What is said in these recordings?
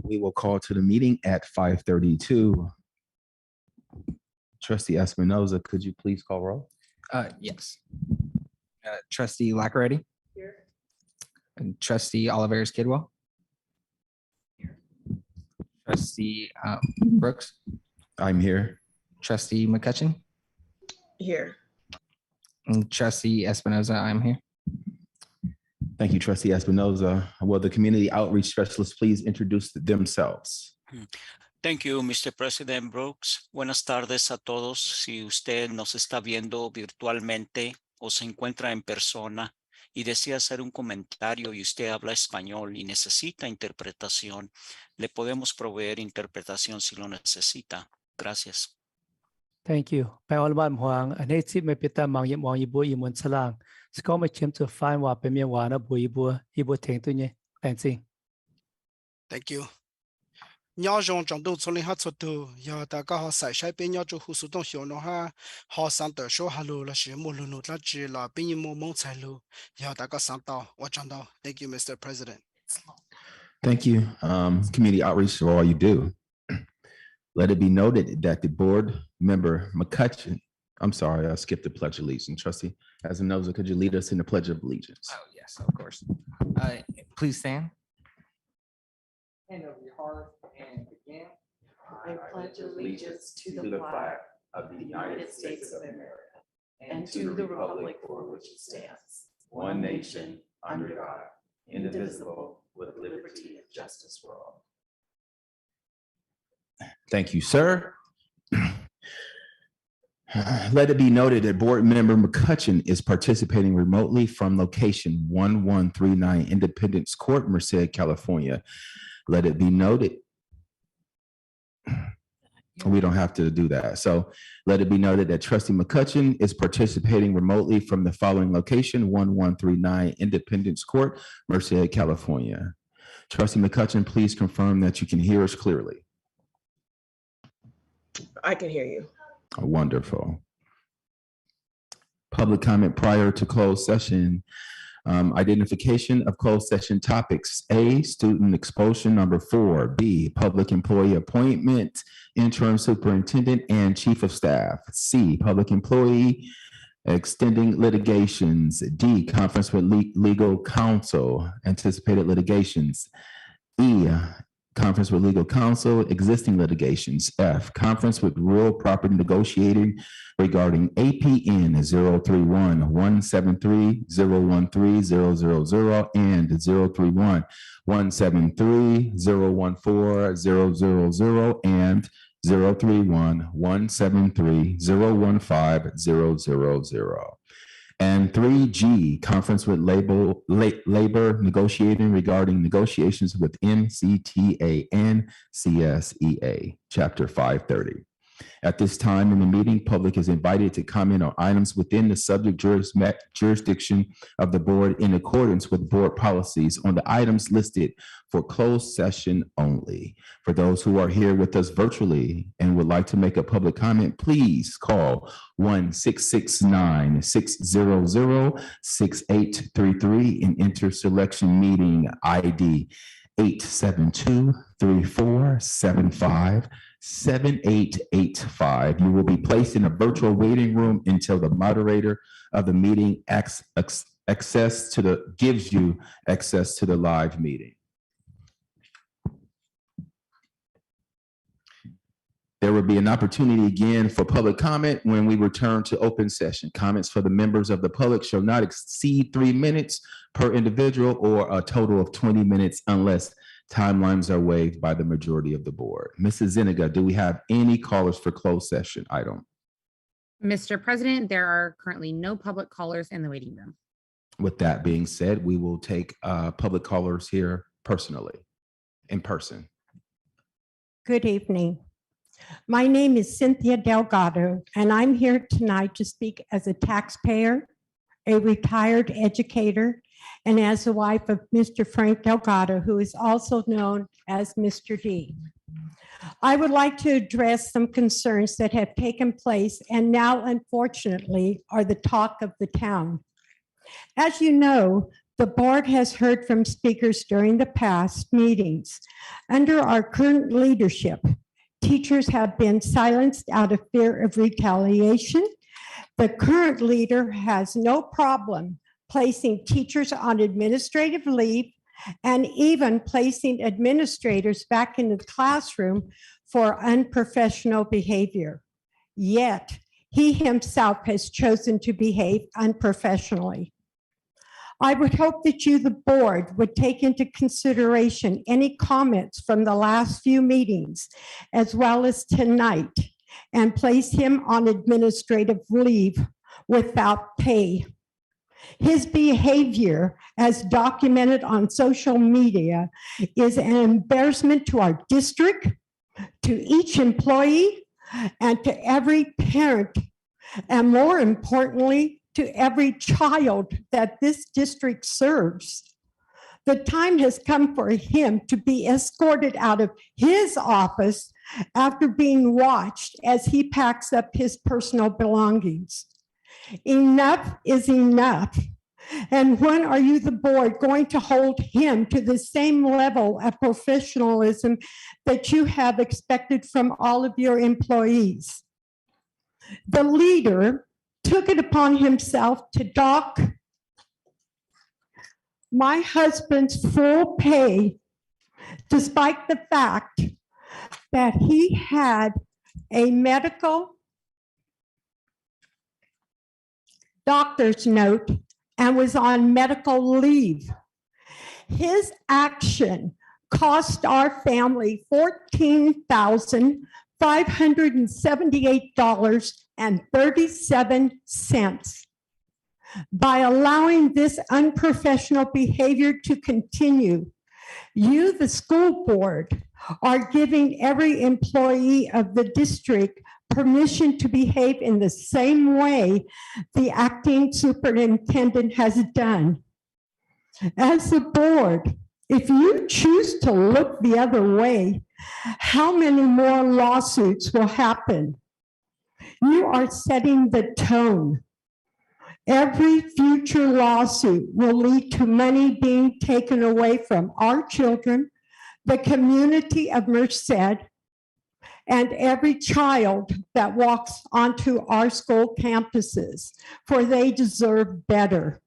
We will call to the meeting at 5:32. Trustee Espinoza, could you please call roll? Yes. Trustee Lackaretti. Here. And Trustee Oliveras Kidwell. Here. Trustee Brooks. I'm here. Trustee McCutcheon. Here. And Trustee Espinoza, I'm here. Thank you, Trustee Espinoza. Will the community outreach specialists please introduce themselves? Thank you, Mr. President Brooks. Buenas tardes a todos. Si usted nos está viendo virtualmente o se encuentra en persona y desea hacer un comentario y usted habla español y necesita interpretación, le podemos proveer interpretación si lo necesita. Gracias. Thank you. Thank you. Nhớ rằng trong đầu số linh hát số tu, giờ ta có họ sai sai bên nhớ cho hồ sơ đông hiểu nó ha, họ sáng tạo số halu là sự một lần nữa là chỉ là bên như một mong sai lu, giờ ta có sáng tạo, và trong đó. Thank you, Mr. President. Thank you, community outreach for all you do. Let it be noted that the board member McCutcheon, I'm sorry, I skipped the Pledge of Allegiance. Trustee Espinoza, could you lead us in the Pledge of Allegiance? Oh, yes, of course. Please stand. Hand over your heart and begin. I pledge allegiance to the flag of the United States of America and to the republic for which it stands, one nation, under God, indivisible, with liberty and justice for all. Thank you, sir. Let it be noted that board member McCutcheon is participating remotely from location 1139 Independence Court, Merced, California. Let it be noted. We don't have to do that. So let it be noted that Trustee McCutcheon is participating remotely from the following location, 1139 Independence Court, Merced, California. Trustee McCutcheon, please confirm that you can hear us clearly. I can hear you. Wonderful. Public comment prior to closed session. Identification of closed session topics. A, student expulsion. Number 4. B, public employee appointment, interim superintendent and chief of staff. C, public employee extending litigations. D, conference with legal counsel, anticipated litigations. E, conference with legal counsel, existing litigations. F, conference with real property negotiating regarding APN 031-173-013-000 and 031-173-014-000 and 031-173-015-000. And 3G, conference with labor negotiating regarding negotiations with MCTA and CSEA, Chapter 530. At this time in the meeting, public is invited to comment on items within the subject jurisdiction of the board in accordance with board policies on the items listed for closed session only. For those who are here with us virtually and would like to make a public comment, please call 1-669-600-6833 and enter selection meeting ID 872-3475-7885. You will be placed in a virtual waiting room until the moderator of the meeting gives you access to the live meeting. There will be an opportunity again for public comment when we return to open session. Comments for the members of the public shall not exceed 3 minutes per individual or a total of 20 minutes unless timelines are waived by the majority of the board. Mrs. Zuniga, do we have any callers for closed session item? Mr. President, there are currently no public callers in the waiting room. With that being said, we will take public callers here personally, in person. Good evening. My name is Cynthia Delgado, and I'm here tonight to speak as a taxpayer, a retired educator, and as the wife of Mr. Frank Delgado, who is also known as Mr. D. I would like to address some concerns that have taken place and now, unfortunately, are the talk of the town. As you know, The board has heard from speakers during the past meetings. Under our current leadership, teachers have been silenced out of fear of retaliation. The current leader has no problem placing teachers on administrative leave and even placing administrators back into the classroom for unprofessional behavior. Yet, he himself has chosen to behave unprofessionally. I would hope that you, the board, would take into consideration any comments from the last few meetings, as well as tonight, and place him on administrative leave without pay. His behavior, as documented on social media, is an embarrassment to our district, to each employee, and to every parent, and more importantly, to every child that this district serves. The time has come for him to be escorted out of his office after being watched as he packs up his personal belongings. Enough is enough. And when are you, the board, going to hold him to the same level of professionalism that you have expected from all of your employees? The leader took it upon himself to dock my husband's full pay, despite the fact that he had a medical doctor's note and was on medical leave. His action cost our family $14,578.37 by allowing this unprofessional behavior to continue. You, the school board, are giving every employee of the district permission to behave in the same way the acting superintendent has done. As the board, if you choose to look the other way, how many more lawsuits will happen? You are setting the tone. Every future lawsuit will lead to money being taken away from our children, the community of Merced, and every child that walks onto our school campuses, for they deserve better.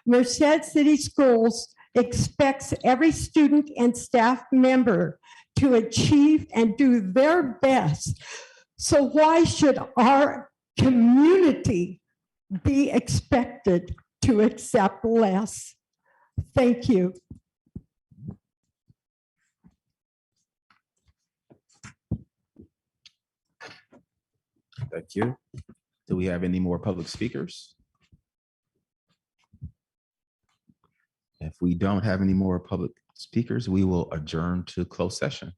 Merced City Schools expects every student and staff member to achieve and do their best. So why should our community be expected to accept less? Thank you. Thank you. Do we have any more public speakers? If we don't have any more public speakers, we will adjourn to closed session.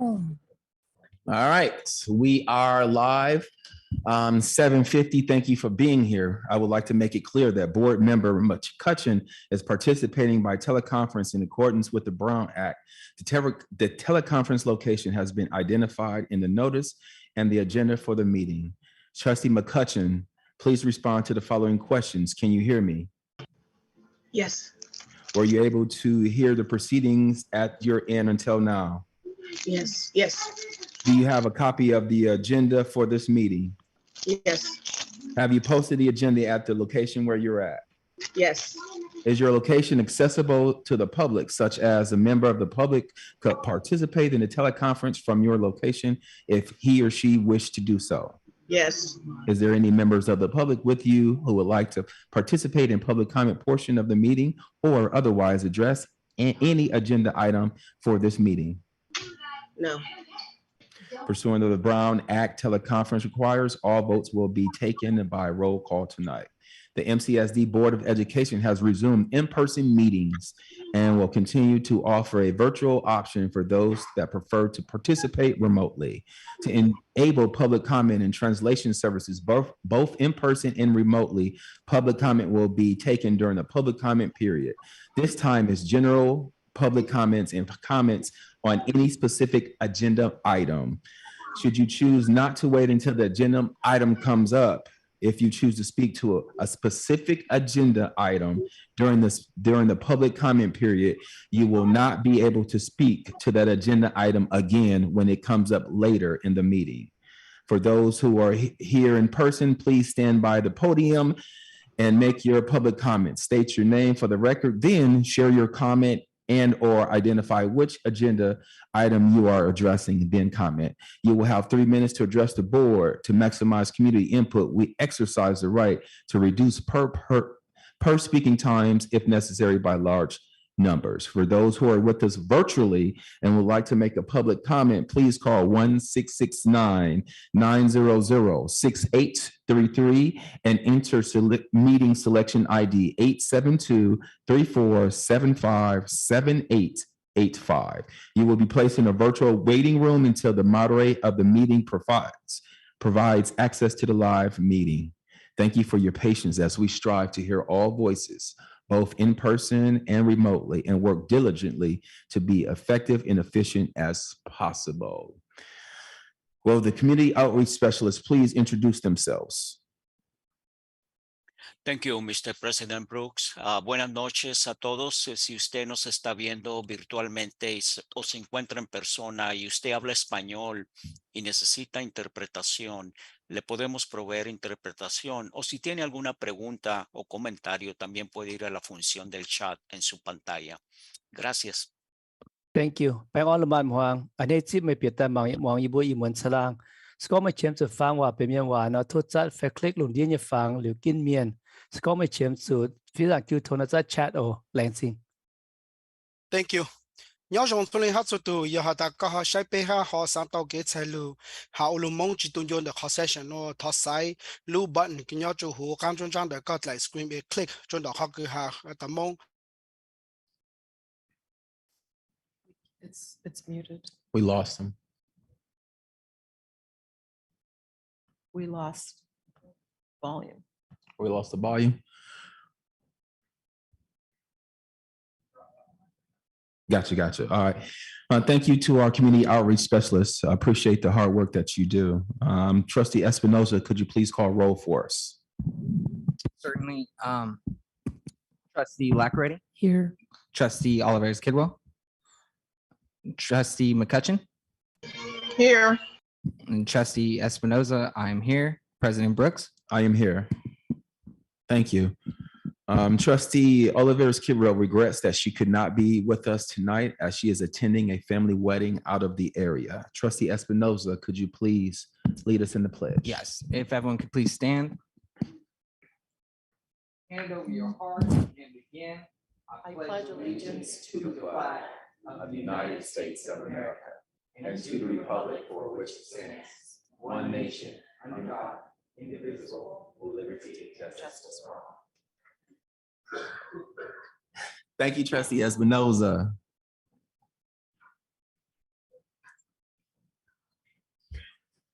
All right, we are live. 7:50. Thank you for being here. I would like to make it clear that Board Member McCutcheon is participating by teleconference in accordance with the Brown Act. The teleconference location has been identified in the notice and the agenda for the meeting. Trustee McCutcheon, please respond to the following questions. Can you hear me? Yes, Were you able to hear the proceedings at your end until now? yes, yes, Do you have a copy of the agenda for this meeting? yes, Have you posted the agenda at the location where you're at? yes, Is your location accessible to the public, such as a member of the public could participate in the teleconference from your location if he or she wished to do so? yes, Is there any members of the public with you who would like to participate in public comment portion of the meeting or otherwise address any agenda item for this meeting? no, Pursuant to the Brown Act, teleconference requires all votes will be taken by roll call tonight. The MCSD Board of Education has resumed in-person meetings and will continue to offer a virtual option for those that prefer to participate remotely. To enable public comment and translation services, both in person and remotely, public comment will be taken during the public comment period. This time is general public comments and comments on any specific agenda item. Should you choose not to wait until the agenda item comes up, if you choose to speak to a specific agenda item during the public comment period, you will not be able to speak to that agenda item again when it comes up later in the meeting. For those who are here in person, please stand by the podium and make your public comment. State your name for the record, then share your comment and or identify which agenda item you are addressing, then comment. You will have 3 minutes to address the board. To maximize community input, we exercise the right to reduce per speaking times if necessary by large numbers. For those who are with us virtually and would like to make a public comment, please call 1-669-900-6833 and enter meeting selection ID 872-3475-7885. You will be placed in a virtual waiting room until the moderator of the meeting provides access to the live meeting. Thank you for your patience as we strive to hear all voices, both in person and remotely, and work diligently to be effective and efficient as possible. Will the community outreach specialists please introduce themselves? Thank you, Mr. President Brooks. Buenas noches a todos. Si usted nos está viendo virtualmente o se encuentra en persona y usted habla español y necesita interpretación, le podemos proveer interpretación. O si tiene alguna pregunta o comentario, también puede ir a la función del chat en su pantalla. Gracias. Thank you. แปลว่าละมันหวังอันนี้ที่ไม่เปลี่ยนแต่มองอีบุอีเหมือนฉลางสก็ไม่เชื่อมสุดฟังว่าเป็นเมียนว่าเนาะทุกจัดแฟคลิกหลุนเดียนฟังหรือกินเมียนสก็ไม่เชื่อมสุดฟิลักยูโทนจัดแชทโอแรงซิง Thank you. 鸟种村里哈做到，要哈大家哈晒背哈好上到给菜路，哈乌鲁蒙只动用的好 session 咯，他晒路 button 跟鸟做好，刚中张的个来 screen 一 click 中到哈个哈大蒙。it's muted. We lost them. We lost volume. We lost the volume. Gotcha. All right. Thank you to our community outreach specialists. I appreciate the hard work that you do. Trustee Espinoza, could you please call roll for us? Certainly. Trustee Lackaretti, Here. trustee Oliveras Kidwell, trustee McCutcheon, Here. and trustee Espinoza. I'm here. President Brooks. I am here. Thank you. Trustee Oliveras Kidwell regrets that she could not be with us tonight as she is attending a family wedding out of the area. Trustee Espinoza, could you please lead us in the pledge? Yes, if everyone could please stand. Hand over your heart and begin. I pledge allegiance to the flag Of the United States of America and to the republic for which it stands, one nation, under God, indivisible, with liberty and justice for all. Thank you, Trustee Espinoza.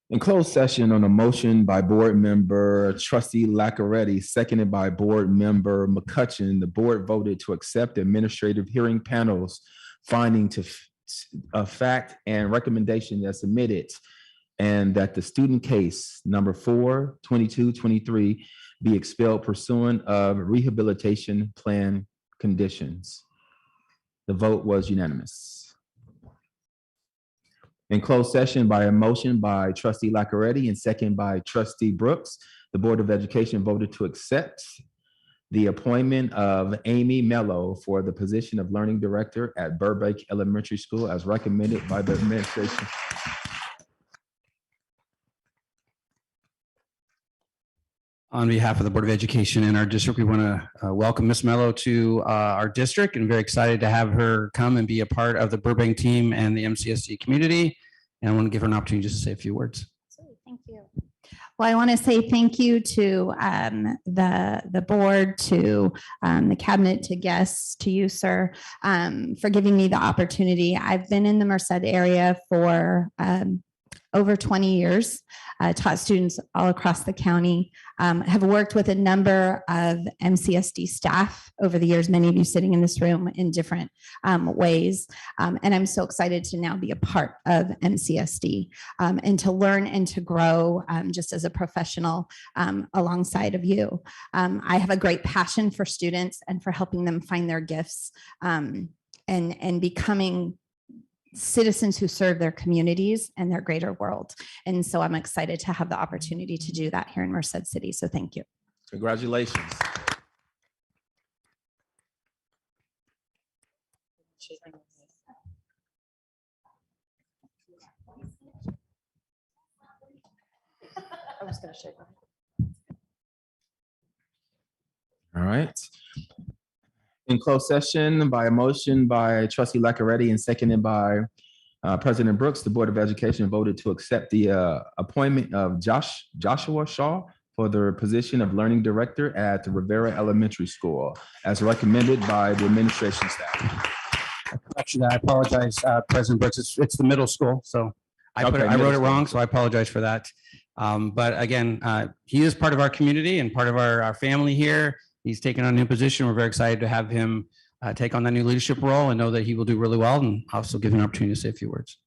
In closed session on a motion by board member trustee Lackaretti, seconded by board member McCutcheon, the board voted to accept the administrative hearing panel's finding of fact and recommendation as submitted, and that the student case number 4/22/23 be expelled pursuant of rehabilitation plan conditions. The vote was unanimous. In closed session by a motion by trustee Lackaretti and second by trustee Brooks, the Board of Education voted to accept the appointment of Amy Mello for the position of Learning Director at Burbank Elementary School as recommended by the administration. On behalf of the Board of Education and our district, we want to welcome Ms. Mello to our district, and very excited to have her come and be a part of the Burbank team and the MCSD community. And I want to give her an opportunity just to say a few words. Thank you. Well, I want to say thank you to the board, to the cabinet, to guests, to you, sir, for giving me the opportunity. I've been in the Merced area for over 20 years, taught students all across the county, have worked with a number of MCSD staff over the years, many of you sitting in this room in different ways. And I'm so excited to now be a part of MCSD and to learn and to grow just as a professional alongside of you. I have a great passion for students and for helping them find their gifts and becoming citizens who serve their communities and their greater world. And so I'm excited to have the opportunity to do that here in Merced City. So thank you. Congratulations. I was going to shake. All right. In closed session by a motion by trustee Lackaretti and seconded by President Brooks, the Board of Education voted to accept the appointment of Joshua Shaw for the position of Learning Director at the Rivera Elementary School as recommended by the administration staff. Actually, I apologize, President Brooks. It's the middle school, so I wrote it wrong, so I apologize for that. But again, he is part of our community and part of our family here. He's taken on a new position. We're very excited to have him take on that new leadership role and know that he will do really well, and also give him an opportunity to say a few words.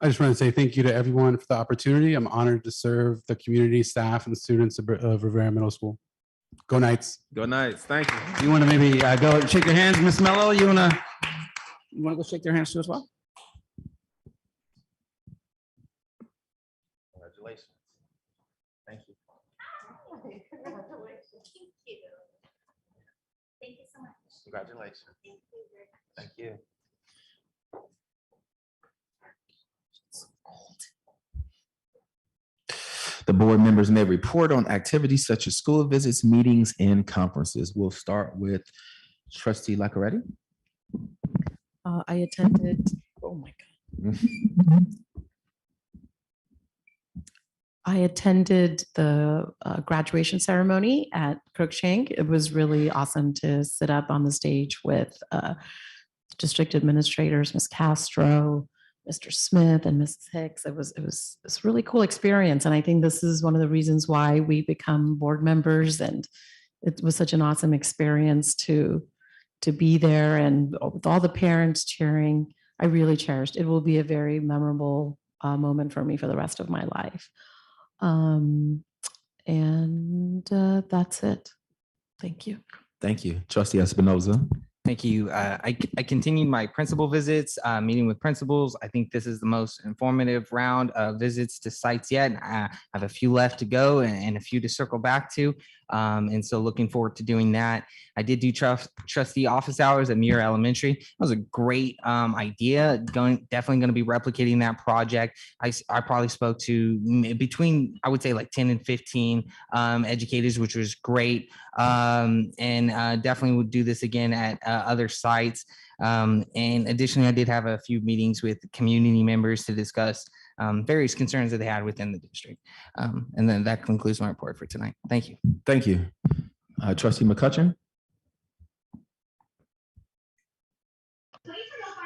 I just want to say thank you to everyone for the opportunity. I'm honored to serve the community, staff, and students of Rivera Middle School. Go Knights. Go Knights. Thank you. You want to maybe go and shake your hands, Ms. Mello? You want to go shake their hands too as well? Congratulations. Thank you. Thank you so much. Congratulations. Thank you. The board members may report on activities such as school visits, meetings, and conferences. We'll start with trustee Lackaretti. I attended, oh my God. I attended the graduation ceremony at Crookshank. It was really awesome to sit up on the stage with district administrators, Ms. Castro, Mr. Smith, and Mrs. Hicks. It was a really cool experience. And I think this is one of the reasons why we become board members. And it was such an awesome experience to be there, and with all the parents cheering. I really cherished. It will be a very memorable moment for me for the rest of my life. That's it. Thank you. Thank you. Trustee Espinoza. Thank you. I continued my principal visits, meeting with principals. I think this is the most informative round of visits to sites yet. I have a few left to go and a few to circle back to. And so looking forward to doing that. I did do trustee office hours at Muir Elementary. That was a great idea. Definitely going to be replicating that project. I probably spoke to between, I would say, like 10 and 15 educators, which was great. And definitely would do this again at other sites. And additionally, I did have a few meetings with community members to discuss various concerns that they had within the district. And then that concludes my report for tonight. Thank you. Thank you. Trustee McCutcheon.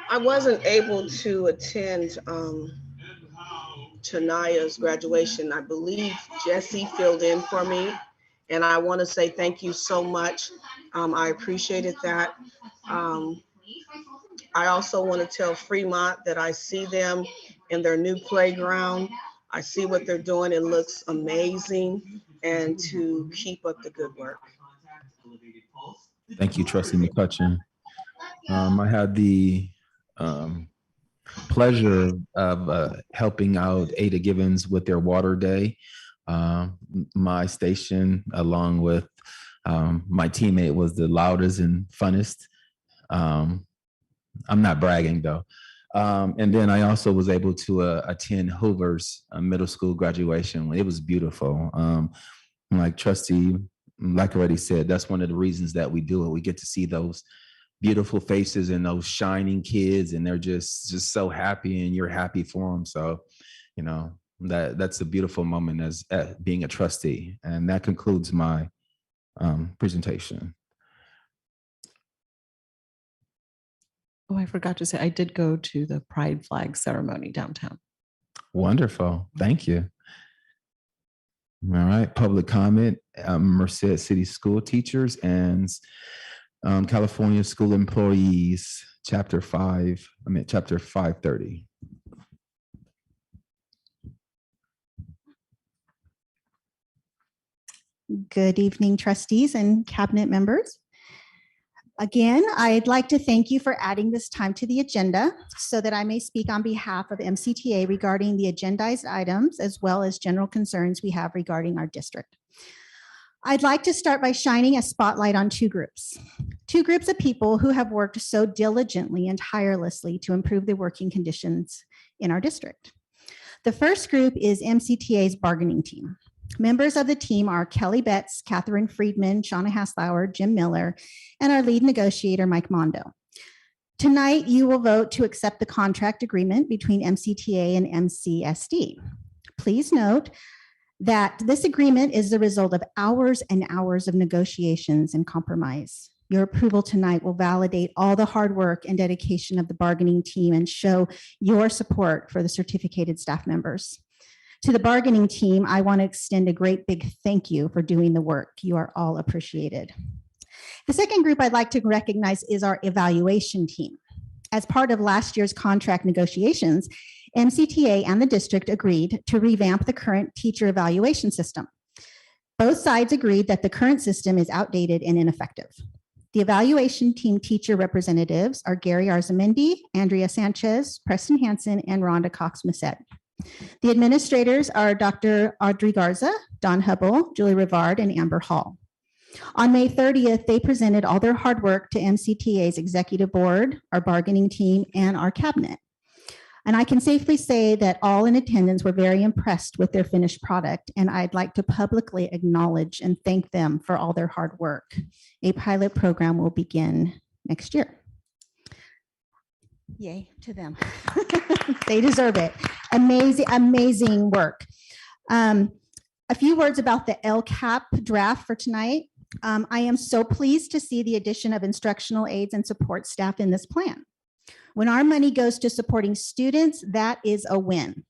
I wasn't able to attend Tanaya's graduation. I believe Jesse filled in for me, and I want to say thank you so much. I appreciated that. I also want to tell Fremont that I see them in their new playground. I see what they're doing. It looks amazing, and to keep up the good work. Thank you, Trustee McCutcheon. I had the pleasure of helping out Ada Givens with their water day. My station, along with my teammate, was the loudest and funnest. I'm not bragging though. And then I also was able to attend Hoover's middle school graduation. It was beautiful. Like Trustee like already said, that's one of the reasons that we do it. We get to see those beautiful faces and those shining kids, and they're just so happy, and you're happy for them. So, you know, that's a beautiful moment as being a trustee. And that concludes my presentation. Oh, I forgot to say, I did go to the Pride Flag ceremony downtown. Wonderful. Thank you. All right, public comment, Merced City School Teachers and California School Employees, chapter 530. Good evening, trustees and cabinet members. Again, I'd like to thank you for adding this time to the agenda so that I may speak on behalf of MCTA regarding the agendized items as well as general concerns we have regarding our district. I'd like to start by shining a spotlight on two groups of people who have worked so diligently and tirelessly to improve the working conditions in our district. The first group is MCTA's bargaining team. Members of the team are Kelly Betts, Catherine Friedman, Shauna Haslauer, Jim Miller, and our lead negotiator, Mike Mondo. Tonight, you will vote to accept the contract agreement between MCTA and MCSD. Please note that this agreement is the result of hours and hours of negotiations and compromise. Your approval tonight will validate all the hard work and dedication of the bargaining team and show your support for the certificated staff members. To the bargaining team, I want to extend a great big thank you for doing the work. You are all appreciated. The second group I'd like to recognize is our evaluation team. As part of last year's contract negotiations, MCTA and the district agreed to revamp the current teacher evaluation system. Both sides agreed that the current system is outdated and ineffective. The evaluation team teacher representatives are Gary Arzamendi, Andrea Sanchez, Preston Hansen, and Rhonda Cox-Massett. The administrators are Dr. Audrey Garza, Don Hubble, Julie Rivard, and Amber Hall. On May 30th, they presented all their hard work to MCTA's executive board, our bargaining team, and our cabinet. And I can safely say that all in attendance were very impressed with their finished product, and I'd like to publicly acknowledge and thank them for all their hard work. A pilot program will begin next year. Yay to them. They deserve it. Amazing, amazing work. A few words about the LCAP draft for tonight. I am so pleased to see the addition of instructional aides and support staff in this plan. When our money goes to supporting students, that is a win.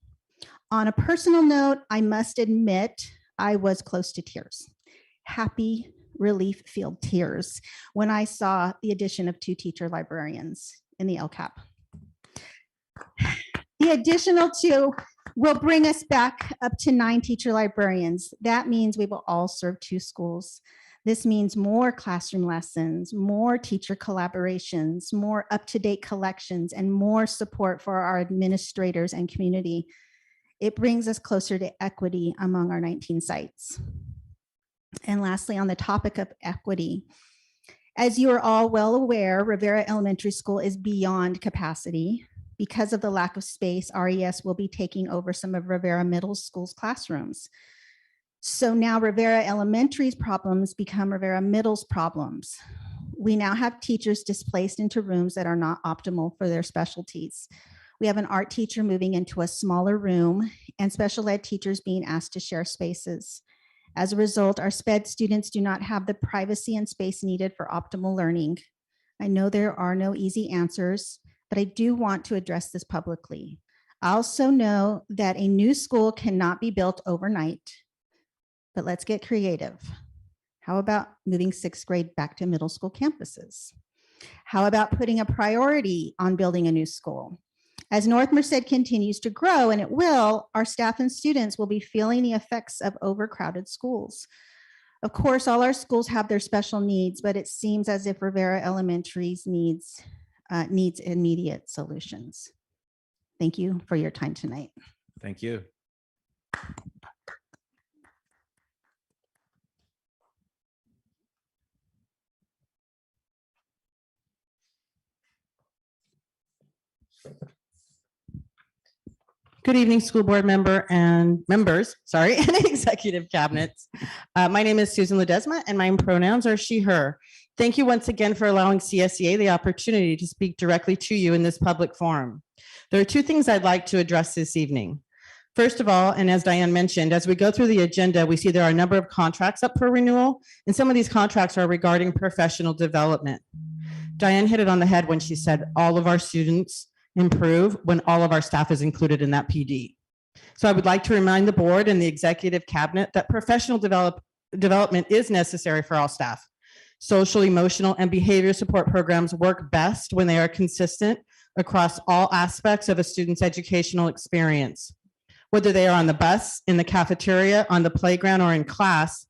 On a personal note, I must admit I was close to tears. Happy relief-filled tears when I saw the addition of 2 teacher librarians in the LCAP. The additional 2 will bring us back up to 9 teacher librarians. That means we will all serve 2 schools. This means more classroom lessons, more teacher collaborations, more up-to-date collections, and more support for our administrators and community. It brings us closer to equity among our 19 sites. And lastly, on the topic of equity, as you are all well aware, Rivera Elementary School is beyond capacity. Because of the lack of space, RES will be taking over some of Rivera Middle School's classrooms. So now Rivera Elementary's problems become Rivera Middle's problems. We now have teachers displaced into rooms that are not optimal for their specialties. We have an art teacher moving into a smaller room and special ed teachers being asked to share spaces. As a result, our SPED students do not have the privacy and space needed for optimal learning. I know there are no easy answers, but I do want to address this publicly. I also know that a new school cannot be built overnight, but let's get creative. How about moving 6th grade back to middle school campuses? How about putting a priority on building a new school? As North Merced continues to grow, and it will, our staff and students will be feeling the effects of overcrowded schools. Of course, all our schools have their special needs, but it seems as if Rivera Elementary's needs immediate solutions. Thank you for your time tonight. Thank you. Good evening, school board member and members, sorry, and executive cabinets. My name is Susan Ledesma and my pronouns are she, her. Thank you once again for allowing CSEA the opportunity to speak directly to you in this public forum. There are 2 things I'd like to address this evening. First of all, and as Diane mentioned, as we go through the agenda, we see there are a number of contracts up for renewal, and some of these contracts are regarding professional development. Diane hit it on the head when she said all of our students improve when all of our staff is included in that PD. So I would like to remind the board and the executive cabinet that professional development is necessary for all staff. Social, emotional, and behavior support programs work best when they are consistent across all aspects of a student's educational experience. Whether they are on the bus, in the cafeteria, on the playground, or in class,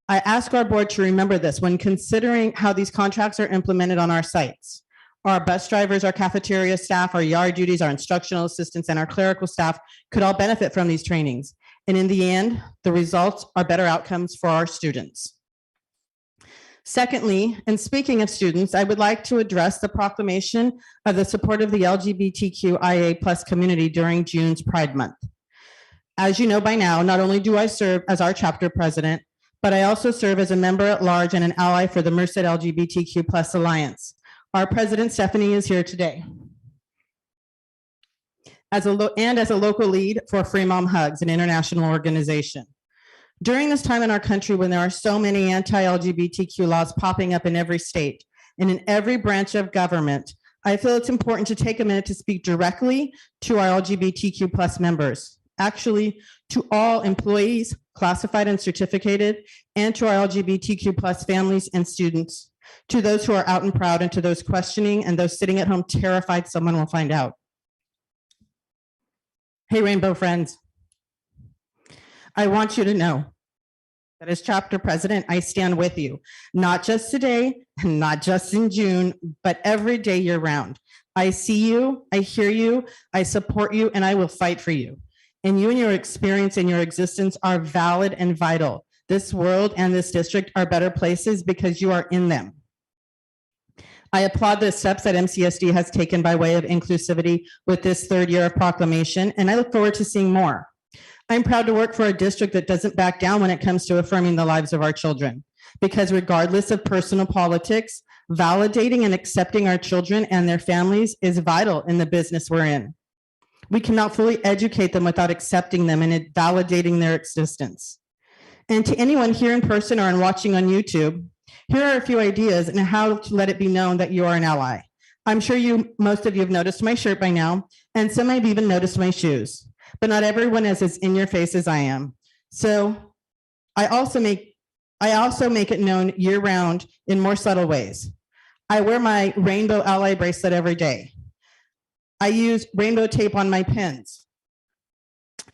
I ask our board to remember this when considering how these contracts are implemented on our sites. Our bus drivers, our cafeteria staff, our yard duties, our instructional assistants, and our clerical staff could all benefit from these trainings. And in the end, the results are better outcomes for our students. Secondly, and speaking of students, I would like to address the proclamation of the support of the LGBTQIA+ community during June's Pride Month. As you know by now, not only do I serve as our chapter president, but I also serve as a member at large and an ally for the Merced LGBTQ+ Alliance. Our president, Stephanie, is here today. As a local lead for Free Mom Hugs, an international organization. During this time in our country when there are so many anti-LGBTQ laws popping up in every state and in every branch of government, I feel it's important to take a minute to speak directly to our LGBTQ+ members, actually to all employees, classified and certificated, and to our LGBTQ+ families and students. To those who are out and proud, and to those questioning, and those sitting at home terrified someone will find out. Hey, Rainbow friends. I want you to know that as chapter president, I stand with you, not just today, and not just in June, but every day year round. I see you, I hear you, I support you, and I will fight for you. And you and your experience and your existence are valid and vital. This world and this district are better places because you are in them. I applaud the steps that MCSD has taken by way of inclusivity with this 3rd year of proclamation, and I look forward to seeing more. I'm proud to work for a district that doesn't back down when it comes to affirming the lives of our children, because regardless of personal politics, validating and accepting our children and their families is vital in the business we're in. We cannot fully educate them without accepting them and validating their existence. And to anyone here in person or in watching on YouTube, here are a few ideas on how to let it be known that you are an ally. I'm sure most of you have noticed my shirt by now, and some have even noticed my shoes, but not everyone is as in your face as I am. So I also make it known year round in more subtle ways. I wear my rainbow ally bracelet every day. I use rainbow tape on my pens.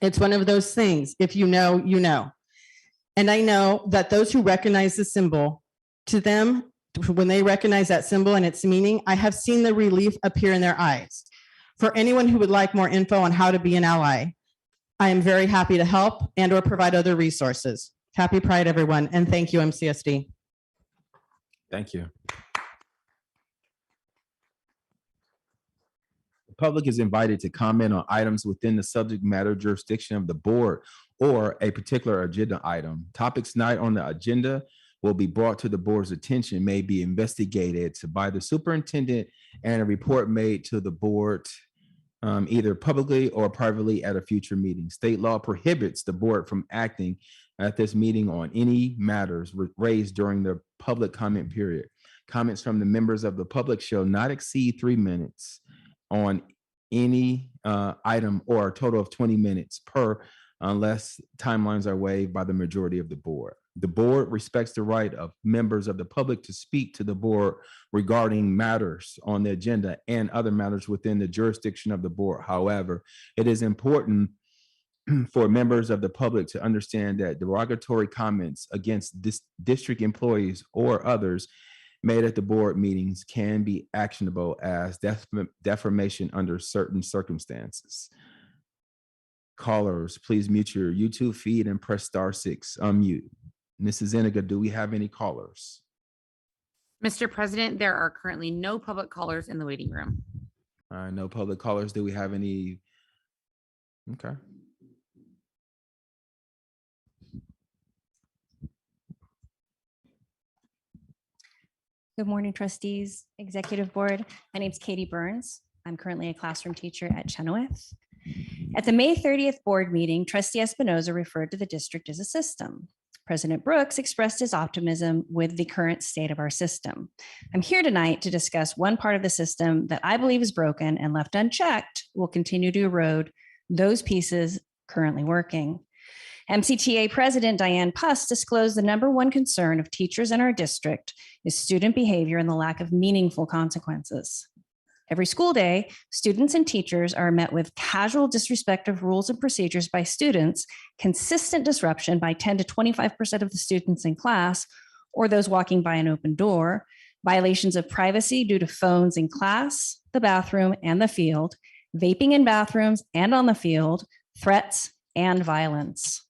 It's one of those things, if you know, you know. And I know that those who recognize the symbol, to them, when they recognize that symbol and its meaning, I have seen the relief appear in their eyes. For anyone who would like more info on how to be an ally, I am very happy to help and or provide other resources. Happy Pride, everyone, and thank you, MCSD. Thank you. The public is invited to comment on items within the subject matter jurisdiction of the board or a particular agenda item. Topics not on the agenda will be brought to the board's attention, may be investigated by the superintendent, and a report made to the board either publicly or privately at a future meeting. State law prohibits the board from acting at this meeting on any matters raised during the public comment period. Comments from the members of the public shall not exceed 3 minutes on any item or a total of 20 minutes per unless timelines are waived by the majority of the board. The board respects the right of members of the public to speak to the board regarding matters on the agenda and other matters within the jurisdiction of the board. However, it is important for members of the public to understand that derogatory comments against district employees or others made at the board meetings can be actionable as defamation under certain circumstances. Callers, please mute your YouTube feed and press *6. Unmute. Mrs. Zeniga, do we have any callers? Mr. President, there are currently no public callers in the waiting room. No public callers. Do we have any? Okay. Good morning, trustees, executive board. My name is Katie Burns. I'm currently a classroom teacher at Chenoweth. At the May 30th board meeting, Trustee Espinoza referred to the district as a system. President Brooks expressed his optimism with the current state of our system. I'm here tonight to discuss one part of the system that I believe is broken and left unchecked will continue to erode those pieces currently working. MCTA President Diane Puss disclosed the #1 concern of teachers in our district is student behavior and the lack of meaningful consequences. Every school day, students and teachers are met with casual disrespect of rules and procedures by students, consistent disruption by 10 to 25% of the students in class, or those walking by an open door, violations of privacy due to phones in class, the bathroom, and the field, vaping in bathrooms and on the field, threats, and violence.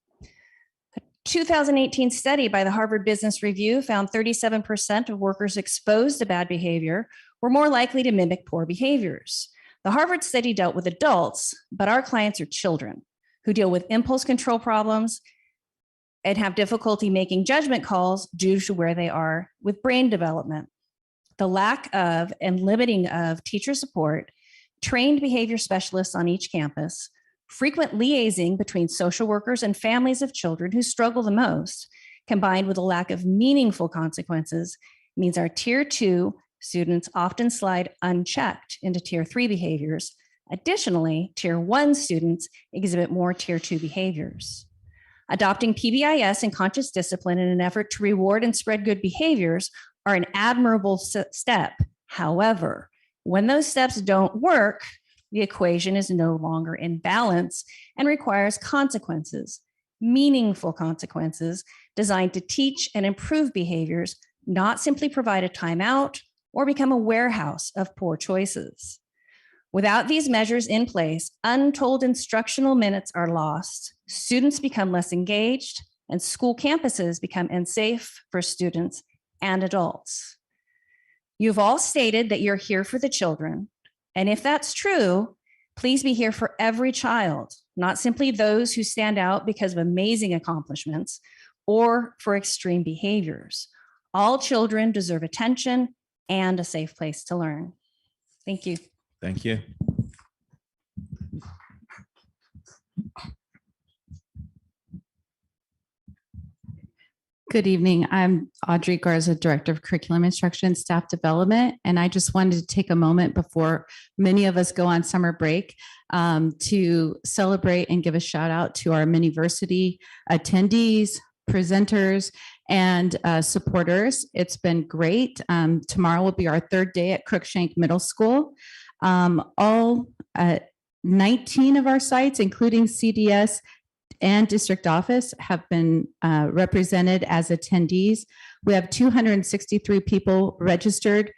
A 2018 study by the Harvard Business Review found 37% of workers exposed to bad behavior were more likely to mimic poor behaviors. The Harvard study dealt with adults, but our clients are children who deal with impulse control problems and have difficulty making judgment calls due to where they are with brain development. The lack of and limiting of teacher support, trained behavior specialists on each campus, frequent liaising between social workers and families of children who struggle the most, combined with a lack of meaningful consequences, means our Tier 2 students often slide unchecked into Tier 3 behaviors. Additionally, Tier 1 students exhibit more Tier 2 behaviors. Adopting PBIS and conscious discipline in an effort to reward and spread good behaviors are an admirable step. However, when those steps don't work, the equation is no longer in balance and requires consequences, meaningful consequences designed to teach and improve behaviors, not simply provide a timeout or become a warehouse of poor choices. Without these measures in place, untold instructional minutes are lost, students become less engaged, and school campuses become unsafe for students and adults. You've all stated that you're here for the children, and if that's true, please be here for every child, not simply those who stand out because of amazing accomplishments or for extreme behaviors. All children deserve attention and a safe place to learn. Thank you. Thank you. Good evening. I'm Audrey Garza, Director of Curriculum Instruction and Staff Development. And I just wanted to take a moment before many of us go on summer break to celebrate and give a shout out to our Miniversity attendees, presenters, and supporters. It's been great. Tomorrow will be our 3rd day at Crookshank Middle School. All 19 of our sites, including CDS and district office, have been represented as attendees. We have 263 people registered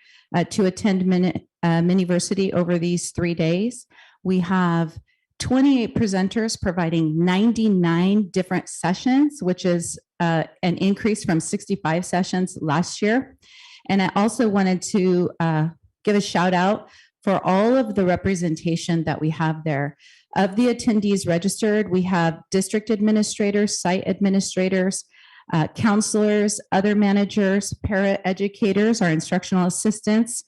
to attend Miniversity over these 3 days. We have 28 presenters providing 99 different sessions, which is an increase from 65 sessions last year. And I also wanted to give a shout out for all of the representation that we have there. Of the attendees registered, we have district administrators, site administrators, counselors, other managers, para-educators, our instructional assistants,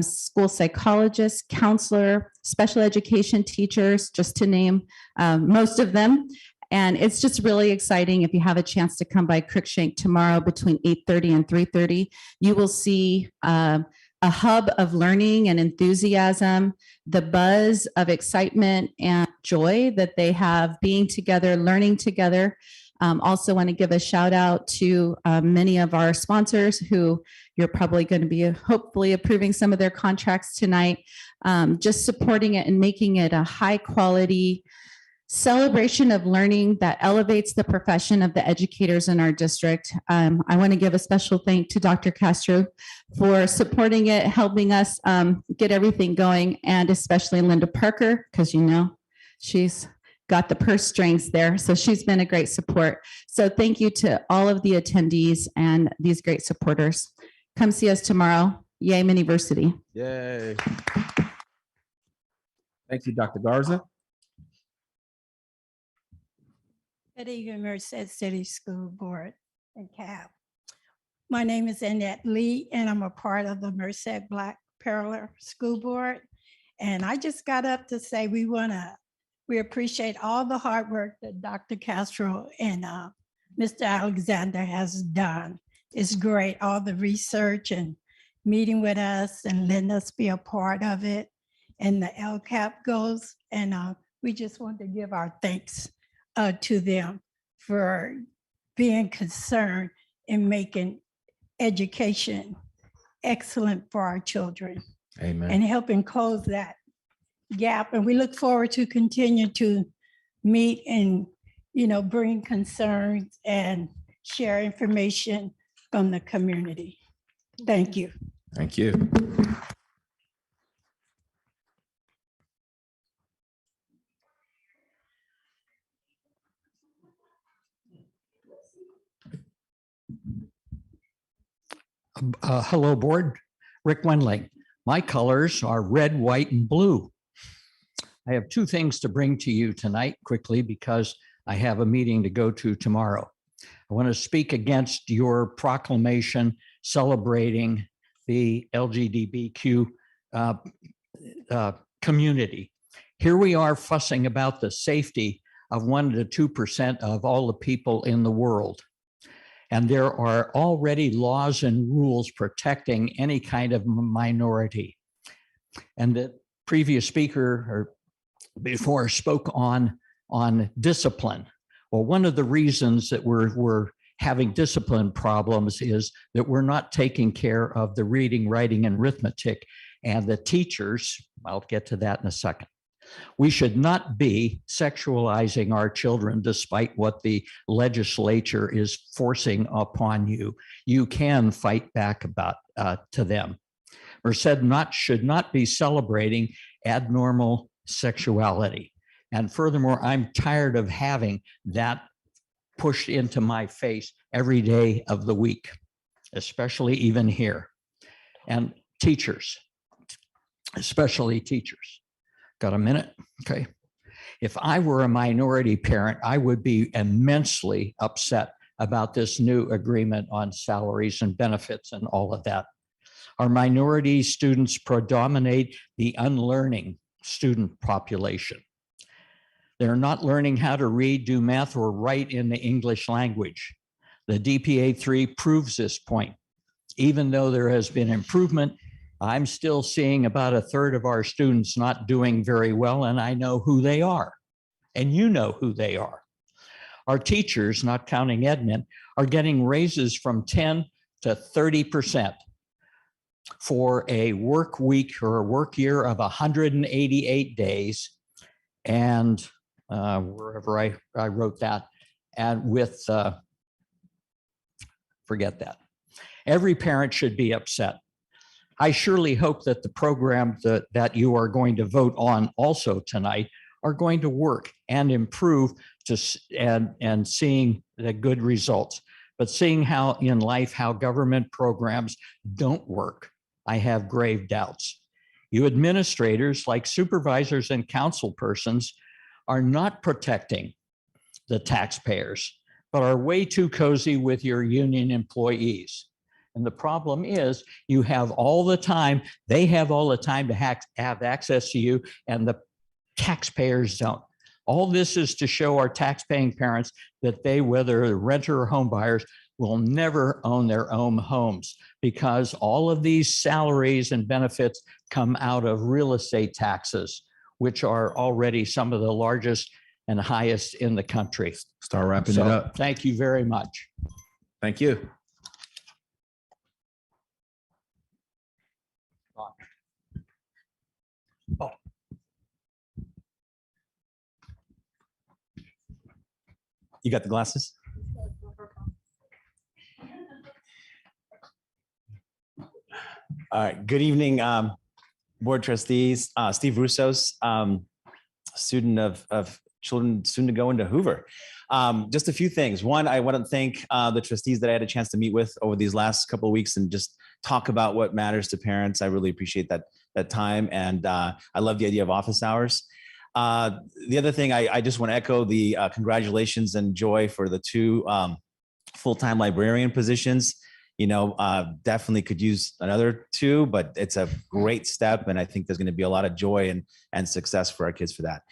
school psychologists, counselor, special education teachers, just to name most of them. And it's just really exciting. If you have a chance to come by Crookshank tomorrow between 8:30 and 3:30, you will see a hub of learning and enthusiasm, the buzz of excitement and joy that they have being together, learning together. Also want to give a shout out to many of our sponsors who you're probably going to be hopefully approving some of their contracts tonight, just supporting it and making it a high quality celebration of learning that elevates the profession of the educators in our district. I want to give a special thank to Dr. Castro for supporting it, helping us get everything going, and especially Linda Parker, because you know, she's got the purse strings there. So she's been a great support. So thank you to all of the attendees and these great supporters. Come see us tomorrow. Yay, Miniversity. Yay. Thank you, Dr. Garza. Good evening, Merced City School Board and CAB. My name is Annette Lee, and I'm a part of the Merced Black Parallel School Board. And I just got up to say we appreciate all the hard work that Dr. Castro and Mr. Alexander has done. It's great, all the research and meeting with us and letting us be a part of it, and the LCAP goals. And we just want to give our thanks to them for being concerned in making education excellent for our children. Amen. And helping close that gap. And we look forward to continue to meet and, you know, bring concerns and share information from the community. Thank you. Thank you. Hello, board. Rick Wendling. My colors are red, white, and blue. I have two things to bring to you tonight quickly because I have a meeting to go to tomorrow. I want to speak against your proclamation celebrating the LGBTQ community. Here we are fussing about the safety of 1% to 2% of all the people in the world. And there are already laws and rules protecting any kind of minority. And the previous speaker or before spoke on discipline. Well, one of the reasons that we're having discipline problems is that we're not taking care of the reading, writing, and arithmetic. And the teachers, I'll get to that in a second. We should not be sexualizing our children despite what the legislature is forcing upon you. You can fight back about to them. Merced should not be celebrating abnormal sexuality. And furthermore, I'm tired of having that pushed into my face every day of the week, especially even here. And teachers, especially teachers. Got a minute? Okay. If I were a minority parent, I would be immensely upset about this new agreement on salaries and benefits and all of that. Our minority students predominate the unlearning student population. They're not learning how to read, do math, or write in the English language. The DPA-3 proves this point. Even though there has been improvement, I'm still seeing about a third of our students not doing very well, and I know who they are, and you know who they are. Our teachers, not counting admin, are getting raises from 10 to 30% for a work week or a work year of 188 days, and wherever I wrote that, and with, forget that. Every parent should be upset. I surely hope that the program that you are going to vote on also tonight are going to work and improve and seeing the good results. But seeing how in life, how government programs don't work, I have grave doubts. You administrators, like supervisors and council persons, are not protecting the taxpayers, but are way too cozy with your union employees. And the problem is you have all the time, they have all the time to have access to you, and the taxpayers don't. All this is to show our tax-paying parents that they, whether renter or home buyers, will never own their own homes because all of these salaries and benefits come out of real estate taxes, which are already some of the largest and highest in the country. Start wrapping So, it up. thank you very much. Thank you. You got the glasses? All right. Good evening, board trustees. Steve Russos, student of children soon to go into Hoover. Just a few things. One, I want to thank the trustees that I had a chance to meet with over these last couple of weeks and just talk about what matters to parents. I really appreciate that time, and I love the idea of office hours. The other thing, I just want to echo the congratulations and joy for the two full-time librarian positions. You know, definitely could use another two, but it's a great step. And I think there's going to be a lot of joy and success for our kids for that.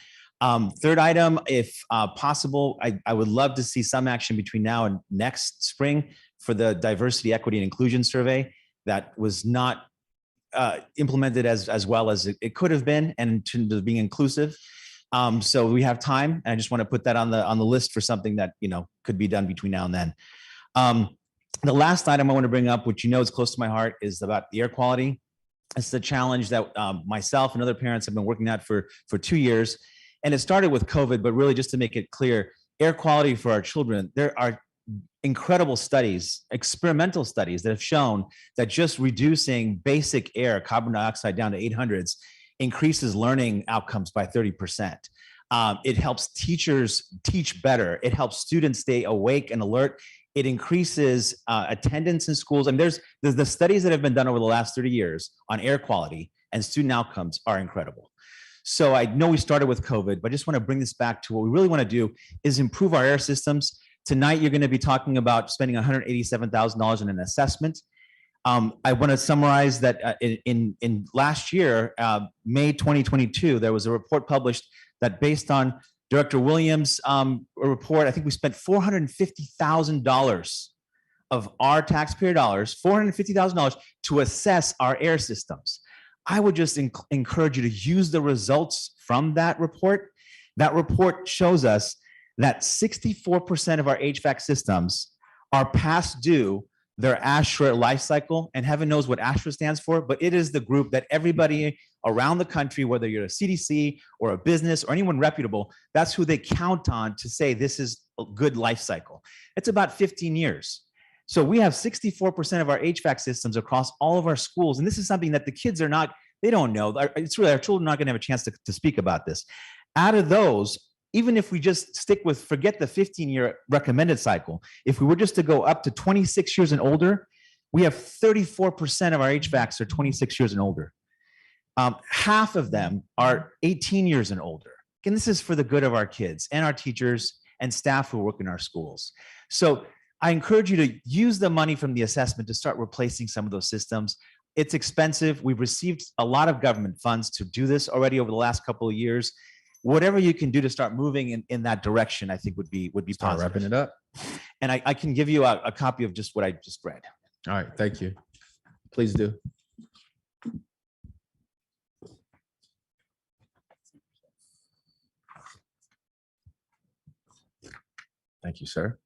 Third item, if possible, I would love to see some action between now and next spring for the diversity, equity, and inclusion survey that was not implemented as well as it could have been, and in terms of being inclusive. So we have time, and I just want to put that on the list for something that, you know, could be done between now and then. The last item I want to bring up, which you know is close to my heart, is about the air quality. It's the challenge that myself and other parents have been working at for 2 years. And it started with COVID, but really just to make it clear, air quality for our children, there are incredible studies, experimental studies that have shown that just reducing basic air, carbon dioxide down to 800s increases learning outcomes by 30%. It helps teachers teach better. It helps students stay awake and alert. It increases attendance in schools. And there's the studies that have been done over the last 30 years on air quality and student outcomes are incredible. So I know we started with COVID, but I just want to bring this back to what we really want to do is improve our air systems. Tonight, you're going to be talking about spending $187,000 in an assessment. I want to summarize that in last year, May 2022, there was a report published that based on Director Williams' report, I think we spent $450,000 of our taxpayer dollars, $450,000 to assess our air systems. I would just encourage you to use the results from that report. That report shows us that 64% of our HVAC systems are past due their ASHRA life cycle, and heaven knows what ASHRA stands for, but it is the group that everybody around the country, whether you're a CDC or a business or anyone reputable, that's who they count on to say this is a good life cycle. It's about 15 years. So we have 64% of our HVAC systems across all of our schools, and this is something that the kids are not, they don't know. It's really, our children are not going to have a chance to speak about this. Out of those, even if we just stick with, forget the 15-year recommended cycle, if we were just to go up to 26 years and older, we have 34% of our HVACs are 26 years and older. Half of them are 18 years and older. And this is for the good of our kids and our teachers and staff who work in our schools. So I encourage you to use the money from the assessment to start replacing some of those systems. It's expensive. We've received a lot of government funds to do this already over the last couple of years. Whatever you can do to start moving in that direction, I think would be positive. Wrapping it up. And I can give you a copy of just what I just read. All right, thank you. Please do. Thank you, sir.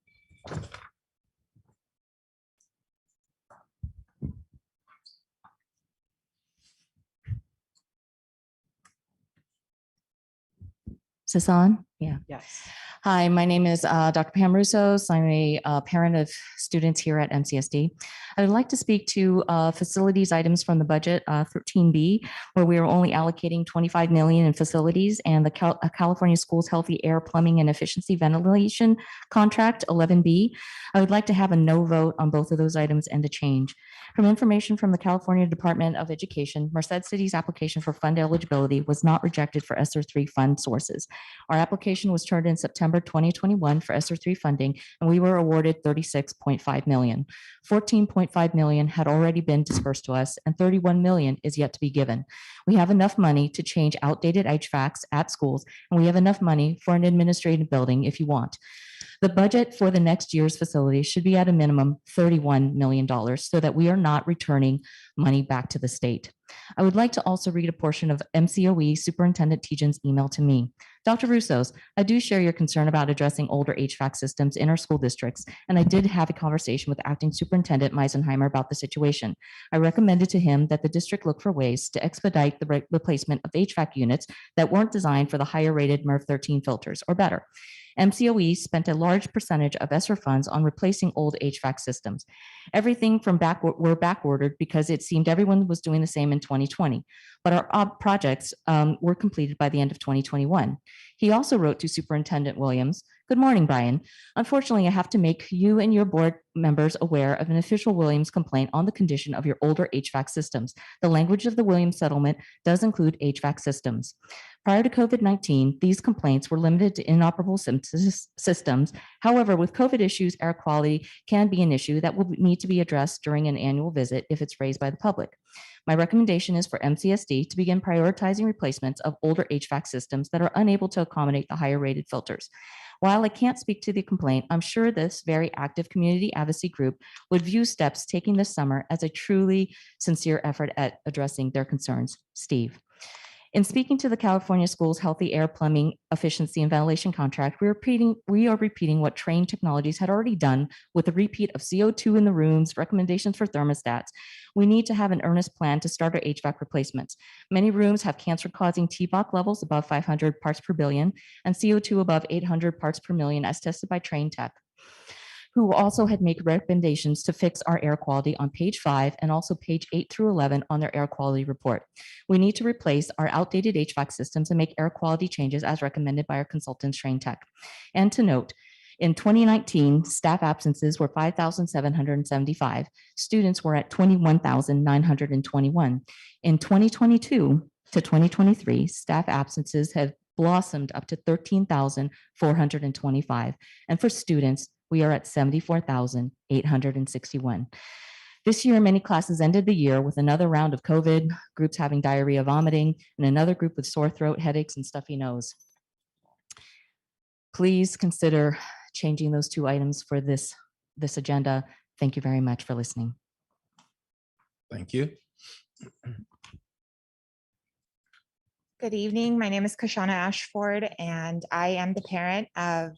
Is this on? Yeah. Yes. Hi, my name is Dr. Pam Russos. I'm a parent of students here at MCSD. I would like to speak to facilities items from the budget 13B, where we are only allocating $25 million in facilities, and the California Schools Healthy Air, Plumbing, and Efficiency Ventilation Contract 11B. I would like to have a no vote on both of those items and a change. From information from the California Department of Education, Merced City's application for fund eligibility was not rejected for ESSER III fund sources. Our application was turned in September September 2021 for ESSER 3 funding, and we were awarded $36.5 million. $14.5 million had already been dispersed to us, and $31 million is yet to be given. We have enough money to change outdated HVACs at schools, and we have enough money for an administrative building if you want. The budget for the next year's facility should be at a minimum $31 million so that we are not returning money back to the state. I would like to also read a portion of MCOE Superintendent Tejan's email to me. Dr. Russos, I do share your concern about addressing older HVAC systems in our school districts, and I did have a conversation with Acting Superintendent Meisenheimer about the situation. I recommended to him that the district look for ways to expedite the replacement of HVAC units that weren't designed for the higher rated MERV 13 filters or better. MCOE spent a large percentage of ESSER funds on replacing old HVAC systems. Everything from were back ordered because it seemed everyone was doing the same in 2020, but our projects were completed by the end of 2021. He also wrote to Superintendent Williams, "Good morning, Brian. Unfortunately, I have to make you and your board members aware of an official Williams complaint on the condition of your older HVAC systems. The language of the Williams settlement does include HVAC systems. Prior to COVID-19, these complaints were limited to inoperable systems. However, with COVID issues, air quality can be an issue that will need to be addressed during an annual visit if it's raised by the public. My recommendation is for MCSD to begin prioritizing replacements of older HVAC systems that are unable to accommodate the higher rated filters. While I can't speak to the complaint, I'm sure this very active community advocacy group would view steps taken this summer as a truly sincere effort at addressing their concerns. Steve." In speaking to the California Schools Healthy Air Plumbing Efficiency and Ventilation Contract, we are repeating what Train Technologies had already done with the repeat of CO2 in the rooms, recommendations for thermostats. We need to have an earnest plan to start our HVAC replacements. Many rooms have cancer-causing TVOC levels above 500 parts per billion and CO2 above 800 parts per million as tested by Train Tech, who also had made recommendations to fix our air quality on page 5 and also page 8 through 11 on their air quality report. We need to replace our outdated HVAC systems and make air quality changes as recommended by our consultants, Train Tech. And to note, in 2019, staff absences were 5,775. Students were at 21,921. In 2022 to 2023, staff absences have blossomed up to 13,425. And for students, we are at 74,861. This year, many classes ended the year with another round of COVID, groups having diarrhea, vomiting, and another group with sore throat, headaches, and stuffy nose. Please consider changing those two items for this agenda. Thank you very much for listening. Thank you. Good evening. My name is Kashana Ashford, and I am the parent of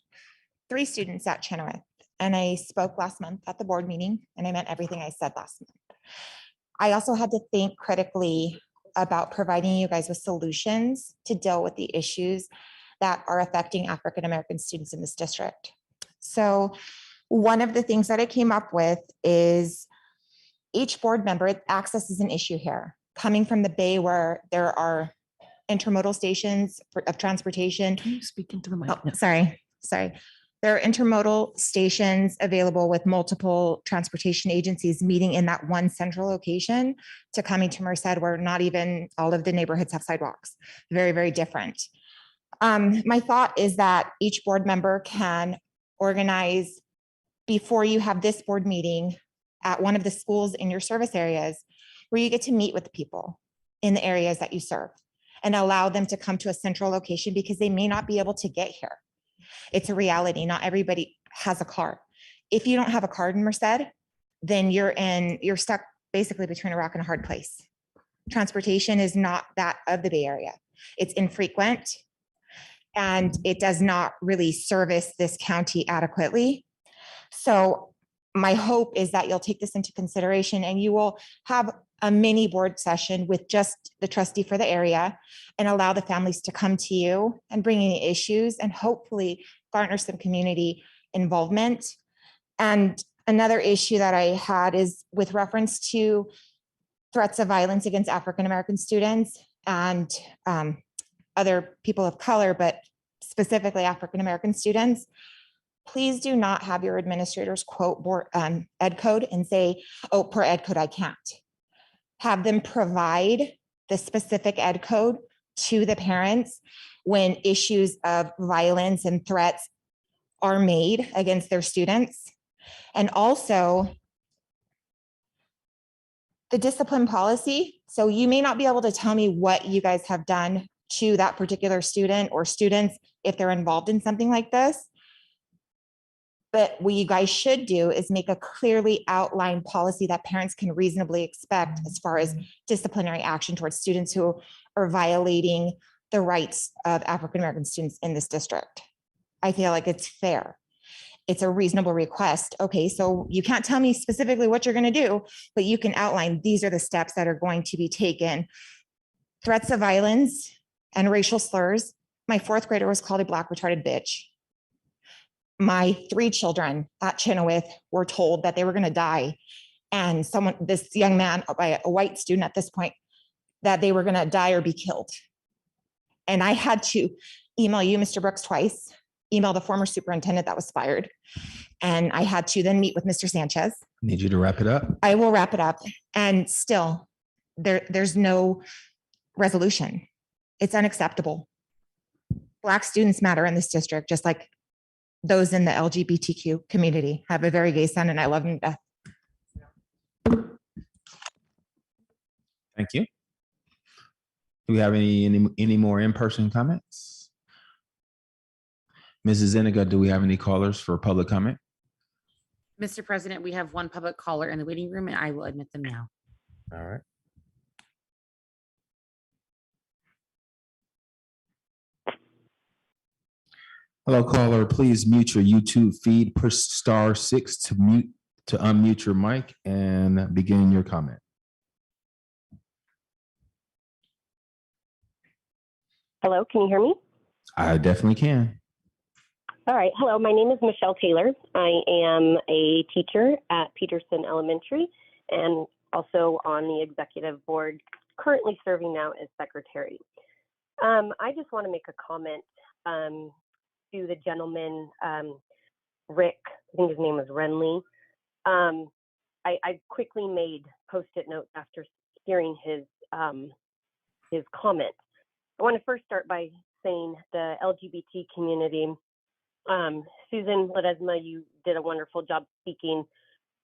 3 students at Chenoweth. And I spoke last month at the board meeting, and I meant everything I said last month. I also had to think critically about providing you guys with solutions to deal with the issues that are affecting African-American students in this district. So one of the things that I came up with is each board member, access is an issue here. Coming from the Bay where there are intermodal stations of transportation. Can you speak into the mic? Oh, sorry. There are intermodal stations available with multiple transportation agencies meeting in that one central location to coming to Merced where not even all of the neighborhoods have sidewalks. Very, very different. My thought is that each board member can organize before you have this board meeting at one of the schools in your service areas where you get to meet with the people in the areas that you serve and allow them to come to a central location because they may not be able to get here. It's a reality. Not everybody has a car. If you don't have a car in Merced, then you're stuck basically between a rock and a hard place. Transportation is not that of the Bay Area. It's infrequent and it does not really service this county adequately. So my hope is that you'll take this into consideration and you will have a mini board session with just the trustee for the area and allow the families to come to you and bring any issues and hopefully garner some community involvement. And another issue that I had is with reference to threats of violence against African-American students and other people of color, but specifically African-American students. Please do not have your administrators quote ed code and say, oh, per ed code, I can't. Have them provide the specific ed code to the parents when issues of violence and threats are made against their students. And also the discipline policy. So you may not be able to tell me what you guys have done to that particular student or students if they're involved in something like this. But what you guys should do is make a clearly outlined policy that parents can reasonably expect as far as disciplinary action towards students who are violating the rights of African-American students in this district. I feel like it's fair. It's a reasonable request. Okay, so you can't tell me specifically what you're going to do, but you can outline these are the steps that are going to be taken. Threats of violence and racial slurs. My fourth grader was called a black retarded bitch. My 3 children at Chenoweth were told that they were going to die. And this young man, by a white student at this point, that they were going to die or be killed. And I had to email you, Mr. Brooks, twice, email the former superintendent that was fired. And I had to then meet with Mr. Sanchez. Need you to wrap it up. I will wrap it up. And still, there's no resolution. It's unacceptable. Black students matter in this district, just like those in the LGBTQ community. I have a very gay son and I love him to death. Thank you. Do we have any more in-person comments? Mrs. Zuniga, do we have any callers for public comment? Mr. President, we have one public caller in the waiting room and I will admit them now. All right. Hello, caller. Please mute your YouTube feed. Push *6 to unmute your mic and begin your comment. Hello, can you hear me? I definitely can. All right. Hello, my name is Michelle Taylor. I am a teacher at Peterson Elementary and also on the executive board, currently serving now as secretary. I just want to make a comment to the gentleman, Rick, I think his name was Renly. I quickly made Post-it notes after hearing his comment. I want to first start by saying the LGBT community, Susan Ledesma, you did a wonderful job speaking.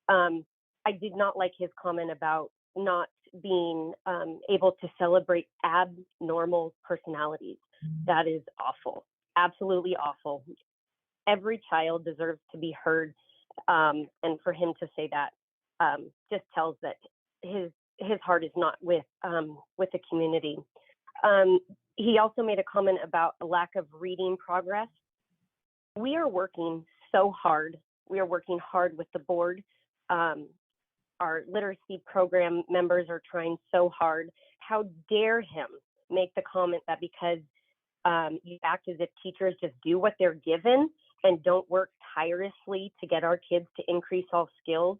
I did not like his comment about not being able to celebrate abnormal personalities. That is awful, absolutely awful. Every child deserves to be heard, and for him to say that just tells that his heart is not with the community. He also made a comment about a lack of reading progress. We are working so hard. We are working hard with the board. Our literacy program members are trying so hard. How dare him make the comment that because you act as if teachers just do what they're given and don't work tirelessly to get our kids to increase all skills.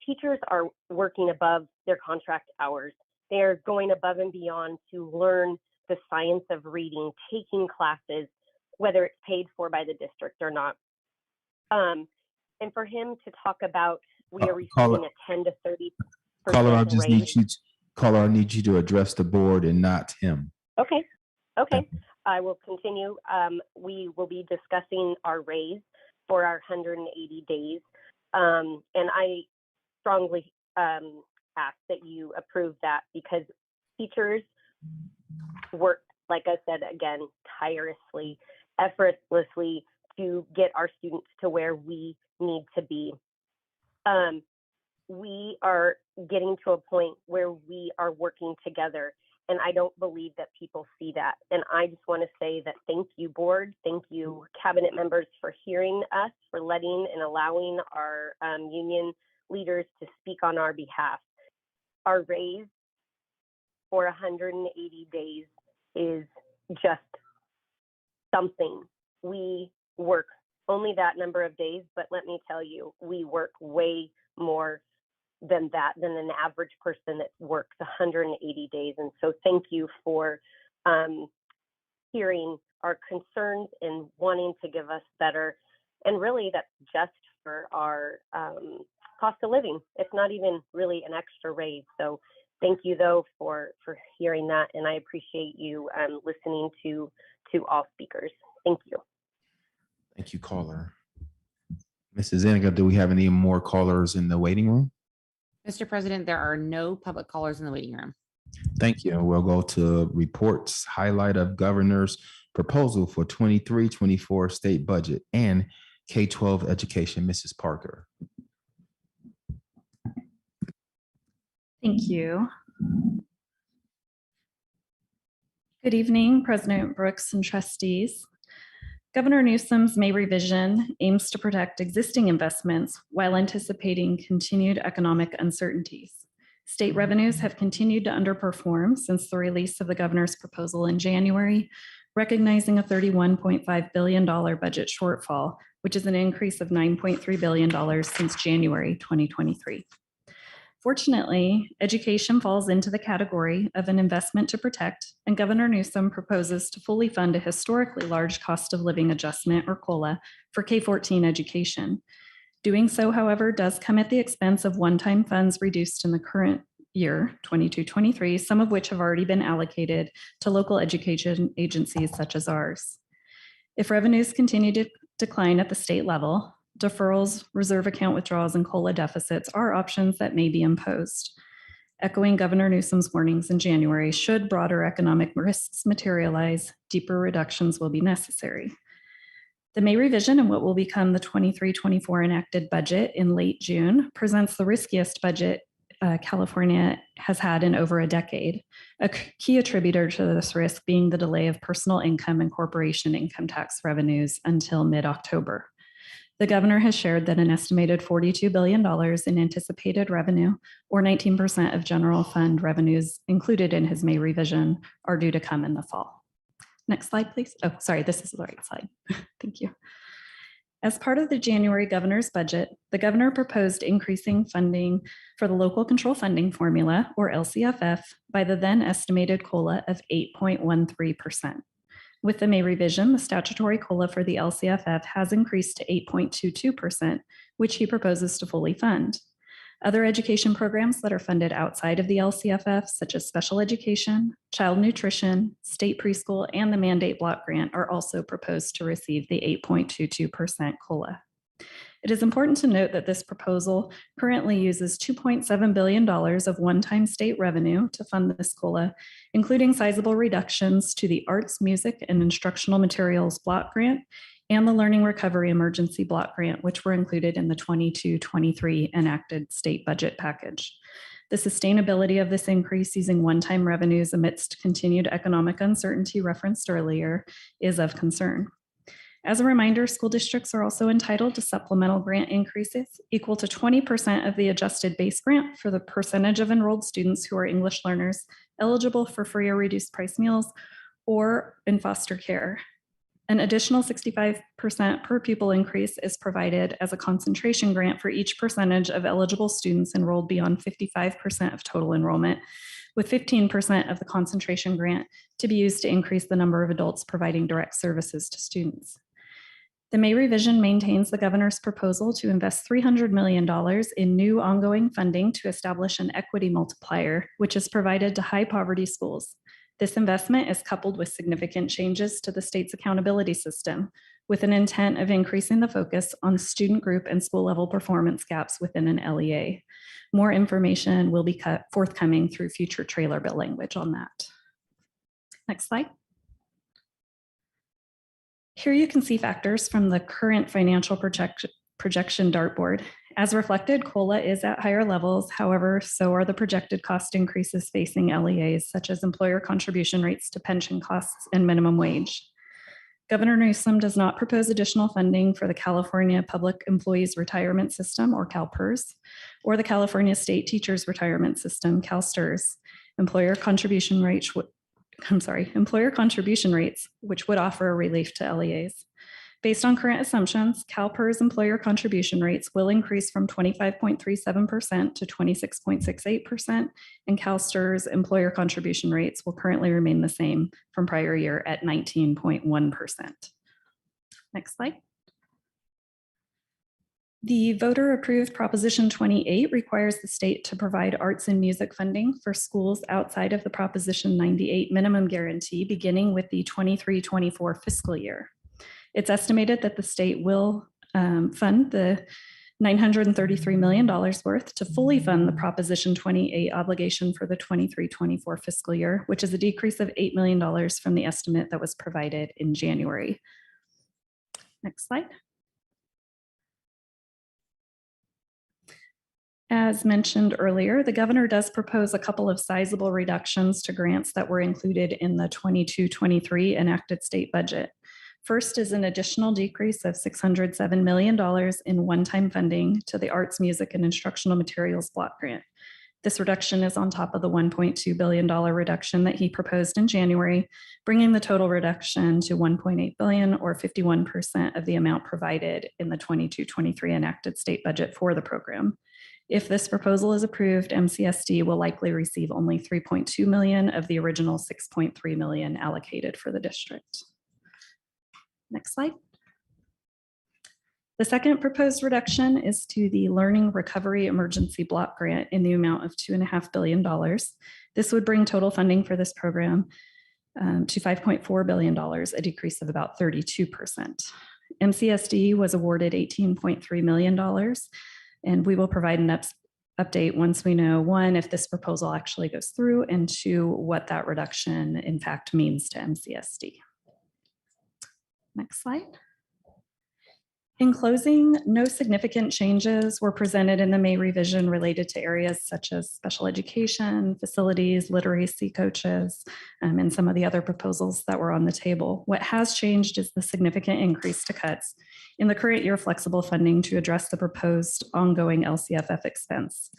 Teachers are working above their contract hours. They're going above and beyond to learn the science of reading, taking classes, whether it's paid for by the district or not. And for him to talk about we are receiving a 10 to 30% Caller, I need you to address the board and not him. Okay. I will continue. We will be discussing our raise for our 180 days. And I strongly ask that you approve that because teachers work, like I said, again, tirelessly, effortlessly to get our students to where we need to be. We are getting to a point where we are working together, and I don't believe that people see that. And I just want to say that thank you, board, thank you, cabinet members, for hearing us, for letting and allowing our union leaders to speak on our behalf. Our raise for 180 days is just something. We work only that number of days, but let me tell you, we work way more than that, than an average person that works 180 days. And so thank you for hearing our concerns and wanting to give us better. And really that's just for our cost of living. It's not even really an extra raise. So thank you though for hearing that. And I appreciate you listening to all speakers. Thank you. Thank you, caller. Mrs. Zuniga, do we have any more callers in the waiting room? Mr. President, there are no public callers in the waiting room. Thank you. We'll go to reports, highlight of governor's proposal for 23-24 state budget and K-12 education. Mrs. Parker. Thank you. Good evening, President Brooks and trustees. Governor Newsom's May revision aims to protect existing investments while anticipating continued economic uncertainties. State revenues have continued to underperform since the release of the governor's proposal in January, recognizing a $31.5 billion budget shortfall, which is an increase of $9.3 billion since January 2023. Fortunately, education falls into the category of an investment to protect, and Governor Newsom proposes to fully fund a historically large cost of living adjustment, or COLA, for K-14 education. Doing so, however, does come at the expense of one-time funds reduced in the current year, 22-23, some of which have already been allocated to local education agencies such as ours. If revenues continue to decline at the state level, deferrals, reserve account withdrawals, and COLA deficits are options that may be imposed. Echoing Governor Newsom's warnings in January, should broader economic risks materialize, deeper reductions will be necessary. The May revision and what will become the 23-24 enacted budget in late June presents the riskiest budget California has had in over a decade. A key attributor to this risk being the delay of personal income and corporation income tax revenues until mid-October. The governor has shared that an estimated $42 billion in anticipated revenue, or 19% of general fund revenues included in his May revision, are due to come in the fall. Next slide, please. Oh, sorry, this is the right slide. Thank you. As part of the January governor's budget, the governor proposed increasing funding for the local control funding formula, or LCFF, by the then estimated COLA of 8.13%. With the May revision, the statutory COLA for the LCFF has increased to 8.22%, which he proposes to fully fund. Other education programs that are funded outside of the LCFF, such as special education, child nutrition, state preschool, and the mandate block grant, are also proposed to receive the 8.22% COLA. It is important to note that this proposal currently uses $2.7 billion of one-time state revenue to fund this COLA, including sizable reductions to the Arts, Music, and Instructional Materials Block Grant and the Learning Recovery Emergency Block Grant, which were included in the 22-23 enacted state budget package. The sustainability of this increase using one-time revenues amidst continued economic uncertainty referenced earlier is of concern. As a reminder, school districts are also entitled to supplemental grant increases equal to 20% of the adjusted base grant for the percentage of enrolled students who are English learners eligible for free or reduced price meals or in foster care. An additional 65% per pupil increase is provided as a concentration grant for each percentage of eligible students enrolled beyond 55% of total enrollment, with 15% of the concentration grant to be used to increase the number of adults providing direct services to students. The May revision maintains the governor's proposal to invest $300 million in new ongoing funding to establish an equity multiplier, which is provided to high poverty schools. This investment is coupled with significant changes to the state's accountability system, with an intent of increasing the focus on student group and school level performance gaps within an LEA. More information will be forthcoming through future trailer bill language on that. Next slide. Here you can see factors from the current financial projection dartboard. As reflected, COLA is at higher levels. However, so are the projected cost increases facing LEAs, such as employer contribution rates to pension costs and minimum wage. Governor Newsom does not propose additional funding for the California Public Employees Retirement System, or CalPERS, or the California State Teachers Retirement System, CalSTRS. Employer contribution rates, which would offer a relief to LEAs. Based on current assumptions, CalPERS employer contribution rates will increase from 25.37% to 26.68%, and CalSTRS employer contribution rates will currently remain the same from prior year at 19.1%. Next slide. The voter-approved Proposition 28 requires the state to provide arts and music funding for schools outside of the Proposition 98 minimum guarantee beginning with the 23-24 fiscal year. It's estimated that the state will fund the $933 million worth to fully fund the Proposition 28 obligation for the 23-24 fiscal year, which is a decrease of $8 million from the estimate that was provided in January. Next slide. As mentioned earlier, the governor does propose a couple of sizable reductions to grants that were included in the 22-23 enacted state budget. First is an additional decrease of $607 million in one-time funding to the Arts, Music, and Instructional Materials Block Grant. This reduction is on top of the $1.2 billion reduction that he proposed in January, bringing the total reduction to $1.8 billion, or 51% of the amount provided in the 22-23 enacted state budget for the program. If this proposal is approved, MCSD will likely receive only $3.2 million of the original $6.3 million allocated for the district. Next slide. The second proposed reduction is to the Learning Recovery Emergency Block Grant in the amount of $2.5 billion. This would bring total funding for this program to $5.4 billion, a decrease of about 32%. MCSD was awarded $18.3 million, and we will provide an update once we know, one, if this proposal actually goes through, and two, what that reduction in fact means to MCSD. Next slide. In closing, no significant changes were presented in the May revision related to areas such as special education, facilities, literacy coaches, and some of the other proposals that were on the table. What has changed is the significant increase to cuts in the current year flexible funding to address the proposed ongoing LCFF expense.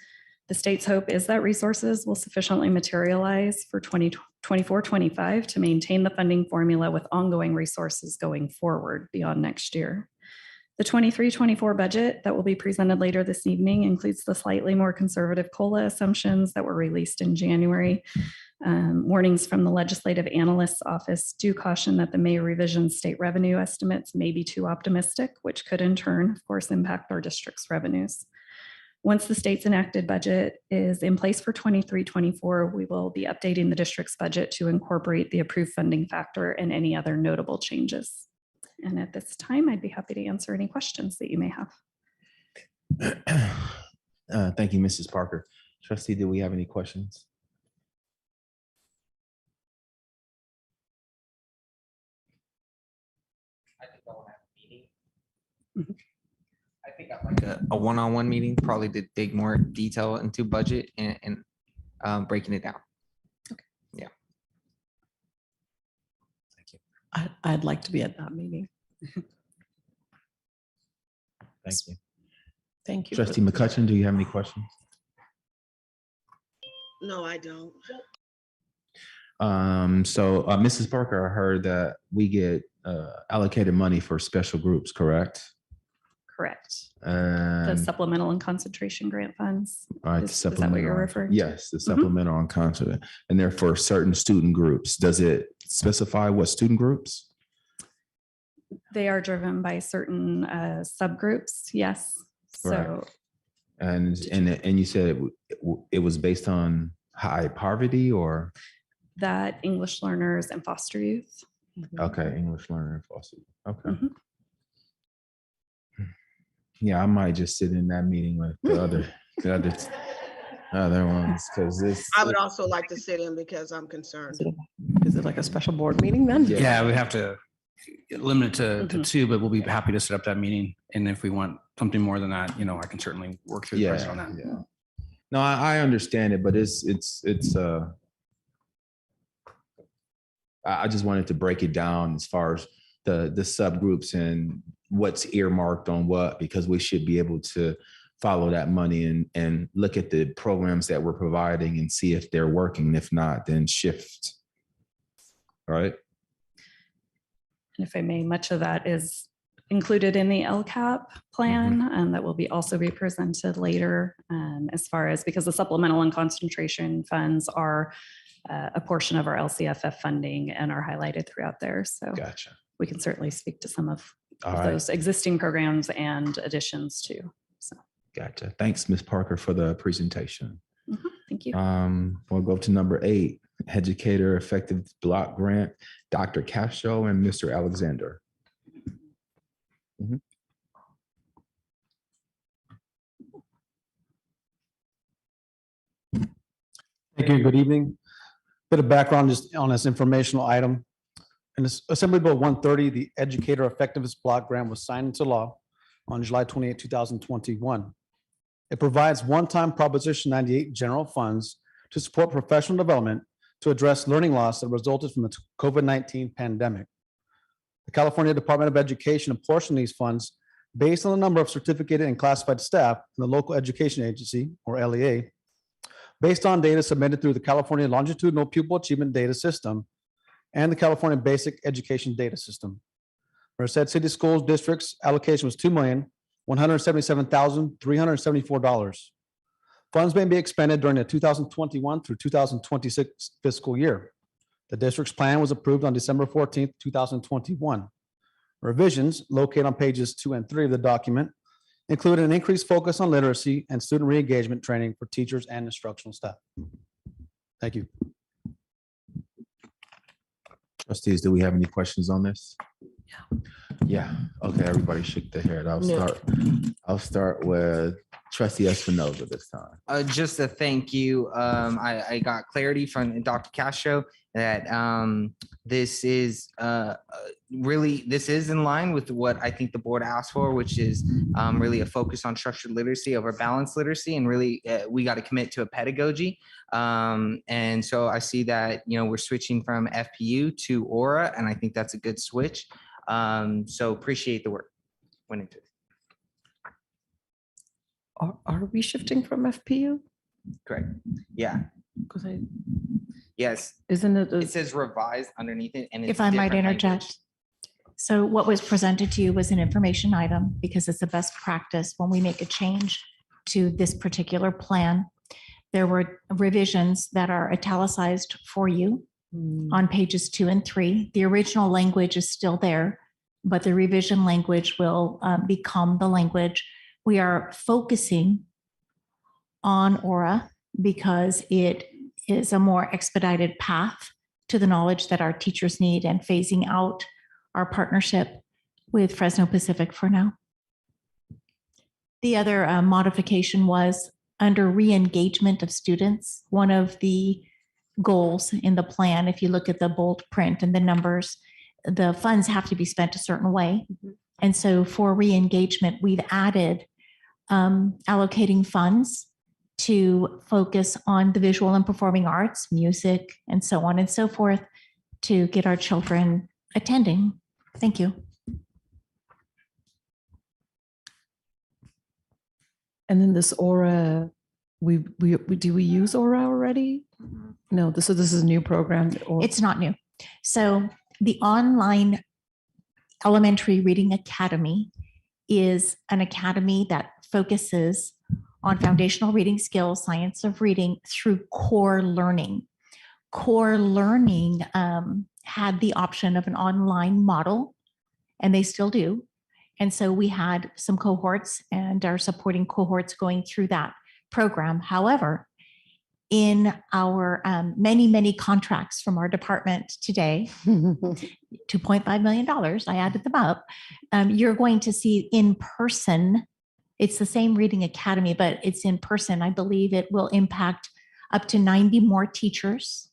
The state's hope is that resources will sufficiently materialize for 2024-25 to maintain the funding formula with ongoing resources going forward beyond next year. The 23-24 budget that will be presented later this evening includes the slightly more conservative COLA assumptions that were released in January. Warnings from the Legislative Analyst's Office do caution that the May revision state revenue estimates may be too optimistic, which could in turn, of course, impact our district's revenues. Once the state's enacted budget is in place for 23-24, we will be updating the district's budget to incorporate the approved funding factor and any other notable changes. And at this time, I'd be happy to answer any questions that you may have. Thank you, Mrs. Parker. Trustee, do we have any questions? I think I'll have a meeting. I think I'd like a one-on-one meeting, probably to dig more detail into budget and breaking it down. Okay. Yeah. Thank you. I'd like to be at that meeting. Thank you. Thank you. Trustee McCutcheon, do you have any questions? No, I don't. So Mrs. Parker, I heard that we get allocated money for special groups, correct? Correct. The And supplemental and concentration grant funds. all right, the Is that what supplemental. you're referring to? Yes, the supplemental on content, and they're for certain student groups. Does it specify what student groups? They are driven by certain subgroups, yes. So And you said it was based on high poverty or? that English learners and foster youth. Okay, English learner and foster. Okay. Mhm. Yeah, I might just sit in that meeting with the other ones, because this. I would also like to sit in because I'm concerned. Is it like a special board meeting then? Yeah, we have to limit it to two, but we'll be happy to set up that meeting. And if we want something more than that, I can certainly work through the president on that. Yeah. No, I understand it, but I just wanted to break it down as far as the subgroups and what's earmarked on what, because we should be able to follow that money and look at the programs that we're providing and see if they're working. If not, then shift. Right. And if I may, much of that is included in the LCAP plan and that will also be presented later as far as, because the supplemental and concentration funds are a portion of our LCFF funding and are highlighted throughout there. So gotcha. We can certainly speak to some of All right. those existing programs and additions too. So Gotcha. Thanks, Ms. Parker, for the presentation. thank you. We'll go to number 8, Educator Effective Block Grant, Dr. Castro and Mr. Alexander. Thank you. Good evening. Bit of background just on this informational item. In this Assembly Bill 130, the Educator Effectiveness Block Grant was signed into law on July 28, 2021. It provides one-time Proposition 98 general funds to support professional development to address learning loss that resulted from the COVID-19 pandemic. The California Department of Education apportioned these funds based on the number of certificated and classified staff in the local education agency, or LEA, based on data submitted through the California Longitudinal Pupil Achievement Data System and the California Basic Education Data System. Merced City Schools District's allocation was $2,177,374. Funds may be expended during the 2021 through 2026 fiscal year. The district's plan was approved on December 14th, 2021. Revisions located on pages 2 and 3 of the document include an increased focus on literacy and student re-engagement training for teachers and instructional staff. Thank you. Trustees, do we have any questions on this? Yeah. Okay, everybody shook their head. I'll start with Trustee Espinoza this time. Just a thank you. I got clarity from Dr. Castro that this is in line with what I think the board asked for, which is really a focus on structured literacy over balanced literacy, and really we got to commit to a pedagogy. And so I see that we're switching from FPU to Aura, and I think that's a good switch. So appreciate the work went into it. Are we shifting from FPU? Correct. Yeah. Yes. Isn't it? It says revised underneath it, and it's If I might different language. interject. So what was presented to you was an information item because it's a best practice when we make a change to this particular plan. There were revisions that are italicized for you on pages 2 and 3. The original language is still there, but the revision language will become the language. We are focusing on Aura because it is a more expedited path to the knowledge that our teachers need, and phasing out our partnership with Fresno Pacific for now. The other modification was under re-engagement of students. One of the goals in the plan, if you look at the bold print and the numbers, the funds have to be spent a certain way. And so for re-engagement, we've added allocating funds to focus on the visual and performing arts, music, and so on and so forth to get our children attending. Thank you. And then this Aura, do we use Aura already? No, this is a new program. It's not new. So the online elementary reading academy is an academy that focuses on foundational reading skills, science of reading through core learning. Core learning had the option of an online model, and they still do. And so we had some cohorts and are supporting cohorts going through that program. However, in our many contracts from our department today, $2.5 million, I added them up, you're going to see in person. It's the same reading academy, but it's in person. I believe it will impact up to 90 more teachers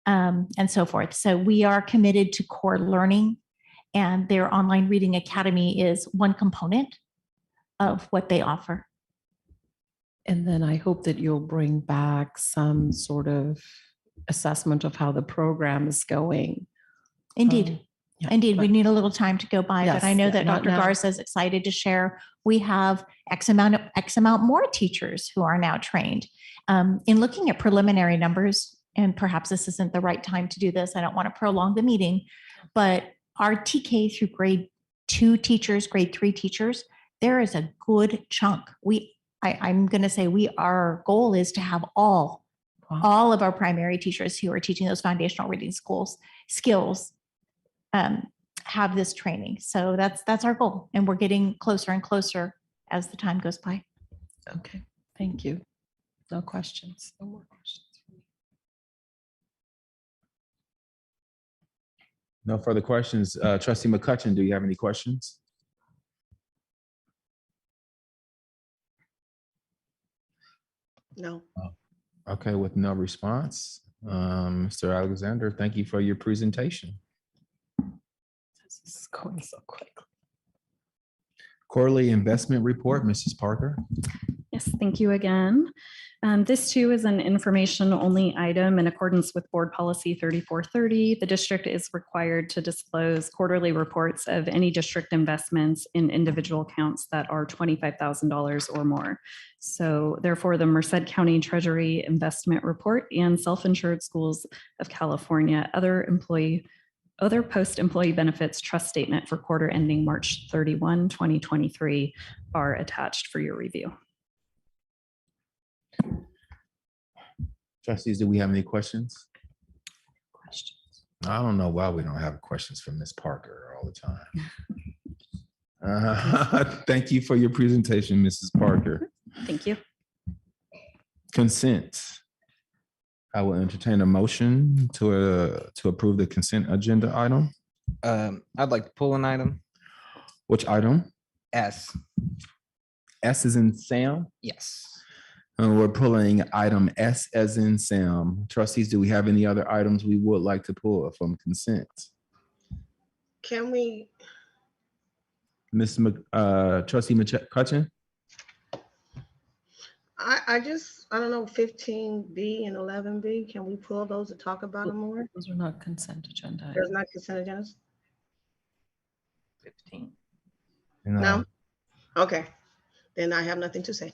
and so forth. So we are committed to core learning, and their online reading academy is one component of what they offer. And then I hope that you'll bring back some sort of assessment of how the program is going. Indeed. Indeed, we need a little time to go by, Yes, but I know yeah, that not Dr. now. Garza is excited to share. We have X amount more teachers who are now trained. In looking at preliminary numbers, and perhaps this isn't the right time to do this, I don't want to prolong the meeting, but our TK through grade 2 teachers, grade 3 teachers, there is a good chunk. I'm going to say our goal is to have all of our primary teachers who are teaching those foundational reading skills have this training. So that's our goal, and we're getting closer and closer as the time goes by. Okay, thank you. No questions. No more questions. No further questions. Trustee McCutcheon, do you have any questions? No. Okay, with no response, Mr. Alexander, thank you for your presentation. This is going so quick. Quarterly investment report, Mrs. Parker. Yes, thank you again. This too is an information-only item in accordance with Board Policy 3430. The district is required to disclose quarterly reports of any district investments in individual accounts that are $25,000 or more. So therefore, the Merced County Treasury Investment Report and Self-Insured Schools of California other post-employee benefits trust statement for quarter ending March 31, 2023 are attached for your review. Trustees, do we have any questions? I don't know why we don't have questions from Ms. Parker all the time. Thank you for your presentation, Mrs. Parker. Thank you. Consent. I will entertain a motion to approve the consent agenda item. I'd like to pull an item. Which item? S. S is in Sam? Yes. And we're pulling item S as in Sam. Trustees, do we have any other items we would like to pull from consent? Can we, Trustee McCutcheon? I don't know, 15B and 11B, can we pull those to talk about them more? Those are not consent agenda. There's not consent agendas? 15. No? Okay, then I have nothing to say.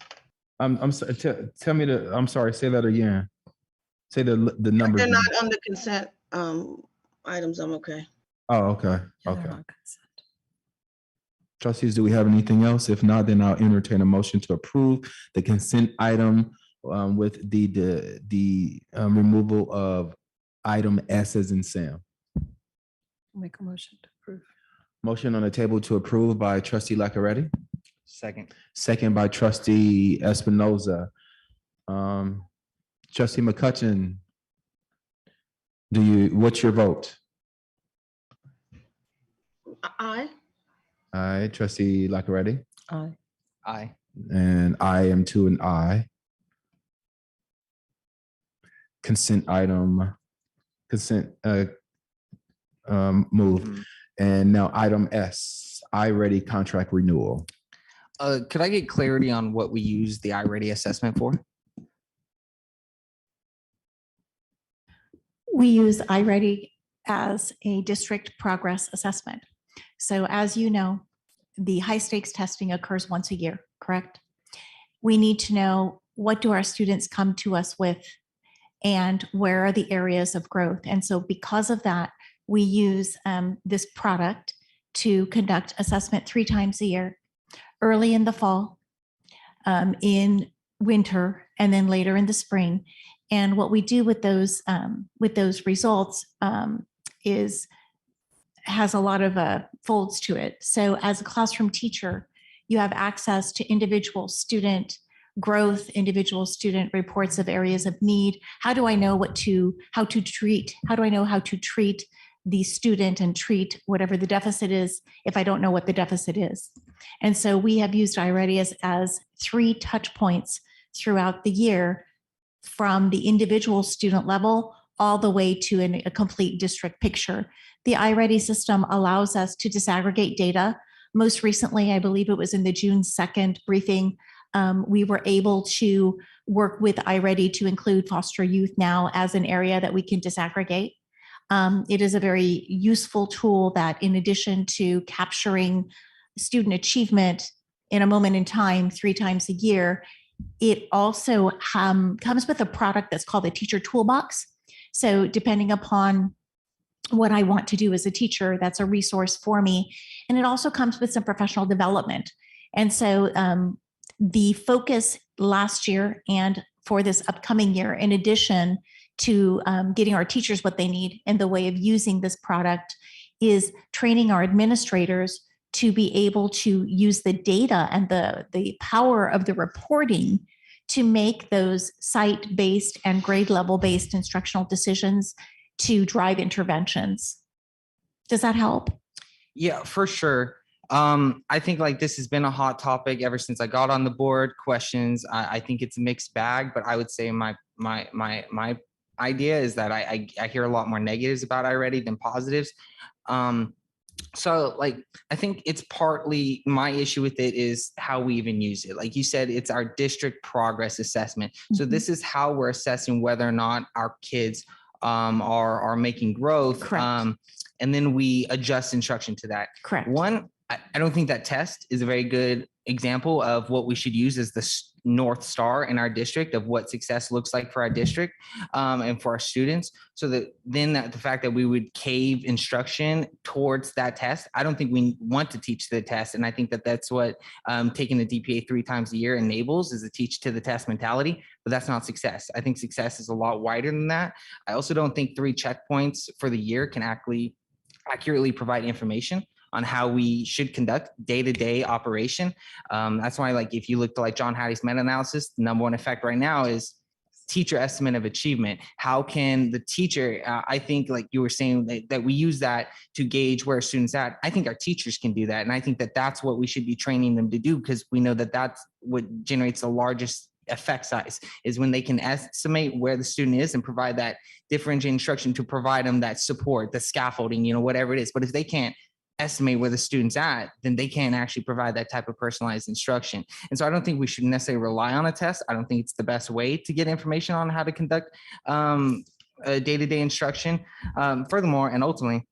I'm sorry, tell me I'm sorry, say that again. Say the numbers. They're not on the consent items, I'm okay. Oh, okay, Yeah, okay. they're not consent. Trustees, do we have anything else? If not, then I'll entertain a motion to approve the consent item with the removal of item S as in Sam. Make a motion to approve. Motion on the table to approve by Trustee Lackaretti, Second. second by Trustee Espinoza. Trustee McCutcheon, what's your vote? Aye. Aye. Trustee Lackaretti? Aye. Aye. And I am too an aye. Consent item, move. And now item S, I-ready contract renewal. Could I get clarity on what we use the I-ready assessment for? We use iReady as a district progress assessment. So as you know, the high stakes testing occurs once a year, correct? We need to know, what do our students come to us with and where are the areas of growth? And so because of that, we use this product to conduct assessment 3 times a year, early in the fall, in winter, and then later in the spring. And what we do with those results has a lot of folds to it. So as a classroom teacher, you have access to individual student growth, individual student reports of areas of need. How do I know how to treat the student and treat whatever the deficit is if I don't know what the deficit is? And so we have used iReady as 3 touch points throughout the year, from the individual student level all the way to a complete district picture. The iReady system allows us to disaggregate data. Most recently, I believe it was in the June 2nd briefing, we were able to work with iReady to include foster youth now as an area that we can disaggregate. It is a very useful tool that, in addition to capturing student achievement in a moment in time 3 times a year, it also comes with a product that's called the Teacher Toolbox. So depending upon what I want to do as a teacher, that's a resource for me. And it also comes with some professional development. And so the focus last year and for this upcoming year, in addition to getting our teachers what they need in the way of using this product, is training our administrators to be able to use the data and the power of the reporting to make those site-based and grade level-based instructional decisions to drive interventions. Does that help? Yeah, for sure. I think like this has been a hot topic ever since I got on the board. Questions, I think it's a mixed bag, but I would say my my idea is that I hear a lot more negatives about iReady than positives. So like, I think it's partly my issue with it is how we even use it. Like you said, it's our district progress assessment. So this is how we're assessing whether or not our kids are making growth. Correct. And then we adjust instruction to that. Correct. One, I don't think that test is a very good example of what we should use as the North Star in our district of what success looks like for our district and for our students. So that then the fact that we would cave instruction towards that test, I don't think we want to teach the test. And I think that that's what taking the DPA 3 times a year enables, is a teach to the test mentality, but that's not success. I think success is a lot wider than that. I also don't think 3 checkpoints for the year can accurately provide information on how we should conduct day-to-day operation. That's why, like, if you look to like John Hattie's meta-analysis, the number one effect right now is teacher estimate of achievement. How can the teacher, I think like you were saying that we use that to gauge where students at. I think our teachers can do that. And I think that that's what we should be training them to do, because we know that that's what generates the largest effect size, is when they can estimate where the student is and provide that differentiated instruction to provide them that support, the scaffolding, whatever it is. But if they can't estimate where the student's at, then they can't actually provide that type of personalized instruction. And so I don't think we should necessarily rely on a test. I don't think it's the best way to get information on how to conduct a day-to-day instruction. Furthermore, and ultimately,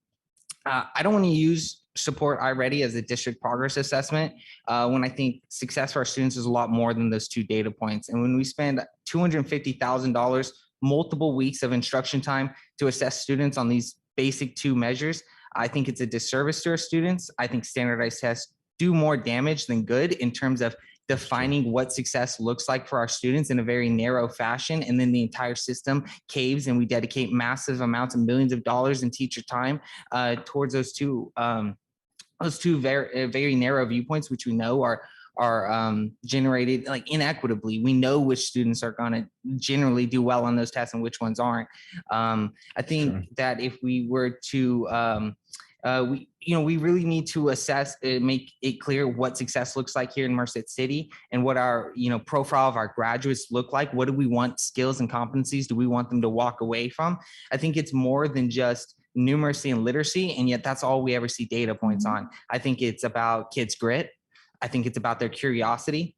I don't want to use support iReady as a district progress assessment when I think success for our students is a lot more than those 2 data points. And when we spend $250,000, multiple weeks of instruction time to assess students on these basic 2 measures, I think it's a disservice to our students. I think standardized tests do more damage than good in terms of defining what success looks like for our students in a very narrow fashion. And then the entire system caves and we dedicate massive amounts of millions of dollars in teacher time towards those two very, very narrow viewpoints, which we know are generated like inequitably. We know which students are going to generally do well on those tests and which ones aren't. I think that if we were to we really need to assess, make it clear what success looks like here in Merced City and what our profile of our graduates look like. What do we want skills and competencies do we want them to walk away from? I think it's more than just numeracy and literacy, and yet that's all we ever see data points on. I think it's about kids' grit. I think it's about their curiosity.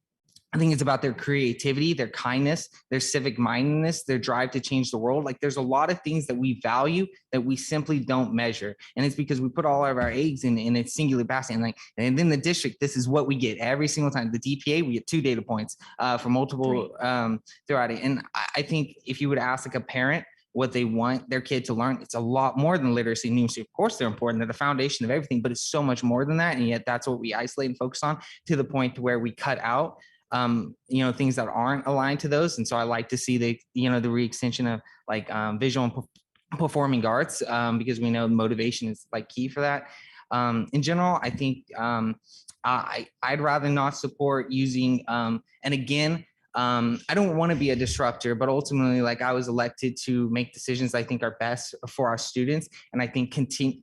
I think it's about their creativity, their kindness, their civic mindedness, their drive to change the world. Like there's a lot of things that we value that we simply don't measure. And it's because we put all of our eggs in a singular basket. And then the district, this is what we get every single time. The DPA, we get 2 data points for multiple throughout it. And I think if you would ask like a parent what they want their kid to learn, it's a lot more than literacy and numeracy. Of course, they're important. They're the foundation of everything, but it's so much more than that. And yet that's what we isolate and focus on, to the point where we cut out things that aren't aligned to those. And so I like to see the re-extension of like visual and performing arts because we know motivation is like key for that. In general, I think I'd rather not support using, and again, I don't want to be a disruptor, but ultimately, like I was elected to make decisions I think are best for our students. And I think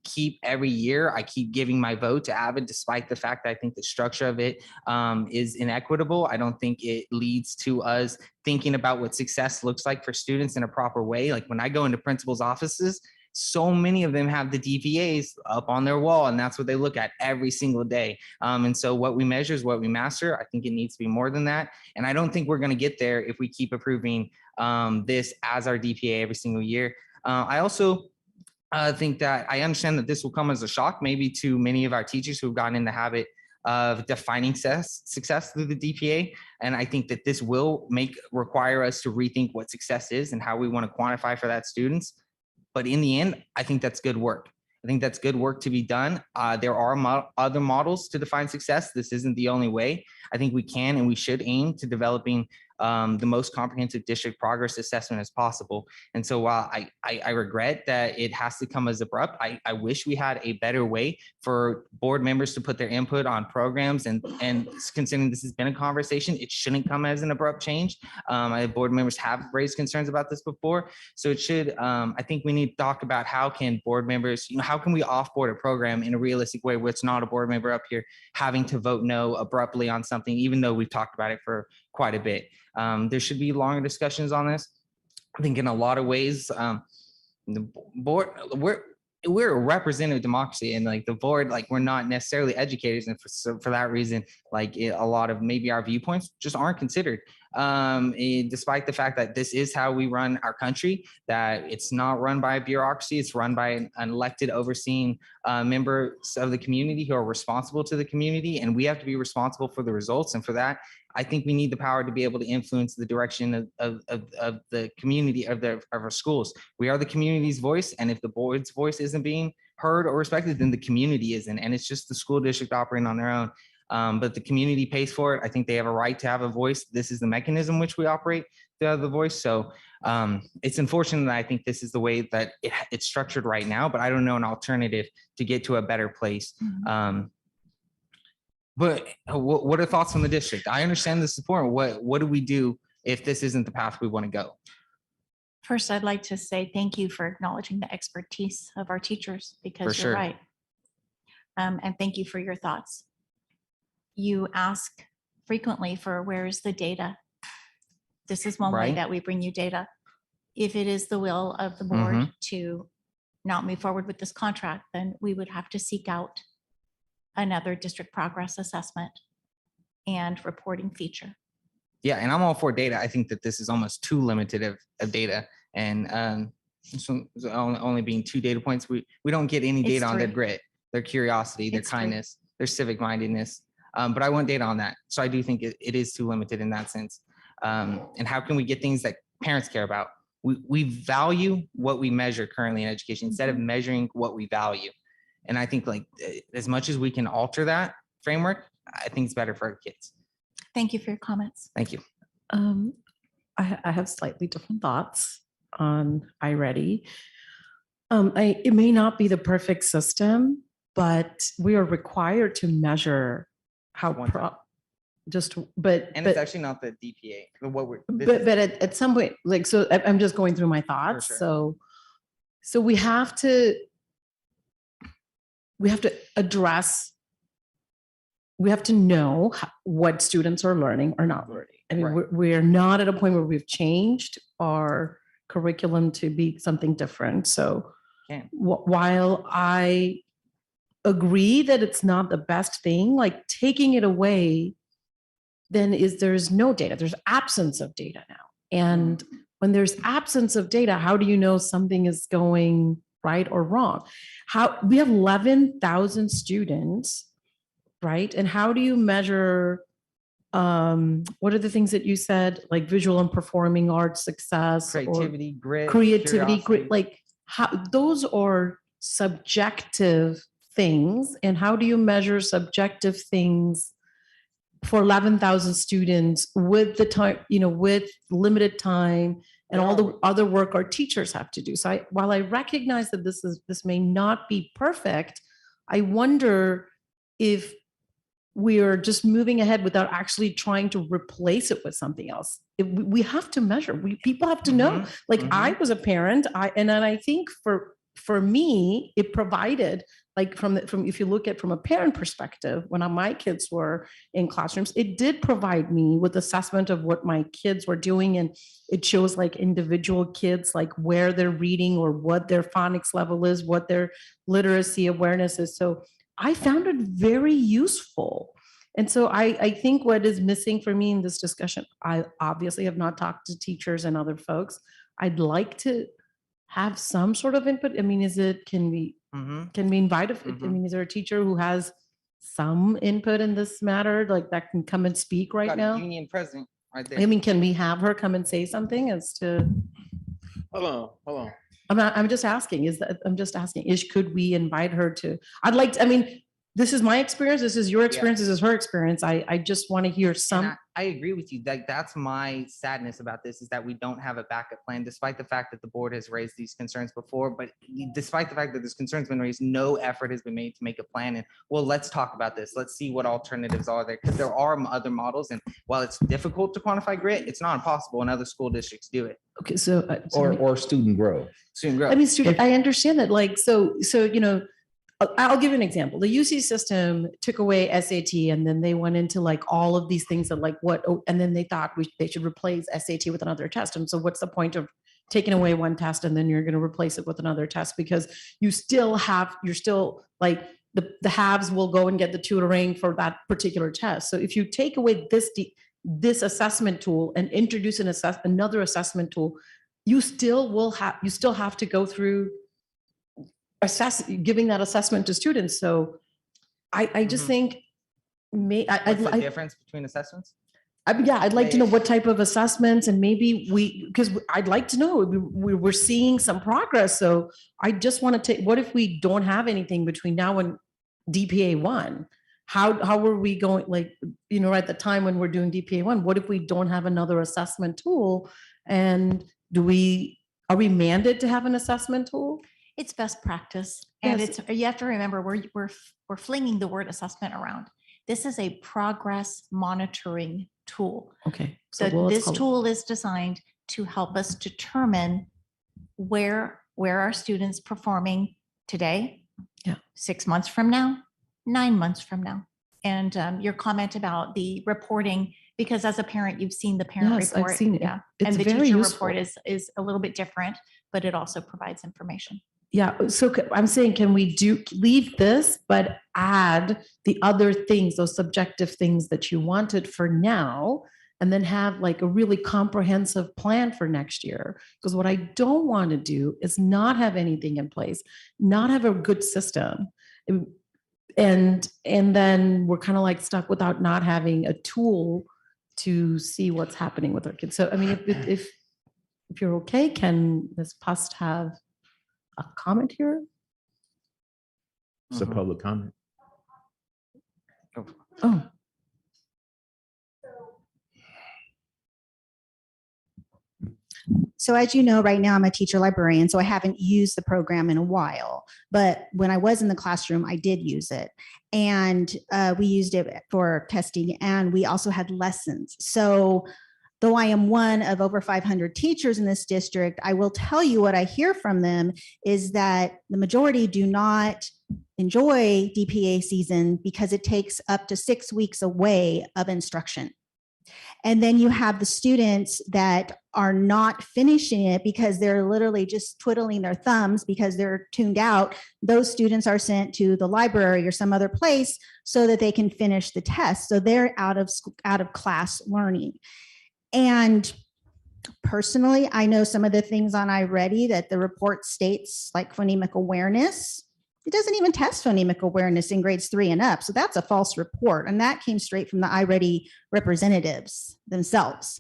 keep every year, I keep giving my vote to Avid, despite the fact that I think the structure of it is inequitable. I don't think it leads to us thinking about what success looks like for students in a proper way. Like when I go into principals' offices, so many of them have the DPAs up on their wall, and that's what they look at every single day. And so what we measure is what we master. I think it needs to be more than that. And I don't think we're going to get there if we keep approving this as our DPA every single year. I also think that I understand that this will come as a shock, maybe to many of our teachers who've gotten in the habit of defining success through the DPA. And I think that this will require us to rethink what success is and how we want to quantify for that students. But in the end, I think that's good work. I think that's good work to be done. There are other models to define success. This isn't the only way. I think we can and we should aim to developing the most comprehensive district progress assessment as possible. And so while I regret that it has to come as abrupt, I wish we had a better way for board members to put their input on programs. And considering this has been a conversation, it shouldn't come as an abrupt change. Board members have raised concerns about this before. So it should, I think we need to talk about how can board members, how can we offboard a program in a realistic way where it's not a board member up here having to vote no abruptly on something, even though we've talked about it for quite a bit. There should be longer discussions on this. I think in a lot of ways, the board, we're a representative democracy, and like the board, like we're not necessarily educators, and for that reason, like a lot of maybe our viewpoints just aren't considered. Despite the fact that this is how we run our country, that it's not run by a bureaucracy, it's run by an elected overseeing members of the community who are responsible to the community, and we have to be responsible for the results. And for that, I think we need the power to be able to influence the direction of the community of our schools. We are the community's voice, and if the board's voice isn't being heard or respected, then the community isn't, and it's just the school district operating on their own. But the community pays for it. I think they have a right to have a voice. This is the mechanism which we operate to have the voice. So it's unfortunate that I think this is the way that it's structured right now, but I don't know an alternative to get to a better place. But what are thoughts on the district? I understand the support. What do we do if this isn't the path we want to go? First, I'd like to say thank you for acknowledging the expertise of our teachers, because For you're sure. right. And thank you for your thoughts. You ask frequently for where is the data? This is one way Right. that we bring you data. If it is the will of the board Mhm. to not move forward with this contract, then we would have to seek out another district progress assessment and reporting feature. Yeah, and I'm all for data. I think that this is almost too limited of data, and so only being 2 data points, we don't get any It's data on their 3. grit, their curiosity, their It's 3. kindness, their civic mindedness. But I want data on that. So I do think it is too limited in that sense. And how can we get things that parents care about? We value what we measure currently in education instead of measuring what we value. And I think like as much as we can alter that framework, I think it's better for our kids. Thank you for your comments. Thank you. I have slightly different thoughts on iReady. It may not be the perfect system, but we are required to measure how One time. but And it's actually not the DPA. but at some point, like, so I'm just going through my thoughts. sure. So we have to address, we have to know what students are learning or not learning. I mean, Right. we're not at a point where we've changed our curriculum to be something different. So Can. while I agree that it's not the best thing, like taking it away, then there's no data, there's absence of data now. And when there's absence of data, how do you know something is going right or wrong? We have 11,000 students, right? And how do you measure, what are the things that you said, like visual and performing arts success? or Creativity, grit, creativity, curiosity. grit, like how those are subjective things. And how do you measure subjective things for 11,000 students with the time, with limited time and all the other work our teachers have to do? So while I recognize that this may not be perfect, I wonder if we are just moving ahead without actually trying to replace it with something else. We have to measure. People have to know. Like I was a parent, and then I think for me, it provided, like from if you look at from a parent perspective, when my kids were in classrooms, it did provide me with assessment of what my kids were doing, and it shows like individual kids, like where they're reading or what their phonics level is, what their literacy awareness is. So I found it very useful. And so I think what is missing for me in this discussion, I obviously have not talked to teachers and other folks. I'd like to have some sort of input. I mean, can we invite, I mean, is there a teacher who has some input in this matter, like that can come and speak right Got a now? union president right there. I mean, can we have her come and say something as to? Hold on. I'm just asking, could we invite her to, I mean, this is my experience, this is your experience, this is her experience. I just want to hear some. I agree with you. That's my sadness about this, is that we don't have a backup plan, despite the fact that the board has raised these concerns before. But despite the fact that this concern's been raised, no effort has been made to make a plan. And well, let's talk about this. Let's see what alternatives are there, because there are other models. And while it's difficult to quantify grit, it's not impossible, and other school districts do it. Okay, so. Or student growth. Student growth. I mean, I understand that, like, so, I'll give you an example. The UC system took away SAT, and then they went into like all of these things that like and then they thought they should replace SAT with another test. And so what's the point of taking away one test and then you're going to replace it with another test, because you're still like the haves will go and get the tutoring for that particular test. So if you take away this assessment tool and introduce another assessment tool, you still have to go through giving that assessment to students. So I just think What's the difference between assessments? I'd like to know what type of assessments, and maybe because I'd like to know, we're seeing some progress. So I just want to what if we don't have anything between now and DPA 1? How are we going, like, at the time when we're doing DPA 1, what if we don't have another assessment tool? And are we mandated to have an assessment tool? It's best practice. And Yes. you have to remember, we're flinging the word assessment around. This is a progress monitoring tool. Okay. So this tool is designed to help us determine where our students performing today, 6 months from now, 9 months from now. And your comment about the reporting, because as a parent, you've seen the parent Yes, I've report. seen it. Yeah. It's And the very teacher useful. report is a little bit different, but it also provides information. Yeah, so I'm saying, can we leave this, but add the other things, those subjective things that you wanted for now, and then have like a really comprehensive plan for next year? Because what I don't want to do is not have anything in place, not have a good system. And then we're kind of like stuck without not having a tool to see what's happening with our kids. So I mean, if you're okay, can Ms. Pust have a comment here? It's a public comment. Oh. So as you know, right now I'm a teacher librarian, so I haven't used the program in a while. But when I was in the classroom, I did use it. And we used it for testing, and we also had lessons. So though I am one of over 500 teachers in this district, I will tell you what I hear from them is that the majority do not enjoy DPA season because it takes up to 6 weeks away of instruction. And then you have the students that are not finishing it because they're literally just twiddling their thumbs because they're tuned out. Those students are sent to the library or some other place so that they can finish the test. So they're out of class learning. And personally, I know some of the things on iReady that the report states, like phonemic awareness. It doesn't even test phonemic awareness in grades 3 and up. So that's a false report. And that came straight from the iReady representatives themselves.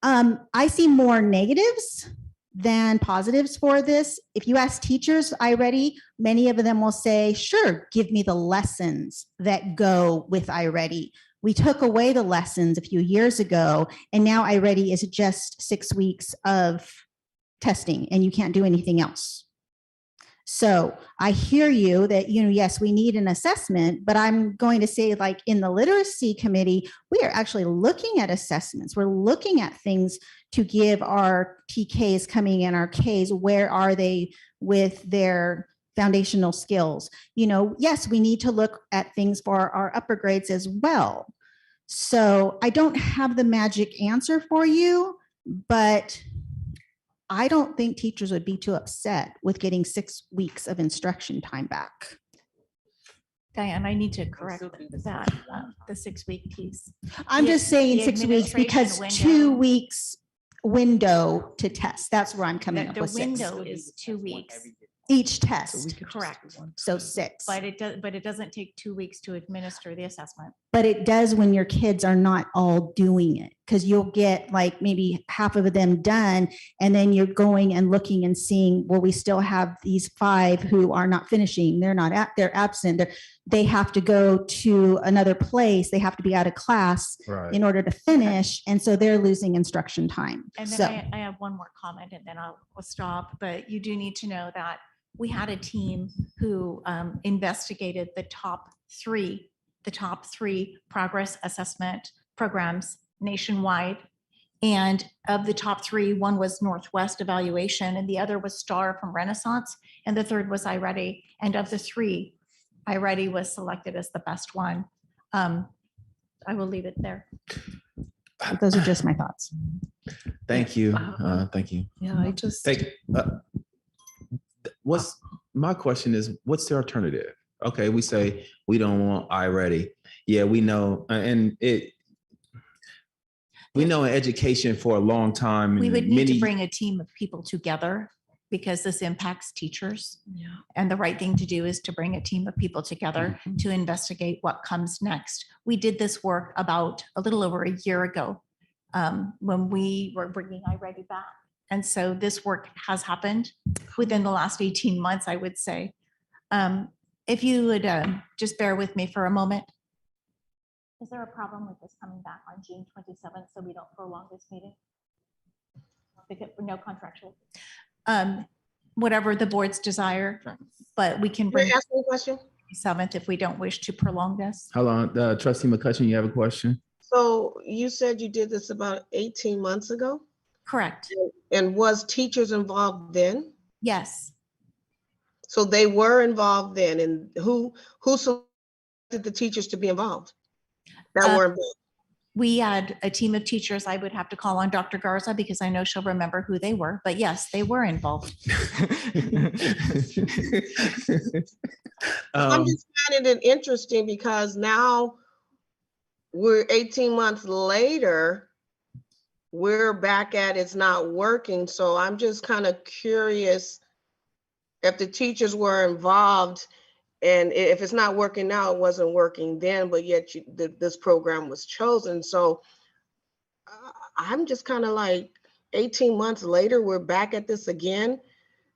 I see more negatives than positives for this. If you ask teachers iReady, many of them will say, sure, give me the lessons that go with iReady. We took away the lessons a few years ago, and now iReady is just 6 weeks of testing, and you can't do anything else. So I hear you that, yes, we need an assessment, but I'm going to say, like, in the literacy committee, we are actually looking at assessments. We're looking at things to give our TKs coming in, our Ks, where are they with their foundational skills? Yes, we need to look at things for our upper grades as well. So I don't have the magic answer for you, but I don't think teachers would be too upset with getting 6 weeks of instruction time back. Diane, I need to correct that, the 6-week piece. I'm The- just saying the 6 weeks because administration 2 window- weeks window to test. That's where I'm coming up The with 6. window is 2 weeks. Each test. Correct. So 6. But it doesn't take 2 weeks to administer the assessment. But it does when your kids are not all doing it, because you'll get like maybe half of them done, and then you're going and looking and seeing, well, we still have these 5 who are not finishing. They're absent. They have to go to another place. They have to be out of class in order to finish. And so they're losing instruction time. And then So I have one more comment and then I'll stop, but you do need to know that we had a team who investigated the top three progress assessment programs nationwide. And of the top 3, one was Northwest Evaluation and the other was STAR from Renaissance. And the third was iReady. And of the 3, iReady was selected as the best one. I will leave it there. Those are just my thoughts. Thank you. Thank you. Yeah, I just. What's my question is, what's the alternative? Okay, we say we don't want iReady. Yeah, we know, we know in education for a long time. We would need many, to bring a team of people together because this impacts teachers. Yeah. And the right thing to do is to bring a team of people together to investigate what comes next. We did this work about a little over a year ago when we were bringing iReady back. And so this work has happened within the last 18 months, I would say. If you would just bear with me for a moment. Is there a problem with this coming back on June 27th so we don't prolong this meeting? No contractual. Whatever the board's desire, but we can bring. Can I ask you a question? 7th if we don't wish to prolong this. Hold on, Trustee McCutcheon, you have a question? So you said you did this about 18 months ago? Correct. And was teachers involved then? Yes. So they were involved then, and who selected the teachers to be involved? That were involved? We had a team of teachers. I would have to call on Dr. Garza because I know she'll remember who they were, but yes, they were involved. I'm just finding it interesting because now we're 18 months later, we're back at it's not working. So I'm just kind of curious if the teachers were involved and if it's not working now, it wasn't working then, but yet this program was chosen. So I'm just kind of like 18 months later, we're back at this again.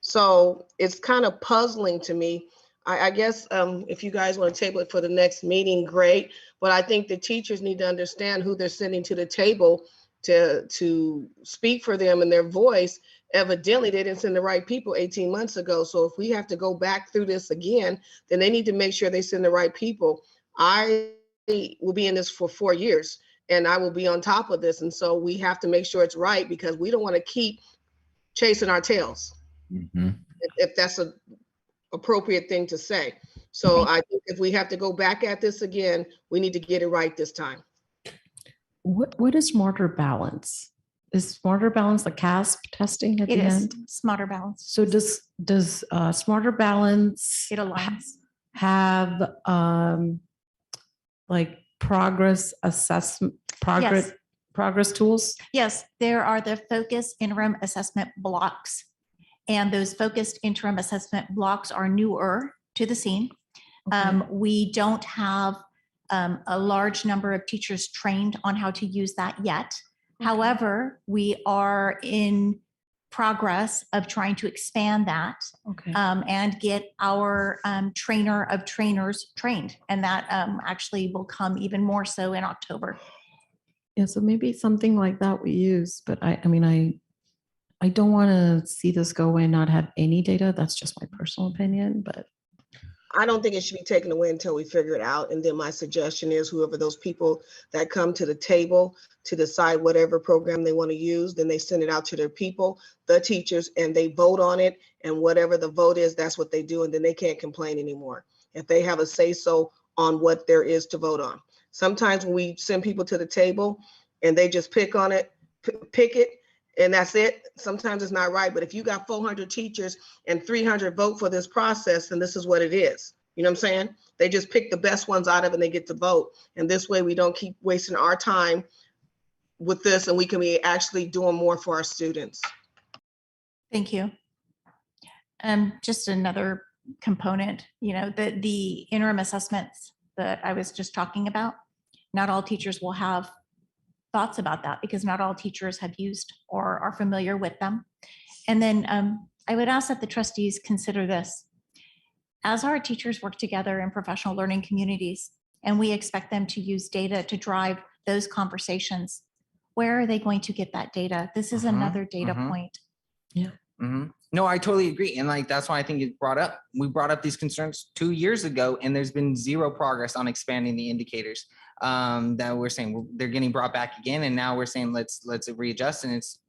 So it's kind of puzzling to me. I guess if you guys want to table it for the next meeting, great. But I think the teachers need to understand who they're sending to the table to speak for them and their voice. Evidently, they didn't send the right people 18 months ago. So if we have to go back through this again, then they need to make sure they send the right people. I will be in this for 4 years and I will be on top of this. And so we have to make sure it's right because we don't want to keep chasing our tails. If that's an appropriate thing to say. So I think if we have to go back at this again, we need to get it right this time. What is Smarter Balance? Is Smarter Balance the CASP testing at It the is end? Smarter Balance. So does Smarter Balance It aligns. have like progress assessment, progress tools? Yes, there are the focus interim assessment blocks. And those focused interim assessment blocks are newer to the scene. We don't have a large number of teachers trained on how to use that yet. However, we are in progress of trying to expand that and get our trainer of trainers trained. And that actually will come even more so in October. Yeah, so maybe something like that we use, but I mean, I don't want to see this go away and not have any data. That's just my personal opinion, but. I don't think it should be taken away until we figure it out. And then my suggestion is whoever those people that come to the table to decide whatever program they want to use, then they send it out to their people, the teachers, and they vote on it. And whatever the vote is, that's what they do. And then they can't complain anymore if they have a say so on what there is to vote on. Sometimes when we send people to the table and they just pick on it, pick it, and that's it. Sometimes it's not right. But if you got 400 teachers and 300 vote for this process, then this is what it is. You know what I'm saying? They just pick the best ones out of it and they get to vote. And this way we don't keep wasting our time with this and we can be actually doing more for our students. Thank you. Just another component, you know, the interim assessments that I was just talking about, not all teachers will have thoughts about that because not all teachers have used or are familiar with them. And then I would ask that the trustees consider this. As our teachers work together in professional learning communities, and we expect them to use data to drive those conversations, where are they going to get that data? This is another data point. Yeah. No, I totally agree. And like, that's why I think we brought up these concerns 2 years ago, and there's been zero progress on expanding the indicators that we're saying they're getting brought back again. And now we're saying, let's readjust. And it's,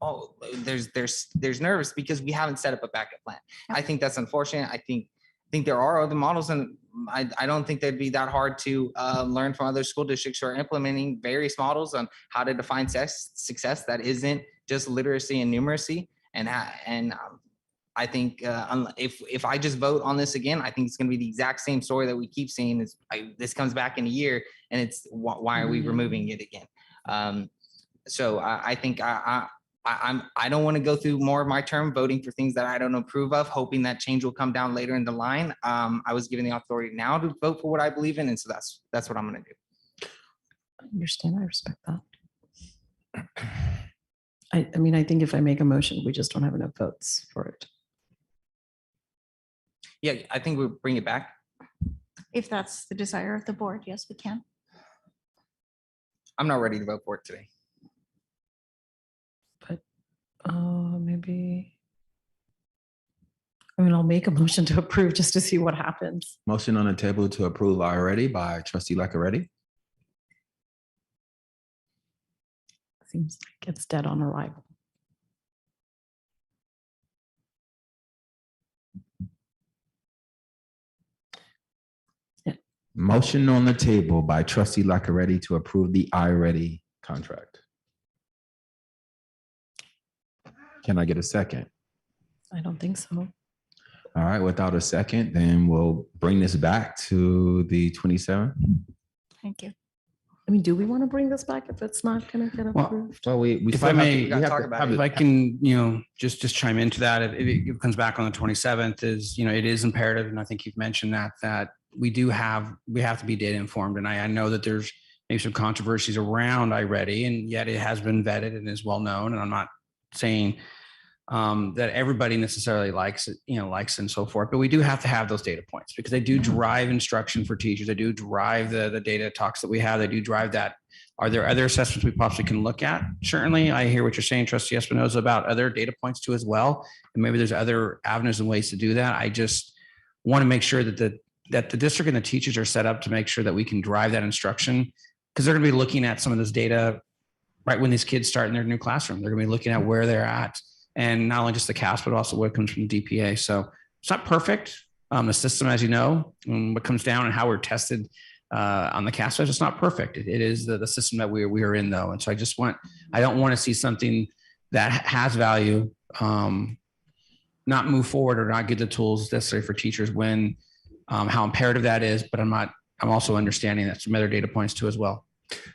there's nervous because we haven't set up a backup plan. I think that's unfortunate. I think think there are other models, and I don't think they'd be that hard to learn from other school districts who are implementing various models on how to define success that isn't just literacy and numeracy. And I think if I just vote on this again, I think it's going to be the exact same story that we keep seeing. Is this comes back in a year, and it's why are we removing it again? So I think I don't want to go through more of my term voting for things that I don't approve of, hoping that change will come down later in the line. I was given the authority now to vote for what I believe in, and so that's what I'm going to do. I understand. I respect that. I mean, I think if I make a motion, we just don't have enough votes for it. Yeah, I think we'll bring it back. If that's the desire of the board, yes, we can. I'm not ready to vote for it today. Maybe. I mean, I'll make a motion to approve just to see what happens. Motion on the table to approve already by trustee Lackaretti. Seems like it's dead on arrival. Motion on the table by trustee Lackaretti to approve the iReady contract. Can I get a second? I don't think so. All right, without a second, then we'll bring this back to the 27th. Thank you. I mean, do we want to bring this back if it's not going to get approved? Well, we If still I have may, to- we have talk to about have it. if I can, just chime into that, if it comes back on the 27th, is, it is imperative, and I think you've mentioned that we have to be data informed. And I know that there's maybe some controversies around iReady, and yet it has been vetted and is well known. And I'm not saying that everybody necessarily likes it, likes and so forth, but we do have to have those data points because they do drive instruction for teachers. They do drive the data talks that we have. They do drive that. Are there other assessments we possibly can look at? Certainly, I hear what you're saying, Trustee Espinoza, about other data points too as well. And maybe there's other avenues and ways to do that. I just want to make sure that the district and the teachers are set up to make sure that we can drive that instruction, because they're going to be looking at some of this data right when these kids start in their new classroom. They're going to be looking at where they're at, and not only just the CAS, but also what comes from the DPA. So it's not perfect. The system, as you know, what comes down and how we're tested on the CAS, it's not perfect. It is the system that we are in, though. And so I don't want to see something that has value not move forward or not get the tools necessary for teachers when how imperative that is. But I'm also understanding that some other data points too as well.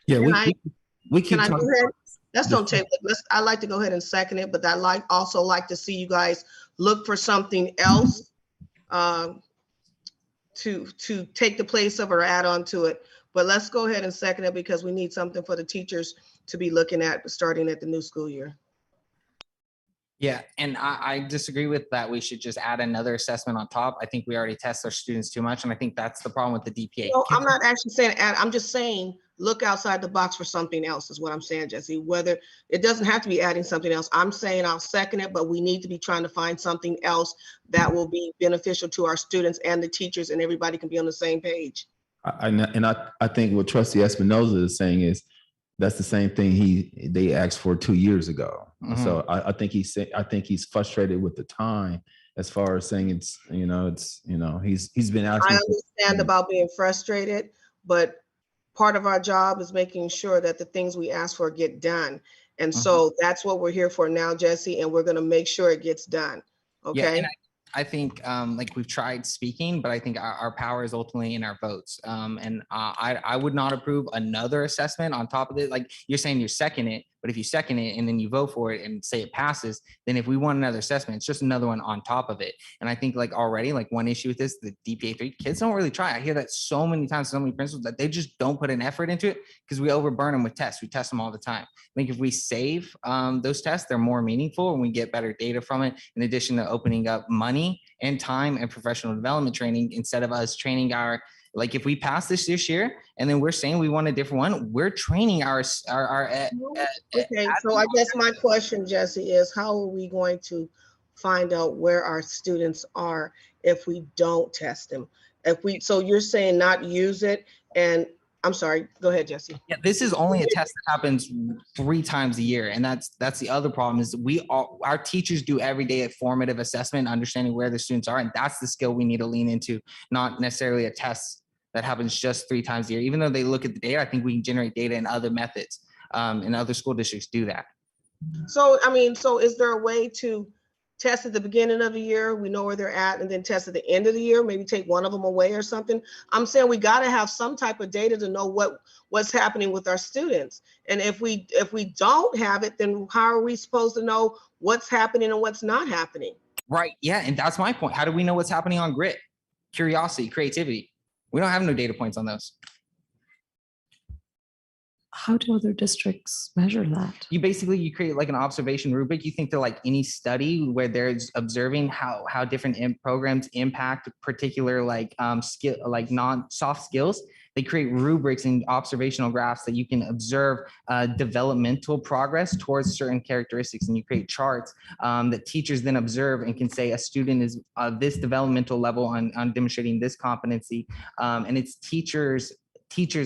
Yeah, we keep Can I go talking. ahead? Let's don't table it. I'd like to go ahead and second it, but I also like to see you guys look for something else to take the place of or add on to it. But let's go ahead and second it because we need something for the teachers to be looking at starting at the new school year. Yeah, and I disagree with that. We should just add another assessment on top. I think we already test our students too much, and I think that's the problem with the DPA. No, I'm not actually saying add. I'm just saying look outside the box for something else is what I'm saying, Jesse. Whether it doesn't have to be adding something else. I'm saying I'll second it, but we need to be trying to find something else that will be beneficial to our students and the teachers, and everybody can be on the same page. I think what Trustee Espinoza is saying is that's the same thing they asked for 2 years ago. Mhm. So I think he's frustrated with the time as far as saying he's been asking. I understand about being frustrated, but part of our job is making sure that the things we ask for get done. And so that's what we're here for now, Jesse, and we're going to make sure it gets done. Yeah, Okay. and I think like we've tried speaking, but I think our power is ultimately in our votes. And I would not approve another assessment on top of it. Like you're saying, you second it, but if you second it and then you vote for it and say it passes, then if we want another assessment, it's just another one on top of it. And I think like already, like one issue with this, the DPA 3 kids don't really try. I hear that so many times, so many principals that they just don't put an effort into it because we overburn them with tests. We test them all the time. I think if we save those tests, they're more meaningful and we get better data from it. In addition to opening up money and time and professional development training, instead of us training like if we pass this year and then we're saying we want a different one, we're training our okay, so I guess my question, Jesse, is how are we going to find out where our students are if we don't test them? So you're saying not use it, and I'm sorry, go ahead, Jesse. Yeah, this is only a test that happens 3 times a year. And that's the other problem is our teachers do every day a formative assessment, understanding where the students are. And that's the skill we need to lean into, not necessarily a test that happens just 3 times a year. Even though they look at the data, I think we can generate data in other methods, and other school districts do that. So, I mean, so is there a way to test at the beginning of the year, we know where they're at, and then test at the end of the year, maybe take one of them away or something? I'm saying we got to have some type of data to know what's happening with our students. And if we don't have it, then how are we supposed to know what's happening and what's not happening? Right. Yeah. And that's my point. How do we know what's happening on grit? Curiosity, creativity. We don't have no data points on those. How do other districts measure that? You create like an observation rubric. You think they're like any study where there's observing how different programs impact particular like skill, like non-soft skills. They create rubrics and observational graphs that you can observe developmental progress towards certain characteristics, and you create charts that teachers then observe and can say a student is this developmental level on demonstrating this competency, and it's teachers'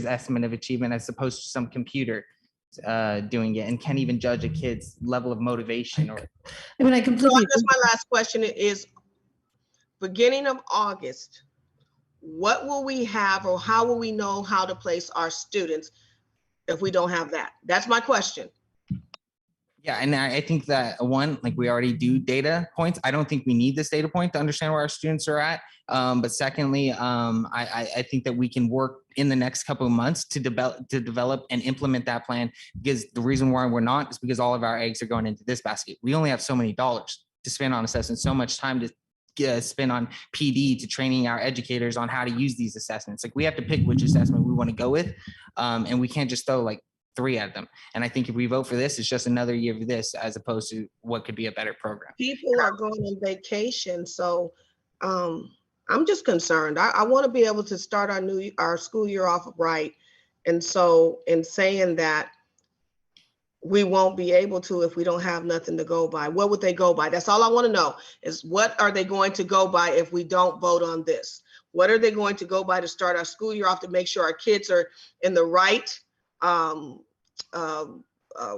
estimate of achievement as opposed to some computer doing it, and can't even judge a kid's level of motivation. Or I mean, I completely. So that's my last question is, beginning of August, what will we have, or how will we know how to place our students if we don't have that? That's my question. Yeah, and I think that one, like we already do data points. I don't think we need this data point to understand where our students are at. But secondly, I think that we can work in the next couple of months to develop and implement that plan, because the reason why we're not is because all of our eggs are going into this basket. We only have so many dollars to spend on assessments, so much time to spend on PD, to training our educators on how to use these assessments. Like we have to pick which assessment we want to go with, and we can't just throw like 3 at them. And I think if we vote for this, it's just another year of this as opposed to what could be a better program. People are going on vacation, so I'm just concerned. I want to be able to start our school year off right. And so in saying that, we won't be able to if we don't have nothing to go by. What would they go by? That's all I want to know is, what are they going to go by if we don't vote on this? What are they going to go by to start our school year off, to make sure our kids are in the right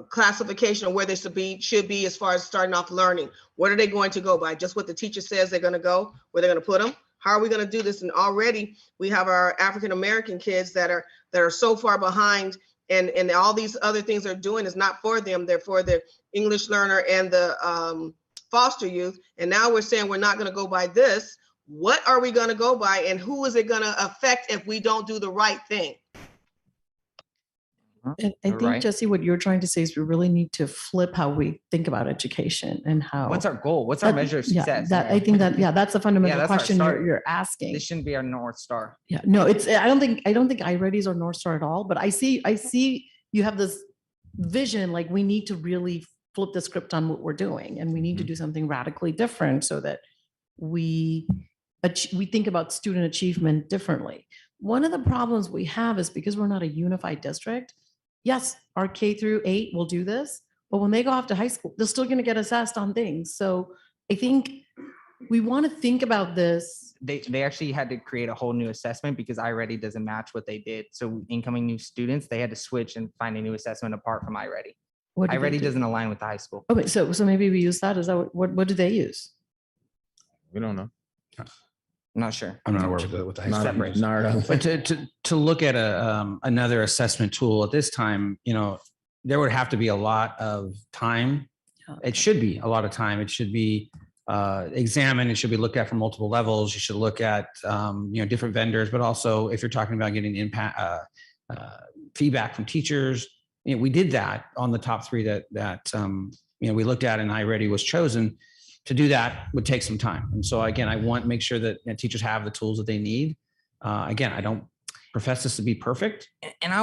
classification of where they should be as far as starting off learning? What are they going to go by? Just what the teacher says they're going to go, where they're going to put them? How are we going to do this? And already we have our African-American kids that are so far behind, and all these other things they're doing is not for them. They're for the English learner and the foster youth. And now we're saying we're not going to go by this. What are we going to go by, and who is it going to affect if we don't do the right thing? And I think, Jesse, what you're trying to say is we really need to flip how we think about education and how. What's our goal? What's our measure of success? I think that's a fundamental question you're asking. This shouldn't be our North Star. Yeah, no, I don't think iReady's our North Star at all, but I see you have this vision, like we need to really flip the script on what we're doing, and we need to do something radically different so that we think about student achievement differently. One of the problems we have is because we're not a unified district. Yes, our K through 8 will do this, but when they go off to high school, they're still going to get assessed on things. So I think we want to think about this. They actually had to create a whole new assessment because iReady doesn't match what they did. So incoming new students, they had to switch and find a new assessment apart from iReady. iReady doesn't align with the high school. Okay, so maybe we use that. Is that what do they use? We don't know. I'm not sure. I'm not aware with the high school. Not But to look at another assessment tool at this time, there would have to be a lot of time. It should be a lot of time. It should be examined. It should be looked at from multiple levels. You should look at different vendors, but also if you're talking about getting feedback from teachers, we did that on the top 3 that we looked at, and iReady was chosen. To do that would take some time. And so again, I want to make sure that teachers have the tools that they need. Again, I don't profess this to be perfect. And I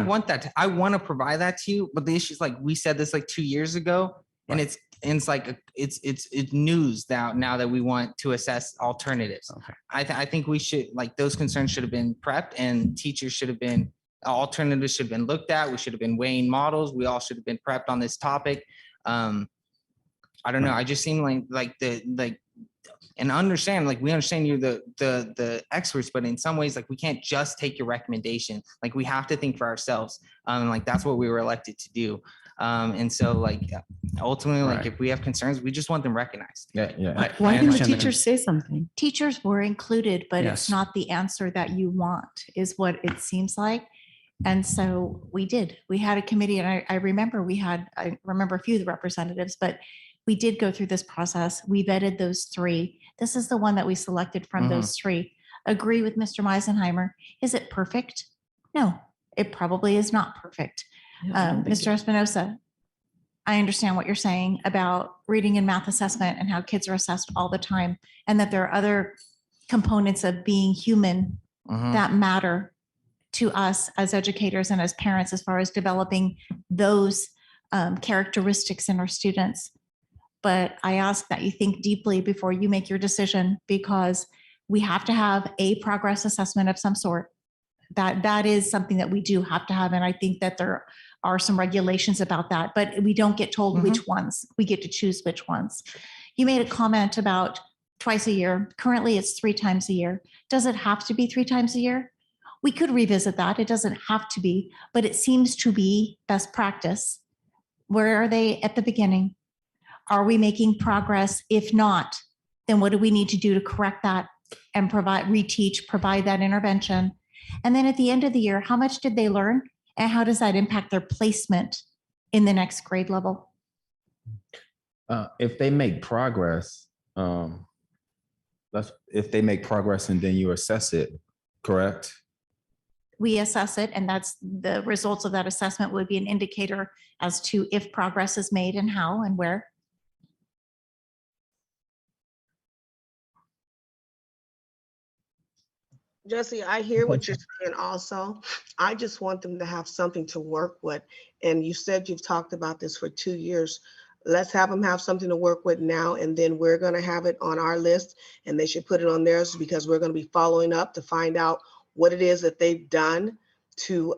want that. I want to provide that to you. But the issue is, like we said this like 2 years ago, and it's news now that we want to assess alternatives. Okay. I think we should, like, those concerns should have been prepped, and teachers should have been, alternatives should have been looked at. We should have been weighing models. We all should have been prepped on this topic. I don't know. I just seem like and understand, like, we understand you're the experts, but in some ways, like, we can't just take your recommendation. Like, we have to think for ourselves. And like, that's what we were elected to do. And so like, ultimately, like, Right. if we have concerns, we just want them recognized. Yeah, yeah. Why didn't the understand the teachers say something? Teachers were included, but Yes. it's not the answer that you want, is what it seems like. And so we did. We had a committee, and I remember I remember a few of the representatives, but we did go through this process. We vetted those three. This is the one that we selected from those three. Agree with Mr. Meisenheimer. Is it perfect? No, it probably is not perfect. Mr. Espinosa, I understand what you're saying about reading and math assessment and how kids are assessed all the time, and that there are other components of being human that matter to us as educators and as parents, as far as developing those characteristics in our students. But I ask that you think deeply before you make your decision, because we have to have a progress assessment of some sort. That is something that we do have to have. And I think that there are some regulations about that, but we don't get told which ones. We get to choose which ones. You made a comment about twice a year. Currently, it's 3 times a year. Does it have to be 3 times a year? We could revisit that. It doesn't have to be, but it seems to be best practice. Where are they at the beginning? Are we making progress? If not, then what do we need to do to correct that and reteach, provide that intervention? And then at the end of the year, how much did they learn? And how does that impact their placement in the next grade level? If they make progress, if they make progress and then you assess it, correct? We assess it, and that's the results of that assessment would be an indicator as to if progress is made and how and where. Jesse, I hear what you're saying also. I just want them to have something to work with. And you said you've talked about this for 2 years. Let's have them have something to work with now, and then we're going to have it on our list, and they should put it on theirs, because we're going to be following up to find out what it is that they've done to,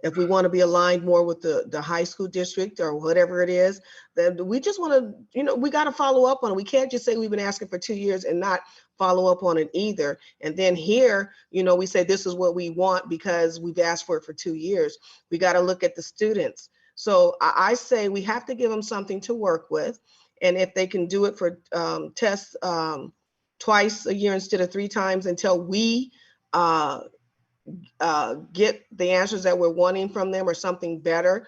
if we want to be aligned more with the high school district or whatever it is, then we just want to, we got to follow up on it. We can't just say we've been asking for 2 years and not follow up on it either. And then here, we say this is what we want because we've asked for it for 2 years. We got to look at the students. So I say we have to give them something to work with. And if they can do it for tests twice a year instead of 3 times until we get the answers that we're wanting from them or something better,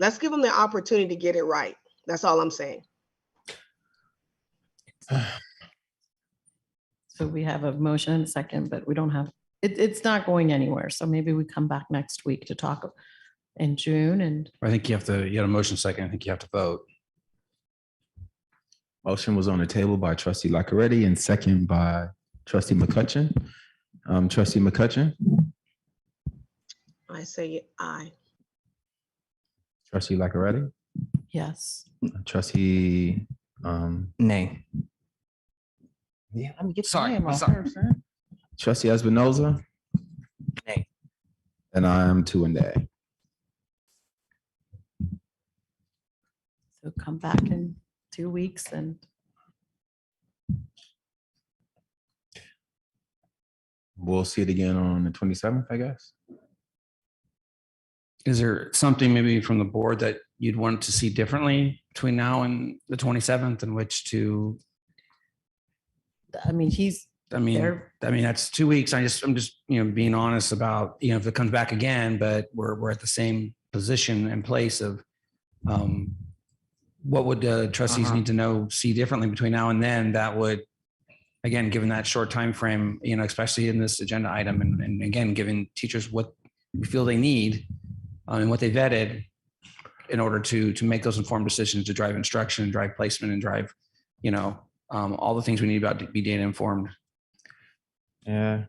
let's give them the opportunity to get it right. That's all I'm saying. So we have a motion and a second, but we don't have, it's not going anywhere. So maybe we come back next week to talk in June. And I think you had a motion second. I think you have to vote. Motion was on the table by Trustee Lacqueretti and second by Trustee McCutcheon. Trustee McCutcheon. I say aye. Trustee Lacqueretti. yes. Trustee. Nay. Yeah, let me get Sorry, your name I'm off sorry. first, sir. Trustee Espinoza. Nay. And I am 2 and nay. So come back in 2 weeks and We'll see it again on the 27th, I guess. Is there something maybe from the board that you'd want to see differently between now and the 27th in which to, I mean, that's 2 weeks. I'm just, being honest about, if it comes back again, but we're at the same position and place of, what would the trustees need to see differently between now and then that would, again, given that short time frame, especially in this agenda item, and again, giving teachers what we feel they need and what they vetted in order to make those informed decisions to drive instruction and drive placement and drive, all the things we need about to be data informed. Yeah.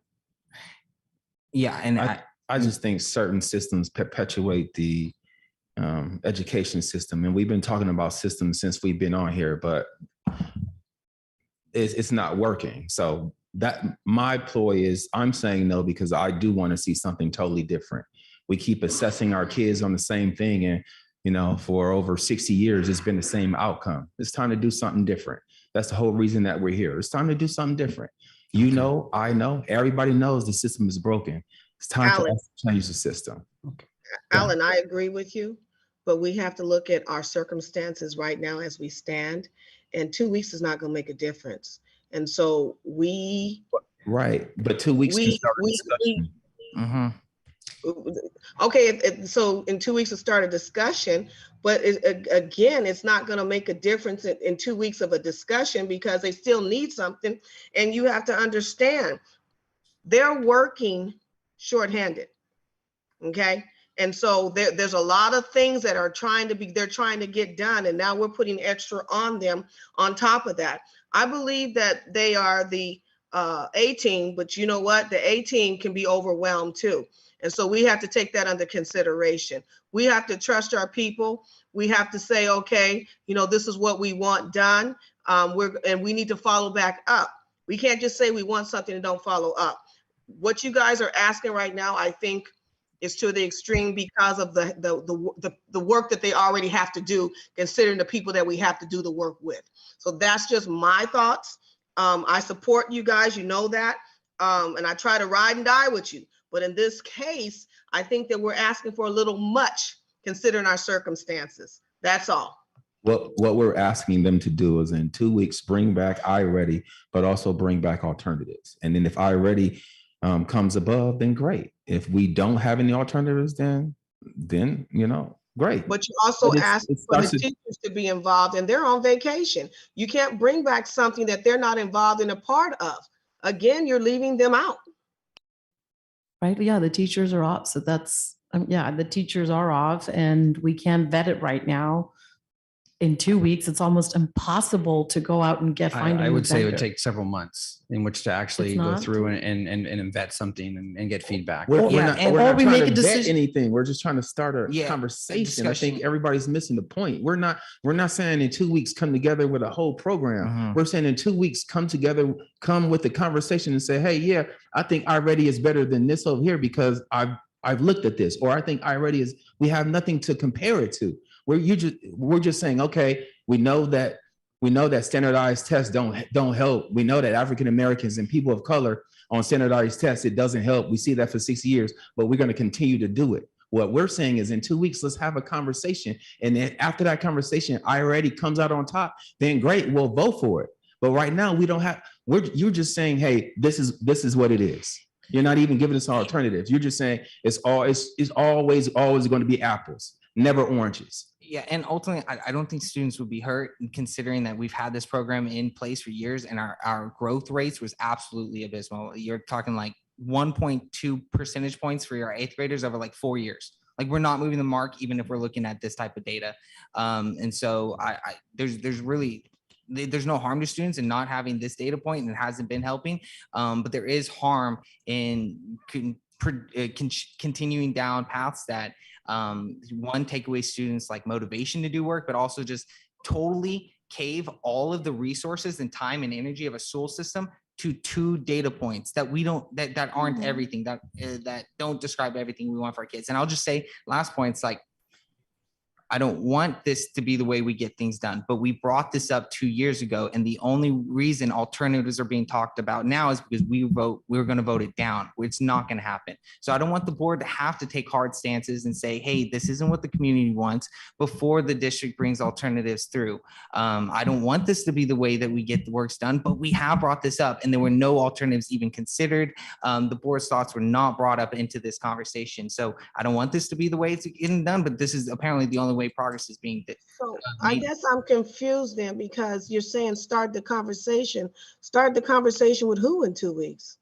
Yeah. And I just think certain systems perpetuate the education system. And we've been talking about systems since we've been on here, but it's not working. So that my ploy is I'm saying no, because I do want to see something totally different. We keep assessing our kids on the same thing. And, for over 60 years, it's been the same outcome. It's time to do something different. That's the whole reason that we're here. It's time to do something different. You know, I know, everybody knows the system is broken. It's time for Alan. us to change the system. Alan, I agree with you, but we have to look at our circumstances right now as we stand. And 2 weeks is not going to make a difference. And so Right, but 2 weeks can start a discussion. okay, so in 2 weeks to start a discussion, but again, it's not going to make a difference in 2 weeks of a discussion because they still need something. And you have to understand, they're working shorthanded, okay? And so there's a lot of things that are they're trying to get done. And now we're putting extra on them on top of that. I believe that they are the A team, but you know what? The A team can be overwhelmed too. And so we have to take that under consideration. We have to trust our people. We have to say, okay, you know, this is what we want done. And we need to follow back up. We can't just say we want something and don't follow up. What you guys are asking right now, I think, is to the extreme because of the work that they already have to do, considering the people that we have to do the work with. So that's just my thoughts. I support you guys, you know that, and I try to ride and die with you. But in this case, I think that we're asking for a little much considering our circumstances. That's all. What we're asking them to do is in 2 weeks, bring back iReady, but also bring back alternatives. And then if iReady comes above, then great. If we don't have any alternatives, then you know, great. But you also ask for the teachers to be involved, and they're on vacation. You can't bring back something that they're not involved in a part of. Again, you're leaving them out. Right, yeah, the teachers are off, so that's, yeah, the teachers are off and we can't vet it right now. In 2 weeks, it's almost impossible to go out and find. I would say it would take several months in which to actually go not? through and vet something and get feedback. We're not we trying make to a vet decision. anything. We're just trying to start a conversation. I think everybody's missing the point. We're not saying in 2 weeks come together with a whole program. We're saying in 2 weeks come together, come with the conversation and say, hey, yeah, I think iReady is better than this over here because I've looked at this, or I think iReady is, we have nothing to compare it to. We're just saying, okay, we know that standardized tests don't help. We know that African Americans and people of color on standardized tests, it doesn't help. We see that for 6 years, but we're going to continue to do it. What we're saying is in 2 weeks, let's have a conversation. And then after that conversation, iReady comes out on top, then great, we'll vote for it. But right now we don't have, you're just saying, hey, this is what it is. You're not even giving us alternatives. You're just saying it's always going to be apples, never oranges. Yeah, and ultimately, I don't think students would be hurt considering that we've had this program in place for years and our growth rates was absolutely abysmal. You're talking like 1.2 percentage points for your 8th graders over like 4 years. Like we're not moving the mark, even if we're looking at this type of data. And so there's no harm to students in not having this data point, and it hasn't been helping. But there is harm in continuing down paths that one, take away students like motivation to do work, but also just totally cave all of the resources and time and energy of a school system to 2 data points that that aren't everything, that don't describe everything we want for our kids. And I'll just say last point, it's like, I don't want this to be the way we get things done, but we brought this up 2 years ago. And the only reason alternatives are being talked about now is because we're going to vote it down. It's not going to happen. So I don't want the board to have to take hard stances and say, hey, this isn't what the community wants before the district brings alternatives through. I don't want this to be the way that we get the works done, but we have brought this up and there were no alternatives even considered. The board's thoughts were not brought up into this conversation. So I don't want this to be the way it's getting done, but this is apparently the only way progress is being done. So I guess I'm confused then, because you're saying start the conversation. Start the conversation with who in 2 weeks?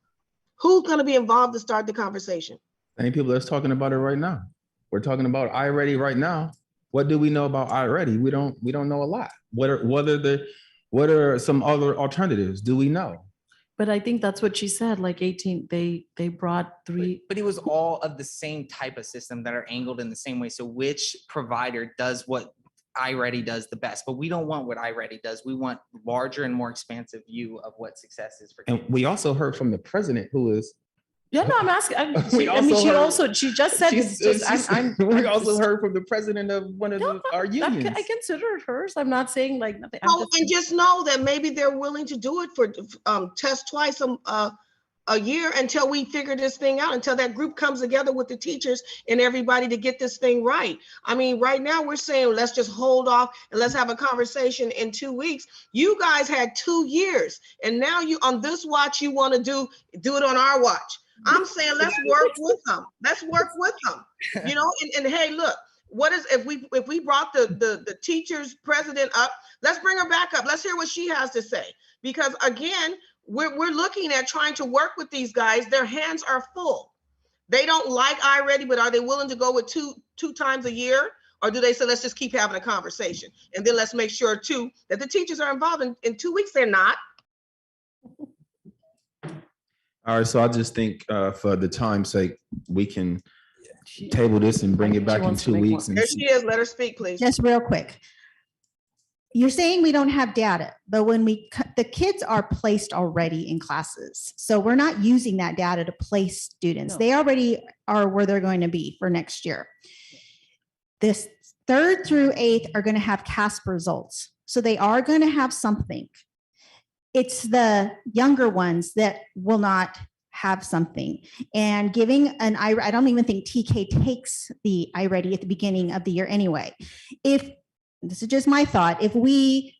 Who's going to be involved to start the conversation? Same people that's talking about it right now. We're talking about iReady right now. What do we know about iReady? We don't know a lot. What are some other alternatives? Do we know? But I think that's what she said, like 18, they brought 3. But it was all of the same type of system that are angled in the same way. So which provider does what iReady does the best? But we don't want what iReady does. We want larger and more expansive view of what success is for kids. And we also heard from the president, who is Yeah, no, I'm asking. We I mean, also she just said, it's just, we also heard from the president of one of our unions. I considered hers. I'm not saying like nothing. I'm Oh, and just know that maybe they're willing to do it for test twice a year until we figure this thing out, until that group comes together with the teachers and everybody to get this thing right. I mean, right now we're saying, let's just hold off and let's have a conversation in 2 weeks. You guys had 2 years and now you on this watch, you want to do it on our watch. I'm saying, let's work with them. Let's work with them, you know, and hey, look, what is, if we brought the teachers president up, let's bring her back up. Let's hear what she has to say. Because again, we're looking at trying to work with these guys. Their hands are full. They don't like iReady, but are they willing to go with two times a year? Or do they say, let's just keep having a conversation? And then let's make sure too, that the teachers are involved. In 2 weeks, they're not. All right, so I just think for the time's sake, we can table this and bring it back in 2 weeks. There she is. Let her speak, please. Just real quick. You're saying we don't have data, but when the kids are placed already in classes. So we're not using that data to place students. No. They already are where they're going to be for next year. This 3rd through 8th are going to have CASP results. So they are going to have something. It's the younger ones that will not have something. And giving an I don't even think TK takes the iReady at the beginning of the year anyway. This is just my thought, if we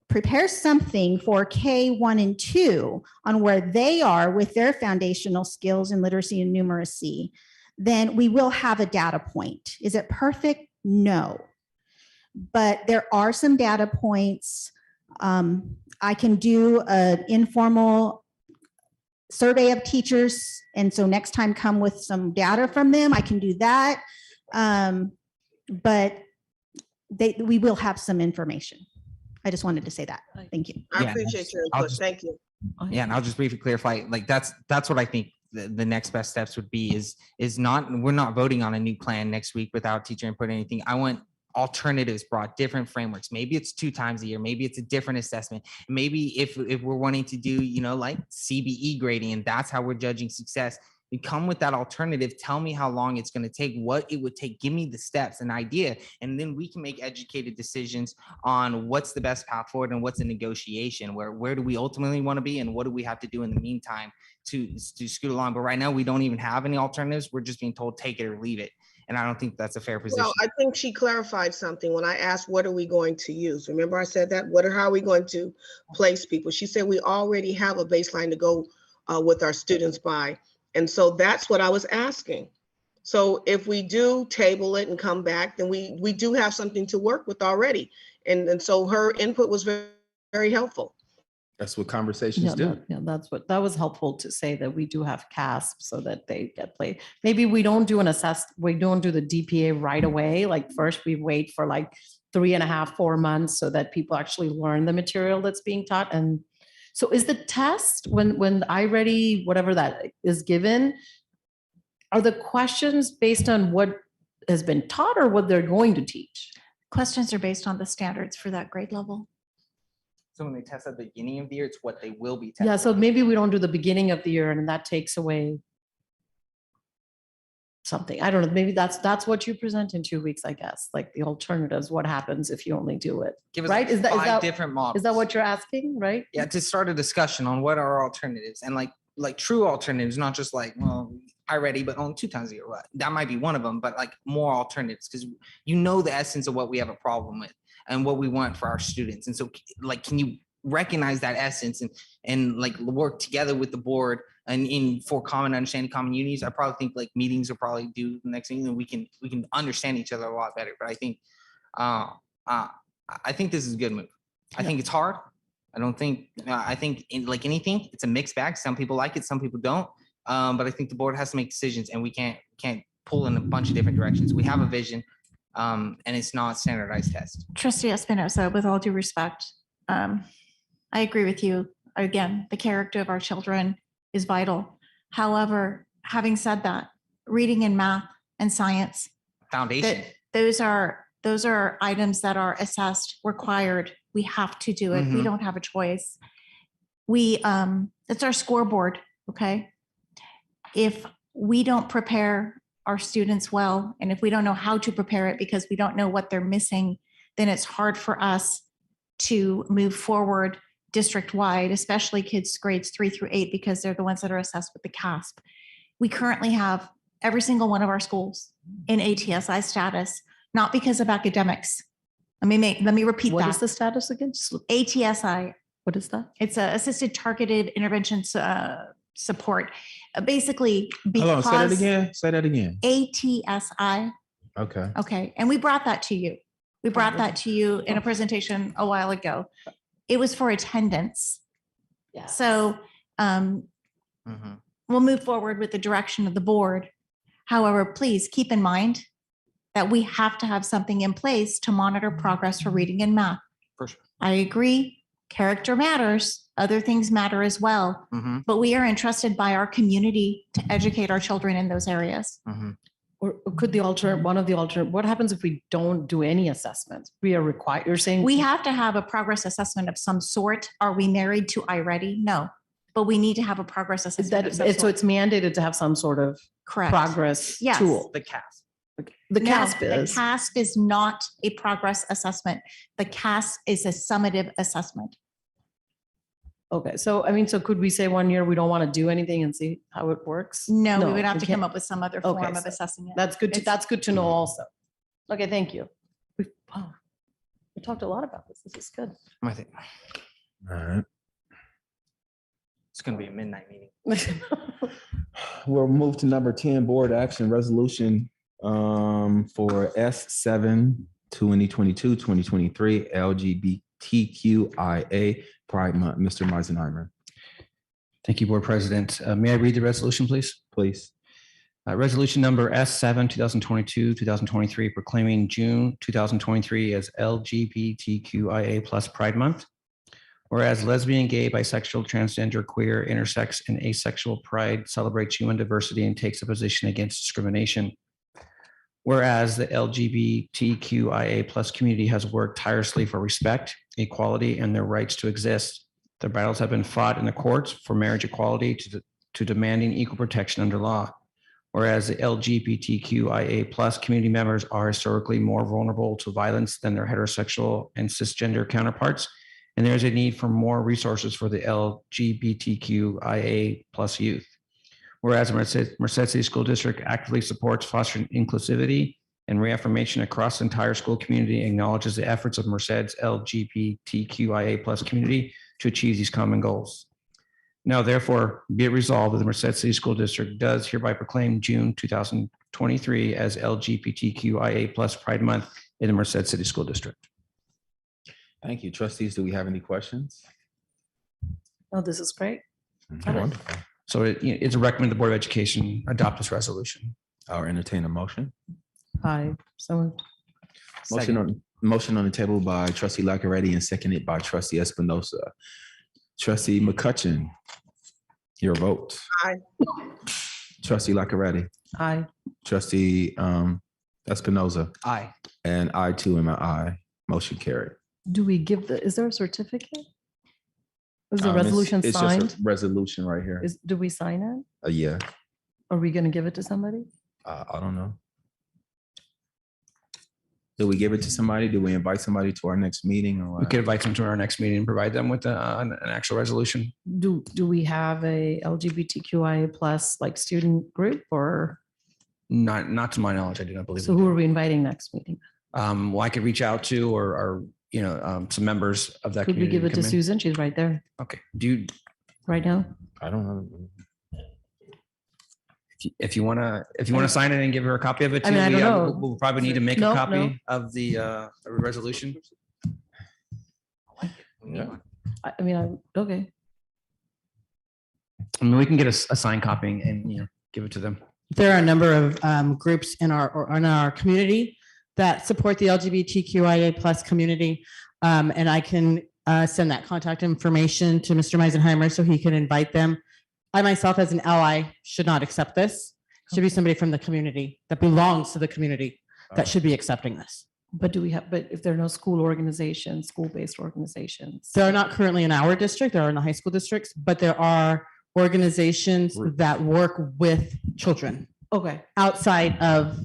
prepare something for K1 and 2 on where they are with their foundational skills in literacy and numeracy, then we will have a data point. Is it perfect? No. But there are some data points. I can do an informal survey of teachers. And so next time come with some data from them, I can do that. But we will have some information. I just wanted to say that. Thank you. I appreciate your input. Thank you. Yeah, and I'll just briefly clarify, like that's what I think the next best steps would be is not, we're not voting on a new plan next week without teacher input or anything. I want alternatives brought, different frameworks. Maybe it's 2 times a year, maybe it's a different assessment. Maybe if we're wanting to do, you know, like CBE grading, and that's how we're judging success, you come with that alternative, tell me how long it's going to take, what it would take, give me the steps, an idea, and then we can make educated decisions on what's the best path forward and what's a negotiation, where do we ultimately want to be and what do we have to do in the meantime to scoot along. But right now we don't even have any alternatives. We're just being told take it or leave it. And I don't think that's a fair position. Well, I think she clarified something when I asked, what are we going to use? Remember I said that, how are we going to place people? She said, we already have a baseline to go with our students by. And so that's what I was asking. So if we do table it and come back, then we do have something to work with already. And so her input was very, very helpful. That's what conversations do. That was helpful to say that we do have CASP so that they get played. Maybe we don't do we don't do the DPA right away. Like first we wait for like 3.5, 4 months so that people actually learn the material that's being taught. And so is the test when iReady, whatever that is given, are the questions based on what has been taught or what they're going to teach? Questions are based on the standards for that grade level. So when they test at the beginning of the year, it's what they will be testing. Yeah, so maybe we don't do the beginning of the year and that takes away something. I don't know, maybe that's what you present in 2 weeks, I guess, like the alternatives, what happens if you only do it, Give us right? like five different models. Is that what you're asking, right? Yeah, to start a discussion on what are alternatives and like true alternatives, not just like, well, iReady, but only 2 times a year. Well, that might be one of them, but like more alternatives, because you know the essence of what we have a problem with and what we want for our students. And so like, can you recognize that essence and like work together with the board and for common understanding, common unities? I probably think like meetings will probably do the next thing, and we can understand each other a lot better. But I think this is a good move. I think it's hard. I don't think, I think like anything, it's a mixed bag. Some people like it, some people don't. But I think the board has to make decisions, and we can't pull in a bunch of different directions. We have a vision, and it's not standardized test. Trustee Espinosa, with all due respect, I agree with you. Again, the character of our children is vital. However, having said that, reading and math and science, Foundation. those are items that are assessed, required. We have to do it. We don't have a choice. It's our scoreboard, okay? if we don't prepare our students well, and if we don't know how to prepare it because we don't know what they're missing, then it's hard for us to move forward district-wide, especially kids grades 3 through 8, because they're the ones that are assessed with the CASP. We currently have every single one of our schools in ATSI status, not because of academics. Let me repeat that. What is the status again? ATSI. What is that? It's a assisted targeted intervention support. Basically, Hold on, say that because again. Say that again. ATSI. Okay. Okay, and we brought that to you. We brought that to you in a presentation a while ago. It was for attendance. Yeah. So we'll move forward with the direction of the board. However, please keep in mind that we have to have something in place to monitor progress for reading and math. For sure. I agree. Character matters. Other things matter as well. But we are entrusted by our community to educate our children in those areas. Or could the alternate, one of the alternate, what happens if we don't do any assessments? We are required, you're saying? We have to have a progress assessment of some sort. Are we married to iReady? No, but we need to have a progress Is assessment. that, of some so sort. it's mandated to have some sort of Correct. progress Yes. tool? The CASP. The No, CASP is. The CASP is not a progress assessment. The CASP is a summative assessment. Okay, so I mean, so could we say 1 year we don't want to do anything and see how it works? No, we would have to can't. come up with some other Okay, form of so assessing it. That's good. That's good to know also. Okay, thank you. Wow. We talked a lot about this. This is good. I think All right. it's going to be a midnight meeting. We'll move to number 10, board action resolution for S7 2022-2023 LGBTQIA Pride Month. Mr. Meisenheimer. Thank you, Board President. May I read the resolution, please? Please. Resolution number S7, 2022-2023, proclaiming June 2023 as LGBTQIA plus Pride Month. Whereas lesbian, gay, bisexual, transgender, queer, intersex, and asexual pride celebrates human diversity and takes a position against discrimination. Whereas the LGBTQIA plus community has worked tirelessly for respect, equality, and their rights to exist. Their battles have been fought in the courts for marriage equality to demanding equal protection under law. Whereas the LGBTQIA plus community members are historically more vulnerable to violence than their heterosexual and cisgender counterparts, and there is a need for more resources for the LGBTQIA plus youth. Whereas Merced City School District actively supports fostering inclusivity and reaffirmation across the entire school community, acknowledges the efforts of Merced's LGBTQIA plus community to achieve these common goals. Now, therefore, be it resolved that the Merced City School District does hereby proclaim June 2023 as LGBTQIA plus Pride Month in the Merced City School District. Thank you. Trustees, do we have any questions? Oh, this is great. Wonderful. So it's a recommend the Board of Education adopt this resolution. I'll entertain a motion. Hi, someone. Motion on the table by trustee Lackaretti and seconded by trustee Espinosa. Trustee McCutcheon, your vote. Aye. Trustee Lackaretti. Aye. Trustee Espinosa. Aye. And I too am an aye. Motion carried. Do we give the, is there a certificate? Was the It's- resolution it's just signed? a resolution right here. Do we sign it? Yeah, Are we going to give it to somebody? I don't know. Do we give it to somebody? Do we invite somebody to our next meeting or We what? could invite them to our next meeting and provide them with an actual resolution. Do we have a LGBTQIA plus like student group or? Not to my knowledge, I do not believe. So who are we inviting next meeting? Well, I could reach out to or some members of that Could we community. give it to come in. Susan? She's right there Okay. Do you, right now. I don't know. if you want to sign it and give her a copy of it I too, mean, I don't know. we'll probably need to make No, a copy no. of the resolution. Yeah. I mean, okay. I mean, we can get a signed copy and give it to them. There are a number of groups in our community that support the LGBTQIA plus community. And I can send that contact information to Mr. Meisenheimer so he can invite them. I myself as an ally should not accept this. Should be somebody from the community that belongs to the community that should be accepting this. But if there are no school organizations, school-based organizations? They are not currently in our district, they are in the high school districts, but there are organizations that work with children Okay. outside of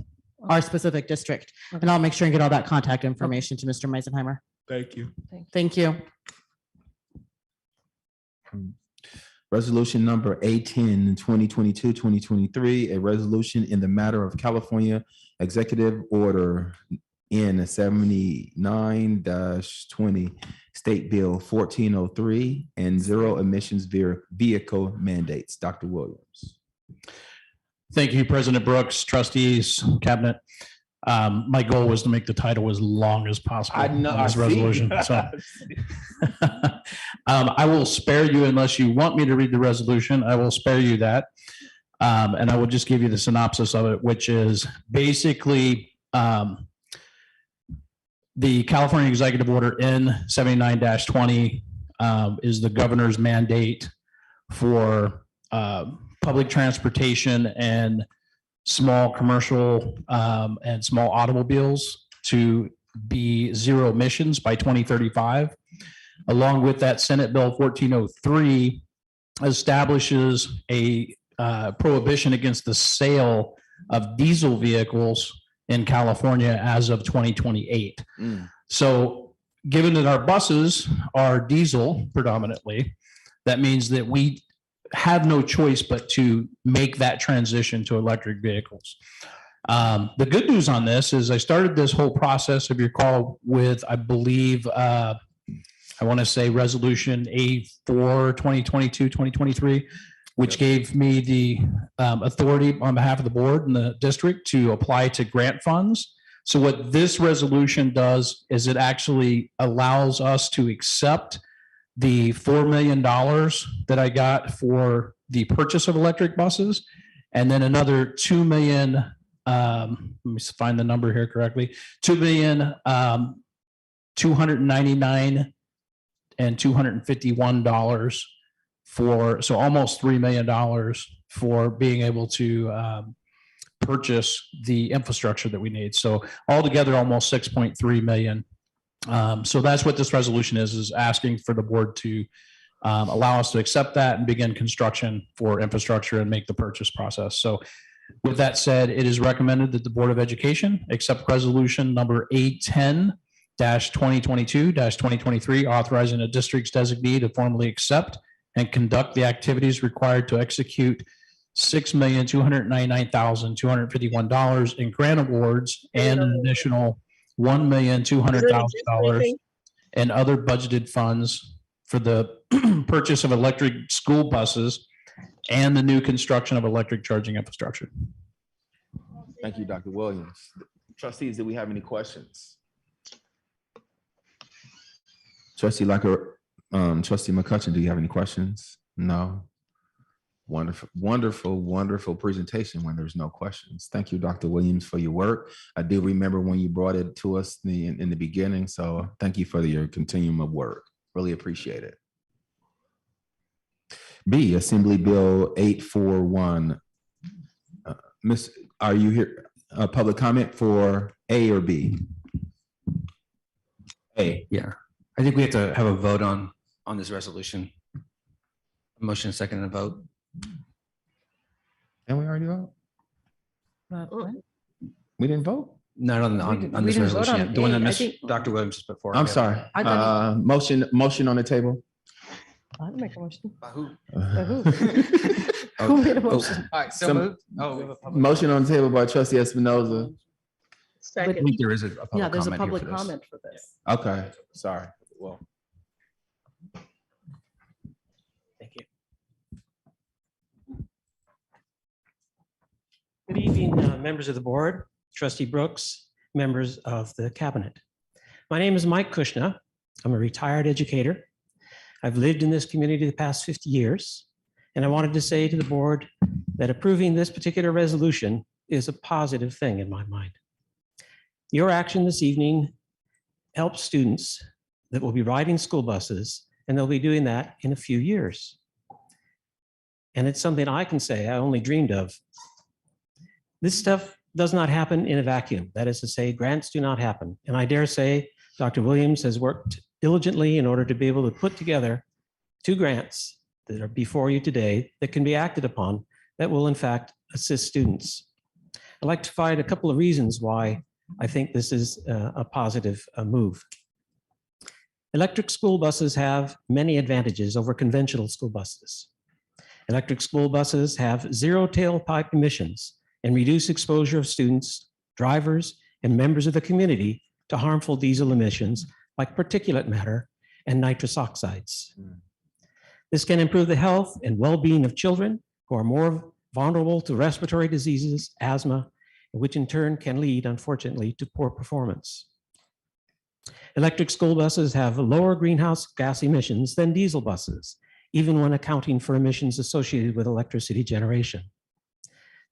our specific district. And I'll make sure and get all that contact information to Mr. Meisenheimer. Thank you. Thank you. Resolution number A10, 2022-2023, a resolution in the matter of California Executive Order N 79-20, State Bill 1403, and zero emissions vehicle mandates. Dr. Williams. Thank you, President Brooks, trustees, cabinet. My goal was to make the title as long as possible. I know, on this I see. resolution. So I will spare you unless you want me to read the resolution. I will spare you that. And I will just give you the synopsis of it, which is basically the California Executive Order N 79-20 is the governor's mandate for public transportation and small commercial and small automobiles to be zero emissions by 2035. Along with that, Senate Bill 1403 establishes a prohibition against the sale of diesel vehicles in California as of 2028. So given that our buses are diesel predominantly, that means that we have no choice but to make that transition to electric vehicles. The good news on this is I started this whole process, if you recall, with, I believe, I want to say resolution A4 2022-2023, which gave me the authority on behalf of the board and the district to apply to grant funds. So what this resolution does is it actually allows us to accept the $4 million that I got for the purchase of electric buses, and then another 2 million, let me find the number here correctly, 2,299 and $251 for, so almost $3 million for being able to purchase the infrastructure that we need. So altogether, almost 6.3 million. So that's what this resolution is asking for the board to allow us to accept that and begin construction for infrastructure and make the purchase process. So with that said, it is recommended that the Board of Education accept resolution number A10-2022-2023, authorizing a district's designee to formally accept and conduct the activities required to execute $6,299,251 in grant awards and an additional $1,200,000 and other budgeted funds for the purchase of electric school buses and the new construction of electric charging infrastructure. Thank you, Dr. Williams. Trustees, do we have any questions? Trustee Lacker, Trustee McCutcheon, do you have any questions? No. Wonderful, wonderful, wonderful presentation when there's no questions. Thank you, Dr. Williams, for your work. I do remember when you brought it to us in the beginning, so thank you for your continuum of work. Really appreciate it. B, Assembly Bill 841. Miss, are you here? Public comment for A or B? A. Yeah, I think we have to have a vote on this resolution. Motion, second, and a vote. And we already vote? We didn't vote? Not on this resolution yet. The one that Dr. Williams just put forward. I'm sorry. Motion on the table. I'd make a motion. By who? Who made a motion? All right, so moved. Oh, Motion on the table by Trustee Espinoza. I think there is a public Yeah, there's a comment here public for this. comment for this. Okay, sorry. Well, Thank you. Good evening, members of the board, Trustee Brooks, members of the cabinet. My name is Mike Kushna. I'm a retired educator. I've lived in this community the past 50 years, and I wanted to say to the board that approving this particular resolution is a positive thing in my mind. Your action this evening helps students that will be riding school buses, and they'll be doing that in a few years. And it's something I can say I only dreamed of. This stuff does not happen in a vacuum. That is to say, grants do not happen. And I dare say Dr. Williams has worked diligently in order to be able to put together 2 grants that are before you today that can be acted upon that will in fact assist students. I'd like to find a couple of reasons why I think this is a positive move. Electric school buses have many advantages over conventional school buses. Electric school buses have zero tailpipe emissions and reduce exposure of students, drivers, and members of the community to harmful diesel emissions like particulate matter and nitrous oxides. This can improve the health and well-being of children who are more vulnerable to respiratory diseases, asthma, which in turn can lead, unfortunately, to poor performance. Electric school buses have lower greenhouse gas emissions than diesel buses, even when accounting for emissions associated with electricity generation.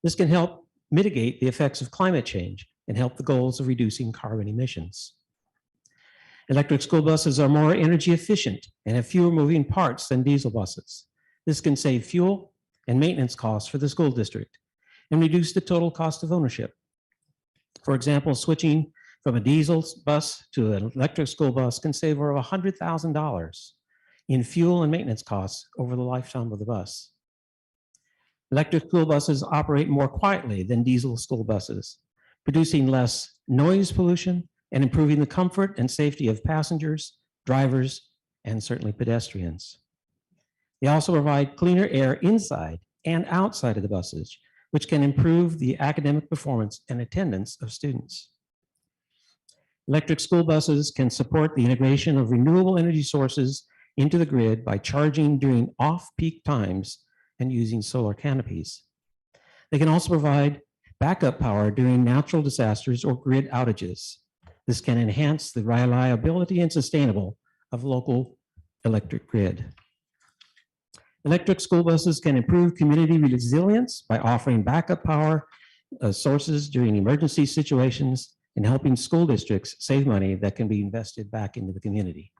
This can help mitigate the effects of climate change and help the goals of reducing carbon emissions. Electric school buses are more energy efficient and have fewer moving parts than diesel buses. This can save fuel and maintenance costs for the school district and reduce the total cost of ownership. For example, switching from a diesel bus to an electric school bus can save over $100,000 in fuel and maintenance costs over the lifetime of the bus. Electric school buses operate more quietly than diesel school buses, producing less noise pollution and improving the comfort and safety of passengers, drivers, and certainly pedestrians. They also provide cleaner air inside and outside of the buses, which can improve the academic performance and attendance of students. Electric school buses can support the integration of renewable energy sources into the grid by charging during off-peak times and using solar canopies. They can also provide backup power during natural disasters or grid outages. This can enhance the reliability and sustainable of local electric grid. Electric school buses can improve community resilience by offering backup power sources during emergency situations and helping school districts save money that can be invested back into the community.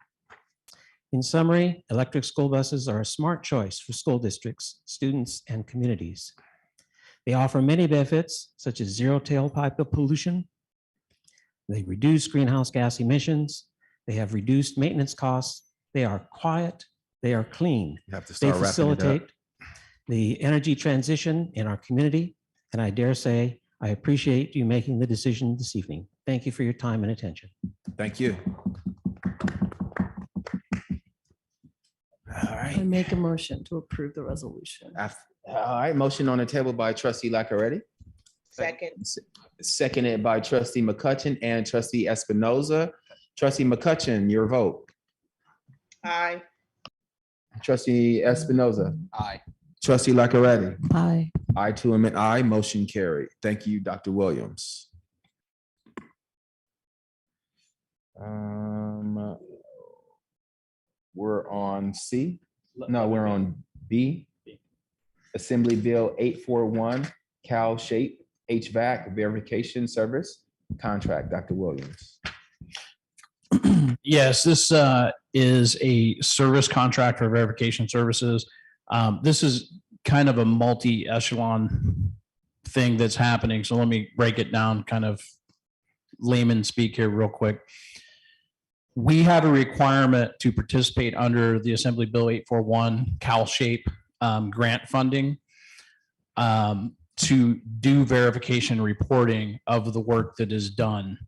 In summary, electric school buses are a smart choice for school districts, students, and communities. They offer many benefits, such as zero tailpipe pollution. They reduce greenhouse gas emissions. They have reduced maintenance costs. They are quiet. They are clean. You have to They start wrapping it up. facilitate the energy transition in our community. And I dare say, I appreciate you making the decision this evening. Thank you for your time and attention. Thank you. All I right. make a motion to approve the resolution. All right, motion on the table by trustee Lackaretti, Second. seconded by trustee McCutcheon and trustee Espinoza. Trustee McCutcheon, your vote. Aye. Trustee Espinoza. Aye. Trustee Lackaretti. Aye. I too am an aye. Motion carried. Thank you, Dr. Williams. We're on C. No, we're on B. Assembly Bill 841, Cal Shape HVAC Verification Service Contract. Dr. Williams. Yes, this is a service contract for verification services. This is kind of a multi-echelon thing that's happening. So let me break it down kind of layman speak here real quick. We have a requirement to participate under the Assembly Bill 841 Cal Shape grant funding to do verification reporting of the work that is done.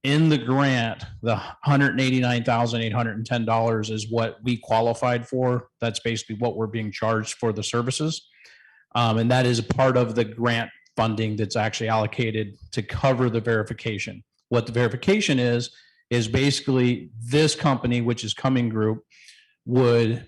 In the grant, the $189,810 is what we qualified for. That's basically what we're being charged for the services. And that is part of the grant funding that's actually allocated to cover the verification. What the verification is basically this company, which is Cumming Group, would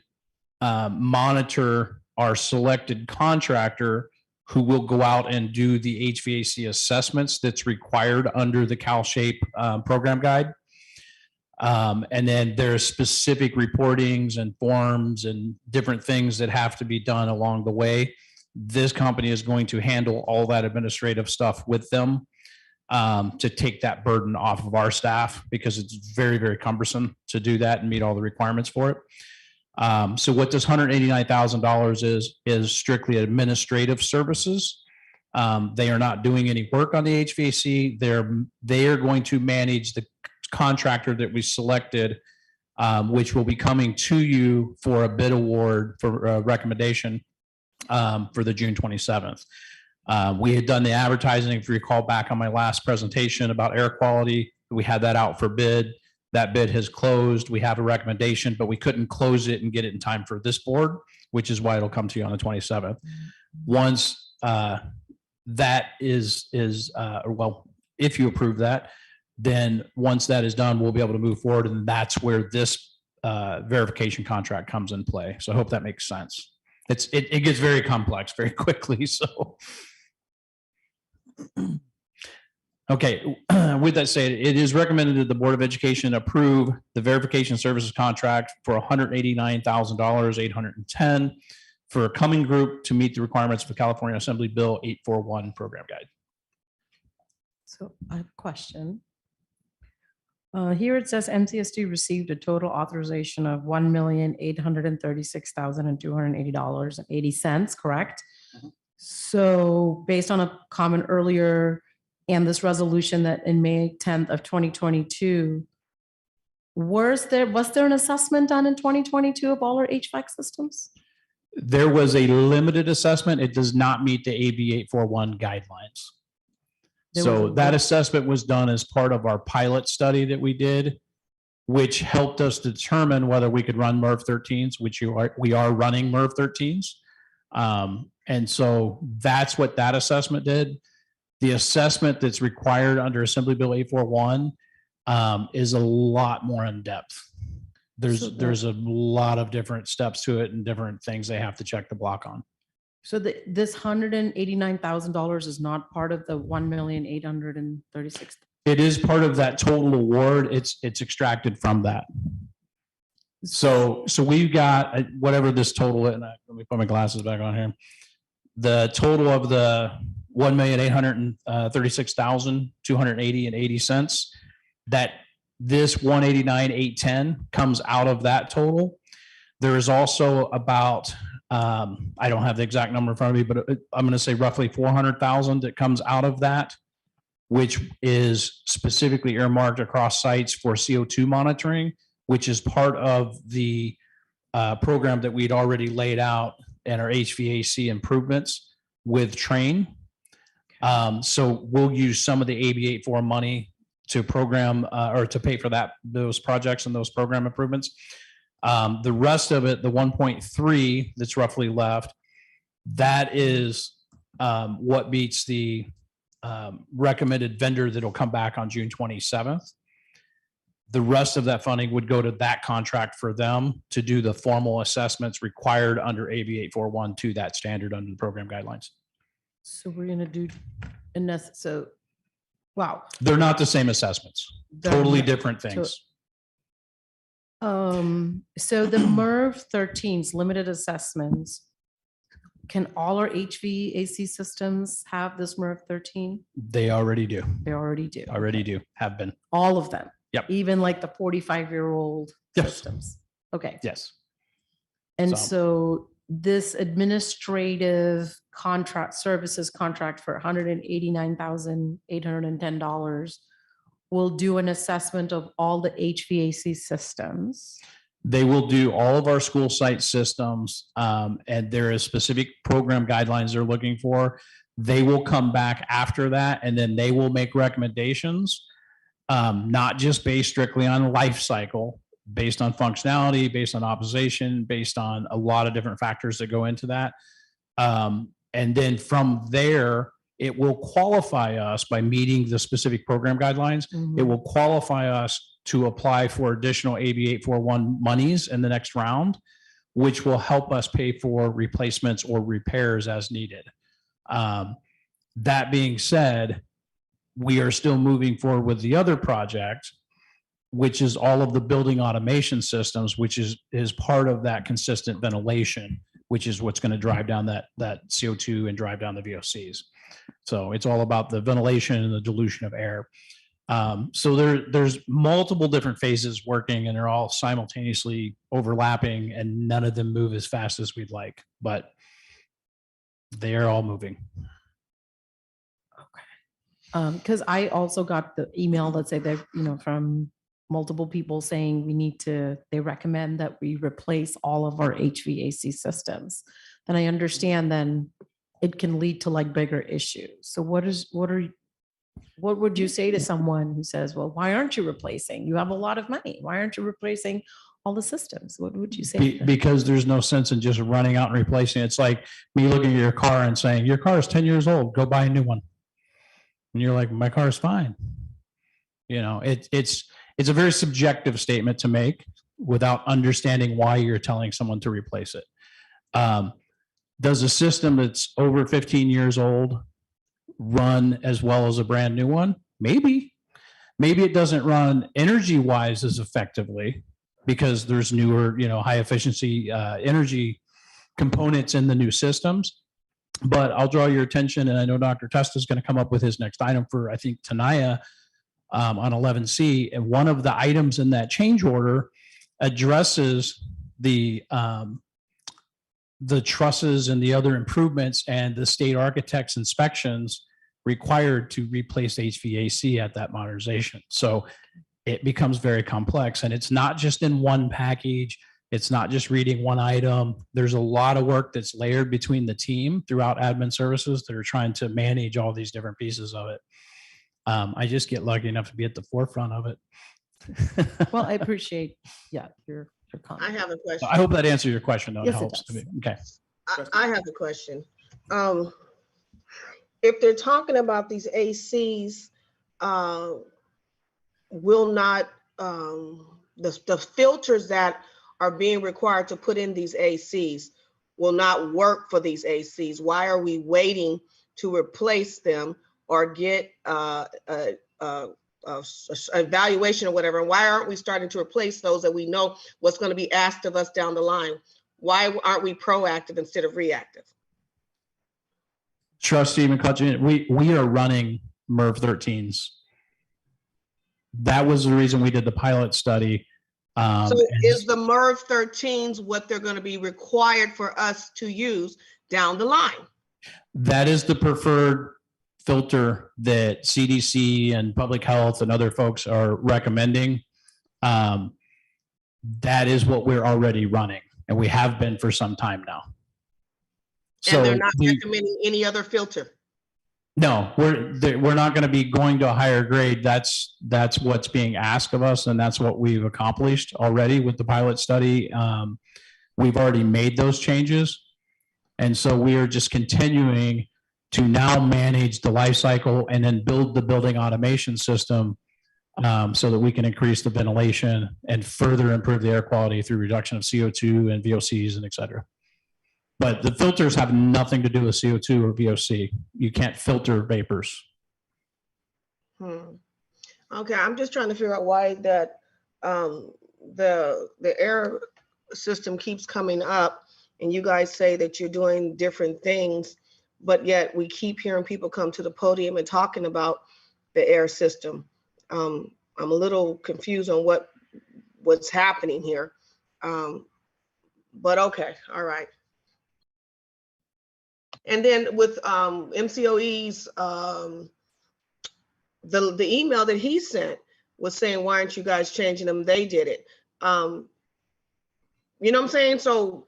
monitor our selected contractor who will go out and do the HVAC assessments that's required under the Cal Shape program guide. And then there's specific reportings and forms and different things that have to be done along the way. This company is going to handle all that administrative stuff with them to take that burden off of our staff, because it's very, very cumbersome to do that and meet all the requirements for it. So what this $189,000 is strictly administrative services. They are not doing any work on the HVAC. They are going to manage the contractor that we selected which will be coming to you for a bid award for recommendation for the June 27th. We had done the advertising, if you recall back on my last presentation about air quality, we had that out for bid. That bid has closed. We have a recommendation, but we couldn't close it and get it in time for this board, which is why it'll come to you on the 27th. Once that is well, if you approve that, then once that is done, we'll be able to move forward, and that's where this verification contract comes in play. So I hope that makes sense. It gets very complex very quickly. So, okay. With that said, it is recommended that the Board of Education approve the verification services contract for $189,810 for a coming group to meet the requirements of the California Assembly Bill 841 program guide. So I have a question. Here it says MCSD received a total authorization of $1,836,280.80, correct? So based on a comment earlier and this resolution that in May 10th of 2022, was there an assessment done in 2022 of all our HVAC systems? There was a limited assessment. It does not meet the AB 841 guidelines. So that assessment was done as part of our pilot study that we did, which helped us determine whether we could run MERV 13s, which we are running MERV 13s. And so that's what that assessment did. The assessment that's required under Assembly Bill 841 is a lot more in depth. There's a lot of different steps to it and different things they have to check the block on. So this $189,000 is not part of the $1,836,000. It is part of that total award. It's extracted from that. So we've got whatever this total is. Let me put my glasses back on here. The total of the $1,836,280.80, that this $189,810 comes out of that total. There is also about I don't have the exact number in front of me, but I'm going to say roughly 400,000 that comes out of that, which is specifically earmarked across sites for CO2 monitoring, which is part of the program that we'd already laid out in our HVAC improvements with Train. So we'll use some of the AB 84 money to program or to pay for those projects and those program improvements. The rest of it, the 1.3 that's roughly left, that is what meets the recommended vendor that'll come back on June 27th. The rest of that funding would go to that contract for them to do the formal assessments required under AB 841 to that standard under the program guidelines. So we're going to do, and that's so, wow. They're not the same assessments, totally different things. So the MERV 13s, limited assessments, can all our HVAC systems have this MERV 13? They already do. They already do. Already do, have been. All of them? Yep. Even like the 45-year-old systems? Okay. Yes. And so this administrative contract, services contract for $189,810 will do an assessment of all the HVAC systems. They will do all of our school site systems, and there is specific program guidelines they're looking for. They will come back after that, and then they will make recommendations, not just based strictly on life cycle, based on functionality, based on opposition, based on a lot of different factors that go into that. And then from there, it will qualify us by meeting the specific program guidelines. It will qualify us to apply for additional AB 841 monies in the next round, which will help us pay for replacements or repairs as needed. That being said, we are still moving forward with the other project, which is all of the building automation systems, which is part of that consistent ventilation, which is what's going to drive down that CO2 and drive down the VOCs. So it's all about the ventilation and the dilution of air. So there's multiple different phases working, and they're all simultaneously overlapping, and none of them move as fast as we'd like, but they are all moving. Because I also got the email that said that, from multiple people saying they recommend that we replace all of our HVAC systems, then I understand then it can lead to like bigger issues. So what would you say to someone who says, well, why aren't you replacing? You have a lot of money. Why aren't you replacing all the systems? What would you say? to them? Because there's no sense in just running out and replacing it. It's like me looking at your car and saying, your car is 10 years old, go buy a new one. And you're like, my car is fine. You know, it's a very subjective statement to make without understanding why you're telling someone to replace it. Does a system that's over 15 years old run as well as a brand new one? Maybe it doesn't run energy wise as effectively because there's newer, high efficiency energy components in the new systems. But I'll draw your attention, and I know Dr. Testa is going to come up with his next item for, I think, Tanaya on 11C. And one of the items in that change order addresses the trusses and the other improvements and the state architect's inspections required to replace HVAC at that modernization. So it becomes very complex, and it's not just in one package. It's not just reading one item. There's a lot of work that's layered between the team throughout admin services that are trying to manage all these different pieces of it. I just get lucky enough to be at the forefront of it. Well, I appreciate, your comment. I have a question. I hope that answers your question, though. It Yes, it helps. does. Okay. I have a question. If they're talking about these ACs, will not, the filters that are being required to put in these ACs will not work for these ACs. Why are we waiting to replace them or get evaluation or whatever? And why aren't we starting to replace those that we know what's going to be asked of us down the line? Why aren't we proactive instead of reactive? Trustee McCutcheon, we are running MERV 13s. That was the reason we did the pilot study. So is the MERV 13s what they're going to be required for us to use down the line? That is the preferred filter that CDC and public health and other folks are recommending. That is what we're already running, and we have been for some time now. So and they're not recommending any other filter? No, we're not going to be going to a higher grade. That's what's being asked of us, and that's what we've accomplished already with the pilot study. We've already made those changes, and so we are just continuing to now manage the life cycle and then build the building automation system so that we can increase the ventilation and further improve the air quality through reduction of CO2 and VOCs and et cetera. But the filters have nothing to do with CO2 or VOC. You can't filter vapors. Okay, I'm just trying to figure out why that the air system keeps coming up, and you guys say that you're doing different things, but yet we keep hearing people come to the podium and talking about the air system. I'm a little confused on what's happening here, but okay, all right. And then with MCOE's, the email that he sent was saying, why aren't you guys changing them? They did it. You know what I'm saying? So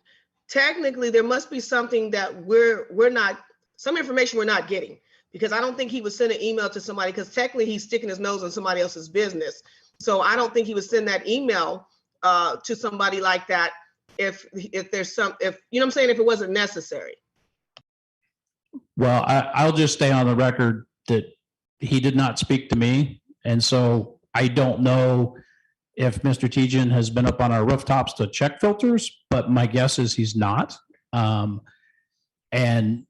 technically there must be something that we're not, some information we're not getting, because I don't think he would send an email to somebody, because technically he's sticking his nose in somebody else's business. So I don't think he would send that email to somebody like that if there's you know what I'm saying, if it wasn't necessary. Well, I'll just stay on the record that he did not speak to me. And so I don't know if Mr. Tejan has been up on our rooftops to check filters, but my guess is he's not. And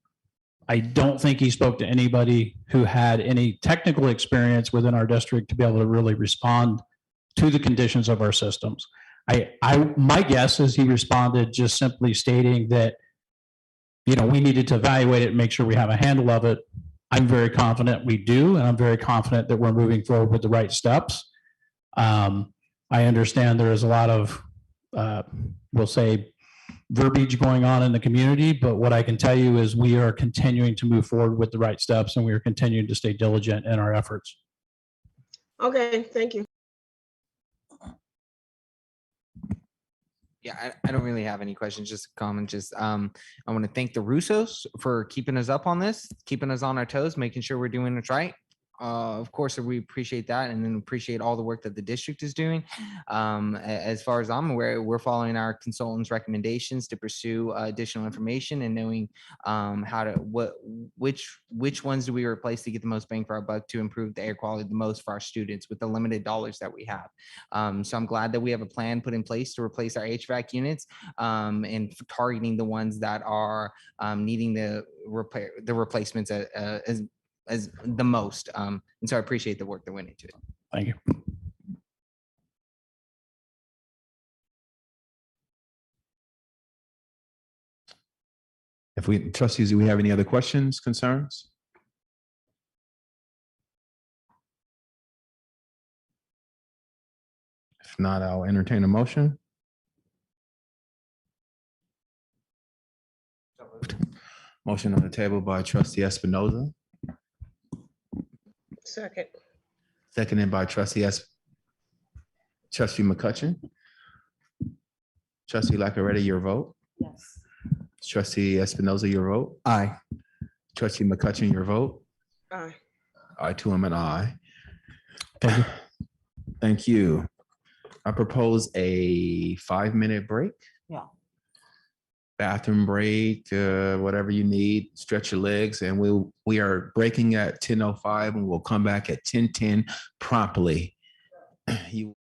I don't think he spoke to anybody who had any technical experience within our district to be able to really respond to the conditions of our systems. My guess is he responded just simply stating that, you know, we needed to evaluate it and make sure we have a handle of it. I'm very confident we do, and I'm very confident that we're moving forward with the right steps. I understand there is a lot of, we'll say, verbiage going on in the community, but what I can tell you is we are continuing to move forward with the right steps, and we are continuing to stay diligent in our efforts. Okay, thank you. Yeah, I don't really have any questions, just a comment. I want to thank the Russos for keeping us up on this, keeping us on our toes, making sure we're doing it right. Of course, we appreciate that, and then appreciate all the work that the district is doing. As far as I'm aware, we're following our consultants' recommendations to pursue additional information and knowing which ones do we replace to get the most bang for our buck to improve the air quality the most for our students with the limited dollars that we have. So I'm glad that we have a plan put in place to replace our HVAC units and targeting the ones that are needing the replacements as the most. And so I appreciate the work that went into it. Thank you. If we, trustees, do we have any other questions, concerns? If not, I'll entertain a motion. Motion on the table by trustee Espinoza, Second. seconded by trustee McCutcheon. Trustee Laccaretta, your vote? Yes. Trustee Espinoza, your vote? Aye. Trustee McCutcheon, your vote? Aye. I too am an aye. Thank you. I propose a 5-minute break. Yeah. Bathroom break, whatever you need, stretch your legs, and we are breaking at 10:05 and we'll come back at 10:10 promptly. You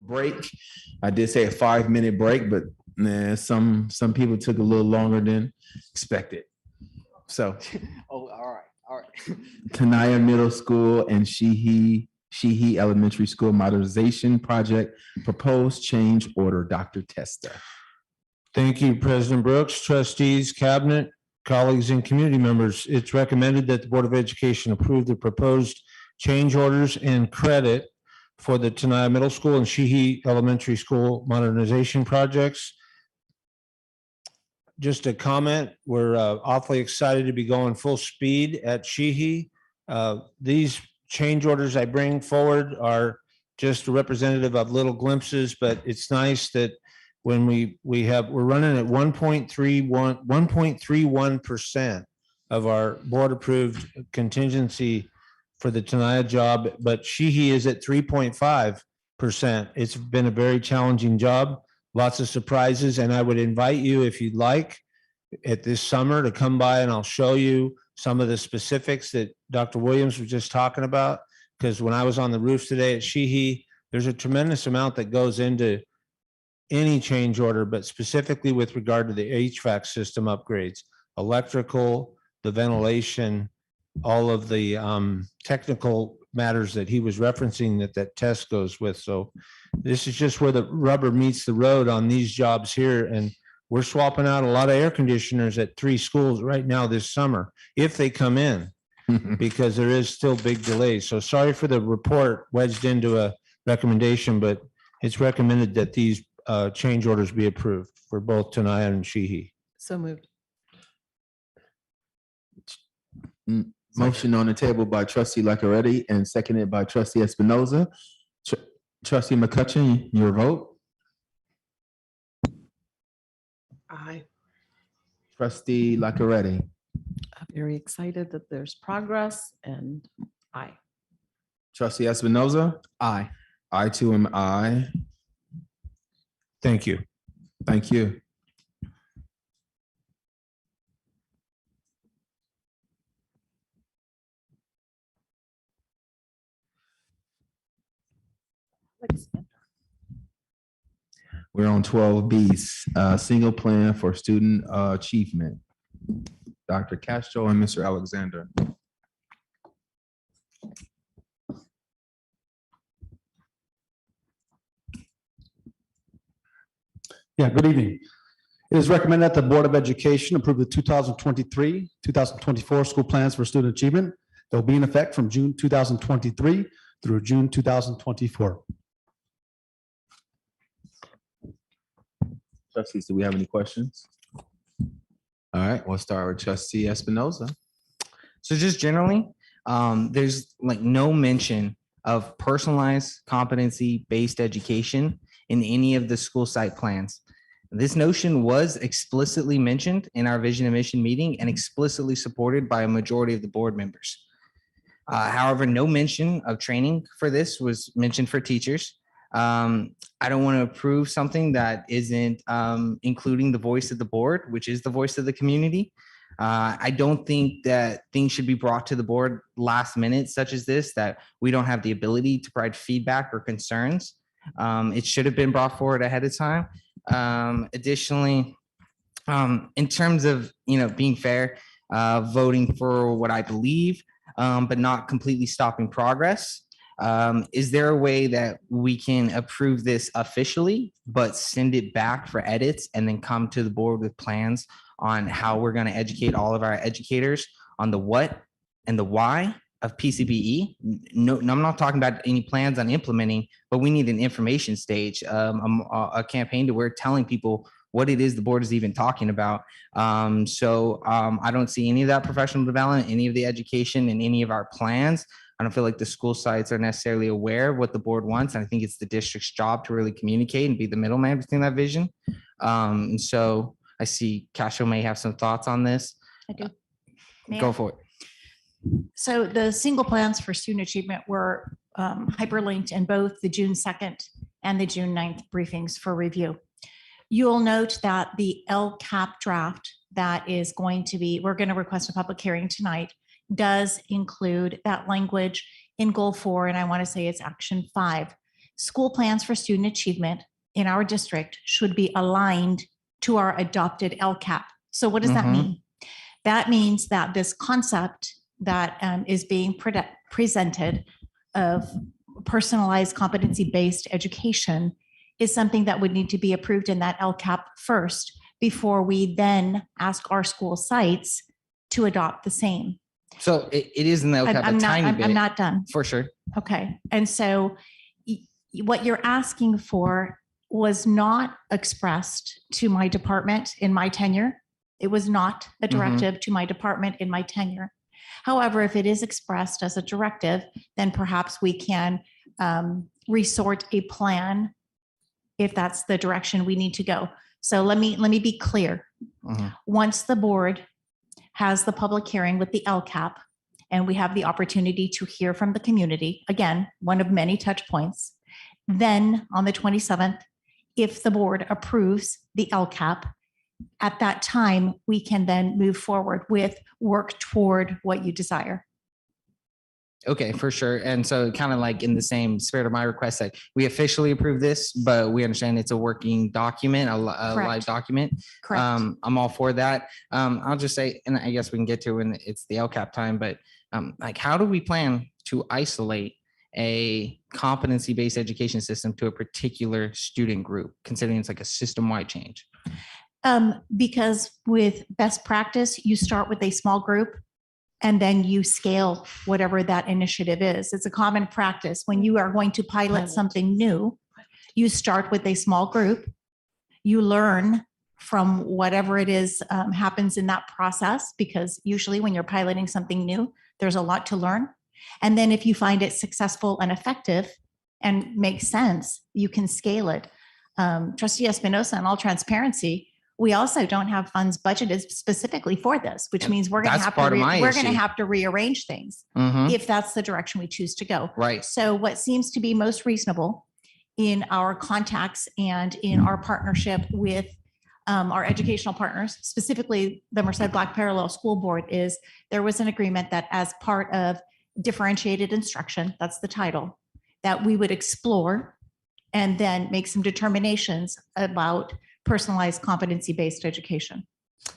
break. I did say a 5-minute break, but some people took a little longer than expected. So Oh, all right. Tenaya Middle School and Sheehy Elementary School Modernization Project, proposed change order, Dr. Testa. Thank you, President Brooks, trustees, cabinet, colleagues, and community members. It's recommended that the Board of Education approve the proposed change orders and credit for the Tenaya Middle School and Sheehy Elementary School modernization projects. Just a comment, we're awfully excited to be going full speed at Sheehy. These change orders I bring forward are just a representative of little glimpses, but it's nice that when we're running at 1.31% of our board approved contingency for the Tenaya job, but Sheehy is at 3.5%. It's been a very challenging job, lots of surprises, and I would invite you, if you'd like, at this summer to come by and I'll show you some of the specifics that Dr. Williams was just talking about. Because when I was on the roofs today at Sheehy, there's a tremendous amount that goes into any change order, but specifically with regard to the HVAC system upgrades, electrical, the ventilation, all of the technical matters that he was referencing that test goes with. So this is just where the rubber meets the road on these jobs here. And we're swapping out a lot of air conditioners at 3 schools right now this summer, if they come in, because there is still big delays. So sorry for the report wedged into a recommendation, but it's recommended that these change orders be approved for both Tenaya and Sheehy. So moved. Motion on the table by trustee Lackaretti and seconded by trustee Espinoza. Trustee McCutcheon, your vote. Aye. Trustee Lackaretti. I'm very excited that there's progress and aye. Trustee Espinoza. Aye. I too am aye. Thank you. Thank you. We're on 12B, single plan for student achievement. Dr. Castro and Mr. Alexander. Yeah, good evening. It is recommended that the Board of Education approve the 2023-2024 school plans for student achievement. They'll be in effect from June 2023 through June 2024. Trustees, do we have any questions? All right, we'll start with trustee Espinoza. So just generally, there's like no mention of personalized competency-based education in any of the school site plans. This notion was explicitly mentioned in our vision and mission meeting and explicitly supported by a majority of the board members. However, no mention of training for this was mentioned for teachers. I don't want to approve something that isn't including the voice of the board, which is the voice of the community. I don't think that things should be brought to the board last minute, such as this, that we don't have the ability to provide feedback or concerns. It should have been brought forward ahead of time. Additionally, in terms of being fair, voting for what I believe, but not completely stopping progress. Is there a way that we can approve this officially, but send it back for edits and then come to the board with plans on how we're going to educate all of our educators on the what and the why of PCBE? No, I'm not talking about any plans on implementing, but we need an information stage, a campaign to where telling people what it is the board is even talking about. So I don't see any of that professional development, any of the education in any of our plans. I don't feel like the school sites are necessarily aware of what the board wants. And I think it's the district's job to really communicate and be the middleman between that vision. And so I see Castro may have some thoughts on this. I do. Go for it. So the single plans for student achievement were hyperlinked in both the June 2nd and the June 9th briefings for review. You'll note that the LCAP draft that is going to be, we're going to request a public hearing tonight, does include that language in goal 4, and I want to say it's action 5. school plans for student achievement in our district should be aligned to our adopted LCAP. So what does that mean? That means that this concept that is being presented of personalized competency-based education is something that would need to be approved in that LCAP first before we then ask our school sites to adopt the same. So it is in the LCAP a tiny bit. I'm not done. For sure. Okay. And so what you're asking for was not expressed to my department in my tenure. It was not a directive to my department in my tenure. However, if it is expressed as a directive, then perhaps we can resort a plan if that's the direction we need to go. So let me be clear. Once the board has the public hearing with the LCAP and we have the opportunity to hear from the community, again, one of many touch points, then on the 27th, if the board approves the LCAP, at that time, we can then move forward with work toward what you desire. Okay, for sure. And so kind of like in the same spirit of my request that we officially approve this, but we understand it's a working document, a live document. Correct. I'm all for that. I'll just say, and I guess we can get to when it's the LCAP time, but like how do we plan to isolate a competency-based education system to a particular student group, considering it's like a system-wide change? Because with best practice, you start with a small group and then you scale whatever that initiative is. It's a common practice. When you are going to pilot something new, you start with a small group, you learn from whatever it is happens in that process, because usually when you're piloting something new, there's a lot to learn. And then if you find it successful and effective and makes sense, you can scale it. Trustee Espinosa, in all transparency, we also don't have funds budgeted specifically for this, which means we're going to have to rearrange things if that's the direction we choose to go. Right. So what seems to be most reasonable in our contacts and in our partnership with our educational partners, specifically the Merced Black Parallel School Board, is there was an agreement that as part of differentiated instruction, that's the title, that we would explore and then make some determinations about personalized competency-based education.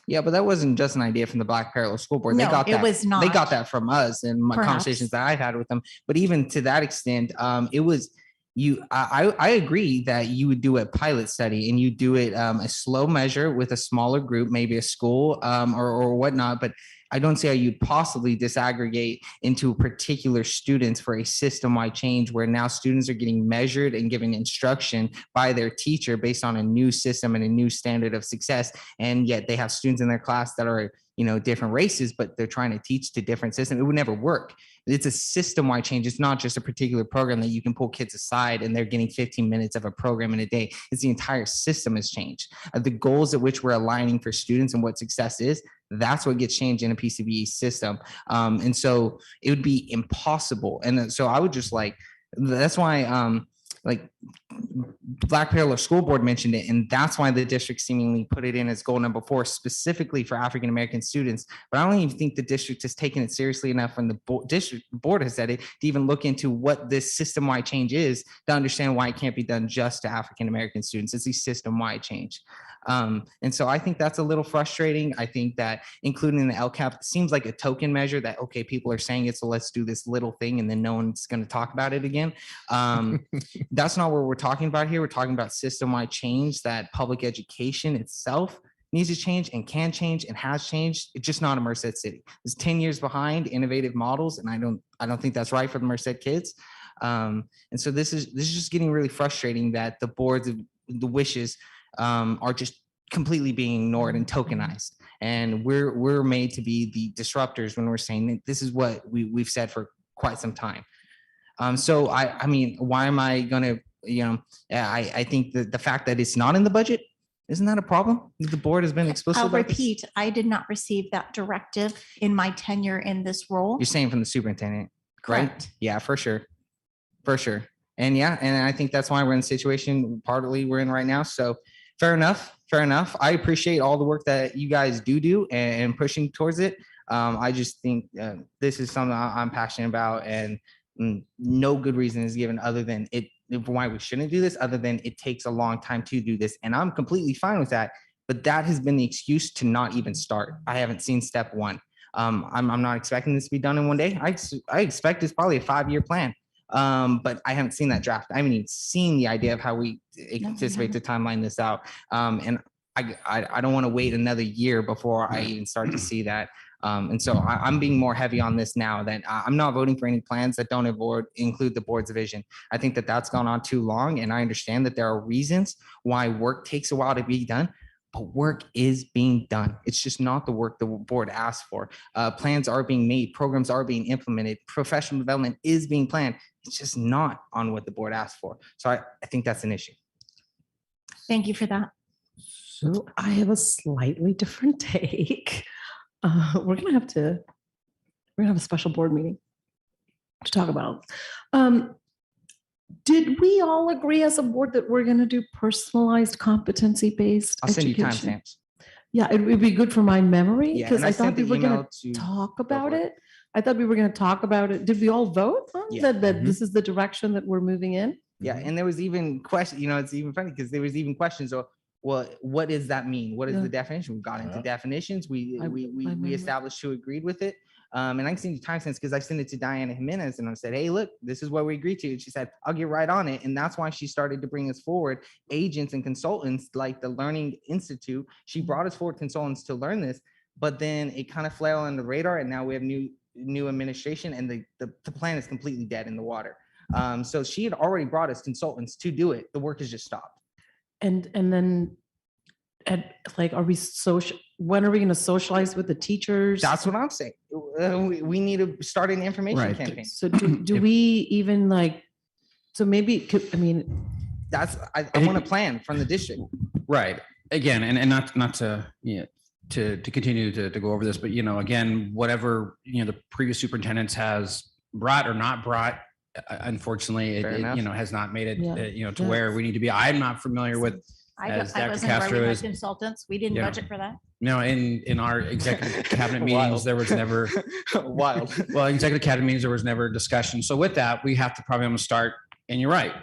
Yeah, but that wasn't just an idea from the Black Parallel School Board. No, They got it that. was not. They got that from us and my Perhaps. conversations that I've had with them. But even to that extent, it was you. I agree that you would do a pilot study and you do it a slow measure with a smaller group, maybe a school or whatnot. But I don't see how you'd possibly disaggregate into particular students for a system-wide change where now students are getting measured and given instruction by their teacher based on a new system and a new standard of success. And yet they have students in their class that are, different races, but they're trying to teach to different systems. It would never work. It's a system-wide change. It's not just a particular program that you can pull kids aside and they're getting 15 minutes of a program in a day. It's the entire system has changed. The goals at which we're aligning for students and what success is, that's what gets changed in a PCBE system. And so it would be impossible. And so I would just that's why Black Parallel School Board mentioned it. And that's why the district seemingly put it in as goal number 4, specifically for African-American students. But I don't even think the district has taken it seriously enough, and the district board has said it, to even look into what this system-wide change is to understand why it can't be done just to African-American students. It's a system-wide change. And so I think that's a little frustrating. I think that including the LCAP seems like a token measure that, okay, people are saying it, so let's do this little thing and then no one's going to talk about it again. That's not what we're talking about here. We're talking about system-wide change, that public education itself needs to change and can change and has changed. It's just not a Merced City. It's 10 years behind innovative models, and I don't think that's right for the Merced kids. And so this is just getting really frustrating that the boards, the wishes are just completely being ignored and tokenized. And we're made to be the disruptors when we're saying that this is what we've said for quite some time. So I mean, why am I gonna, I think that the fact that it's not in the budget, isn't that a problem? The board has been explicit. I'll about this? repeat, I did not receive that directive in my tenure in this role. You're saying from the superintendent, right? Correct. Yeah, for sure. For sure. And yeah, and I think that's why we're in the situation partly we're in right now. So fair enough. Fair enough. I appreciate all the work that you guys do and pushing towards it. I just think this is something I'm passionate about, and no good reason is given other than it why we shouldn't do this, other than it takes a long time to do this. And I'm completely fine with that. But that has been the excuse to not even start. I haven't seen step one. I'm not expecting this to be done in one day. I expect it's probably a 5-year plan. But I haven't seen that draft. I haven't even seen the idea of how we anticipate to timeline this out. And I don't want to wait another year before I even start to see that. And so I'm being more heavy on this now, that I'm not voting for any plans that don't include the board's vision. I think that that's gone on too long. And I understand that there are reasons why work takes a while to be done, but work is being done. It's just not the work the board asked for. Plans are being made, programs are being implemented, professional development is being planned. It's just not on what the board asked for. So I think that's an issue. Thank you for that. So I have a slightly different take. We're gonna have a special board meeting to talk about. Did we all agree as a board that we're gonna do personalized competency-based I'll send you education? timestamps. Yeah, it would be good for my memory Yeah, because and I I thought sent we the were gonna email to- talk Go about for it. I thought we were gonna talk about it. Did we all vote on Yeah. that this is the direction that we're moving in? Yeah, and there was even question, it's even funny because there was even questions of, well, what does that mean? What is Yeah. the definition? We got into definitions. We remember. established who agreed with it. And I can send you timestamps because I sent it to Diana Jimenez and I said, hey, look, this is what we agreed to. And she said, I'll get right on it. And that's why she started to bring us forward agents and consultants like the Learning Institute. She brought us forward consultants to learn this, but then it kind of fell on the radar. And now we have new administration and the plan is completely dead in the water. So she had already brought us consultants to do it. The work has just stopped. And then are we when are we gonna socialize with the teachers? That's what I'm saying. We need to start an information campaign. So do we even so maybe, I want a plan from the district. Right. Again, and not to, to continue to go over this, but again, whatever, the previous superintendents has brought or not brought, unfortunately, it has not made it, to where we need to be. I'm not familiar with, as I Dr. wasn't aware Castro we had is. consultants. We didn't Yeah. budget for that. No, in our executive cabinet meetings, there was never wild. Well, executive cabinet meetings, there was never discussion. So with that, we have to probably almost start, and you're right.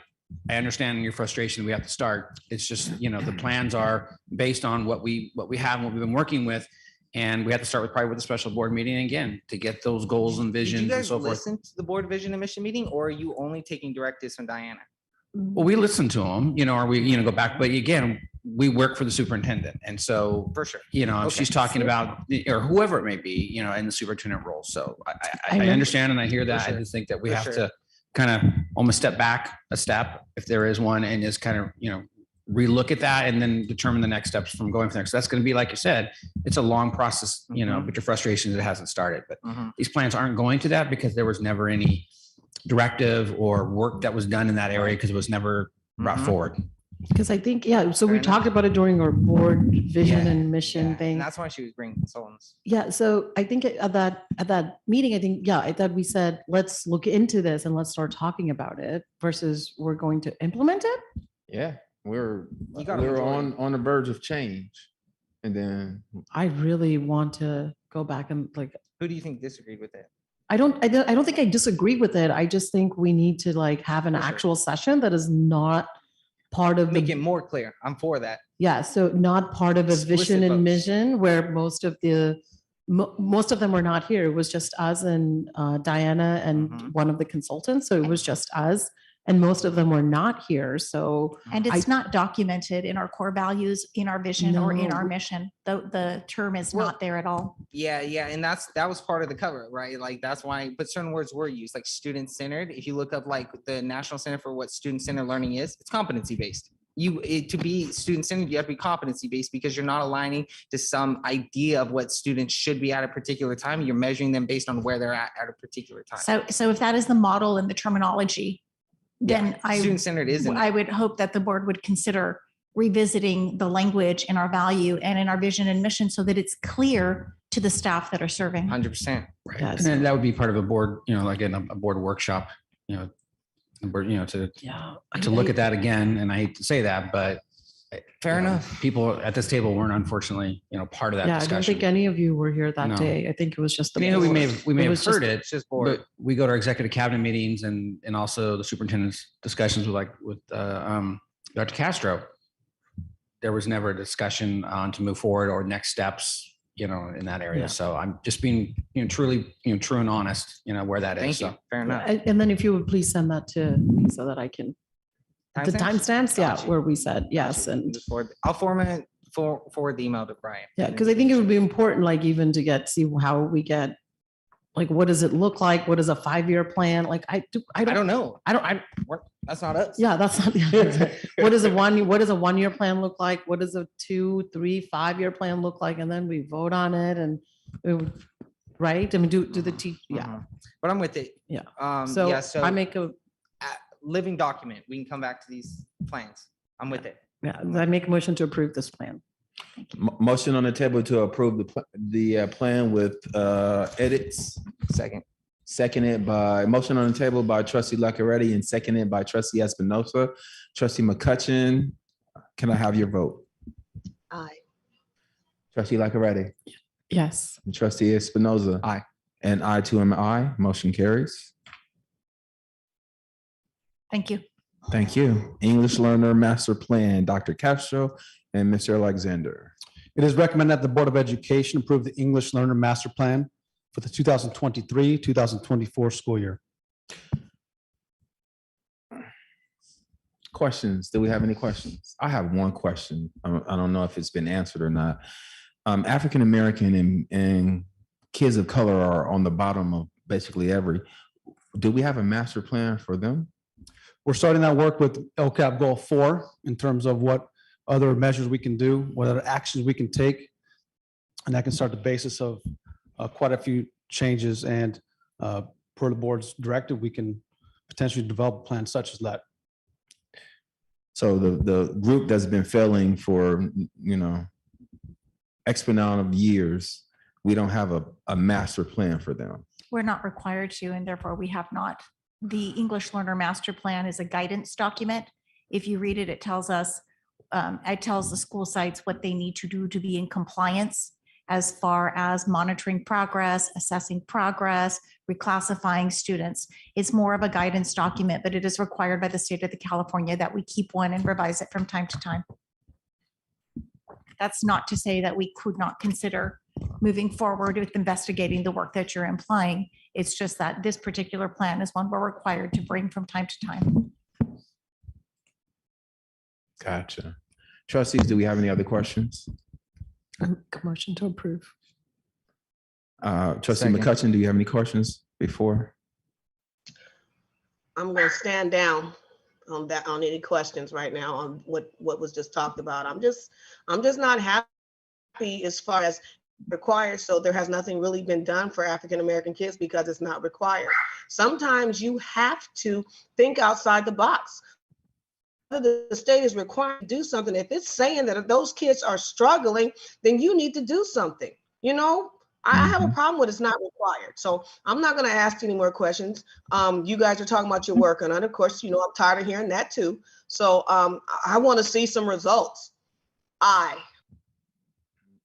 I understand your frustration. We have to start. It's just, the plans are based on what we have and what we've been working with. And we have to start with probably with a special board meeting again to get those goals and Did visions you and guys so forth. listen to the board vision and mission meeting, or are you only taking directives from Diana? Well, we listen to them, or we, go back, but again, we work for the superintendent. And so, for sure, if she's talking about, or whoever it may be, in the superintendent role. So I understand and I hear that. I just think that we have to kind of almost step back a step if there is one, and just kind of, relook at that and then determine the next steps from going from there. So that's going to be, like you said, it's a long process, but your frustration is it hasn't started. But these plans aren't going to that because there was never any directive or work that was done in that area because it was never brought forward. Because I think, so we talked about it during our board vision and mission thing. And that's why she was bringing consultants. Yeah, so I think at that meeting, I thought we said, let's look into this and let's start talking about it versus we're going to implement it. Yeah, we're got a majority. on the verge of change. And then I really want to go back and Who do you think disagreed with it? I don't think I disagree with it. I just think we need to have an actual session that is not part of Make it more clear. I'm for that. Yeah, so not part of a vision and mission where most of them were not here. It was just us and Diana and one of the consultants. So it was just us, and most of them were not here. So And it's not documented in our core values, in our vision, or in our mission. The term is not there at all. Yeah. And that was part of the cover, right? Like that's why, but certain words were used, like student-centered. If you look up like the National Center for what student-centered learning is, it's competency-based. To be student-centered, you have to be competency-based because you're not aligning to some idea of what students should be at a particular time. You're measuring them based on where they're at a particular time. So if that is the model and the terminology, then student-centered isn't. I would hope that the board would consider revisiting the language in our value and in our vision and mission so that it's clear to the staff that are serving. 100%. Right. And then that would be part of a board, again, a board workshop, to look at that again. And I hate to say that, but Fair enough. People at this table weren't unfortunately, part of that Yeah, I don't discussion. think any of you were here that No. day. I think it was just the. We may board. have, we may It have was just- heard it, but we go to our executive cabinet meetings and also the superintendent's discussions with Dr. Castro. There was never a discussion on to move forward or next steps, in that area. Yeah. So I'm just being, truly, true and honest, where that is. Thank you. So. Fair enough. And then if you would please send that to me so that I can. The timestamps, yeah, Gotcha. where we said yes, and I'll forward the email to Brian. yeah, because I think it would be important, like even to see how we get, like, what does it look like? What is a 5-year plan? Like, I don't know. That's not us. Yeah, that's not. What is a 1-year plan look like? What does a 2, 3, 5-year plan look like? And then we vote on it and, right? I mean, do the yeah. But I'm with it. Yeah. So I make a living document. We can come back to these plans. I'm with it. Yeah, I make a motion to approve this plan. Motion on the table to approve the plan with edits. Motion on the table by trustee Lucarelli and seconded by trustee Espinosa. Trustee McCutcheon, can I have your vote? Aye. Trustee Lucarelli? Yes. And trustee Espinosa? Aye. And I too am aye. Motion carries. Thank you. Thank you. English Learner Master Plan, Dr. Castro and Mr. Alexander. It is recommended that the Board of Education approve the English Learner Master Plan for the 2023-2024 school year. Questions? Do we have any questions? I have one question. I don't know if it's been answered or not. African American and kids of color are on the bottom of basically every. Do we have a master plan for them? We're starting that work with LCAP Goal 4 in terms of what other measures we can do, what other actions we can take. And that can start the basis of quite a few changes. And per the board's directive, we can potentially develop plans such as that. So the group that's been failing for, X amount of years, we don't have a master plan for them. We're not required to, and therefore we have not. The English Learner Master Plan is a guidance document. If you read it, it tells us, it tells the school sites what they need to do to be in compliance as far as monitoring progress, assessing progress, reclassifying students. It's more of a guidance document, but it is required by the state of California that we keep one and revise it from time to time. That's not to say that we could not consider moving forward with investigating the work that you're implying. It's just that this particular plan is one we're required to bring from time to time. Gotcha. Trustees, do we have any other questions? Motion to approve. Trustee Second. McCutcheon, do you have any questions before? I'm going to stand down on that, on any questions right now on what was just talked about. I'm just not happy as far as required. So there has nothing really been done for African-American kids because it's not required. Sometimes you have to think outside the box. The state is required to do something. If it's saying that those kids are struggling, then you need to do something. I have a problem with it's not required. So I'm not going to ask any more questions. You guys are talking about your work, and of course, I'm tired of hearing that too. So I want to see some results.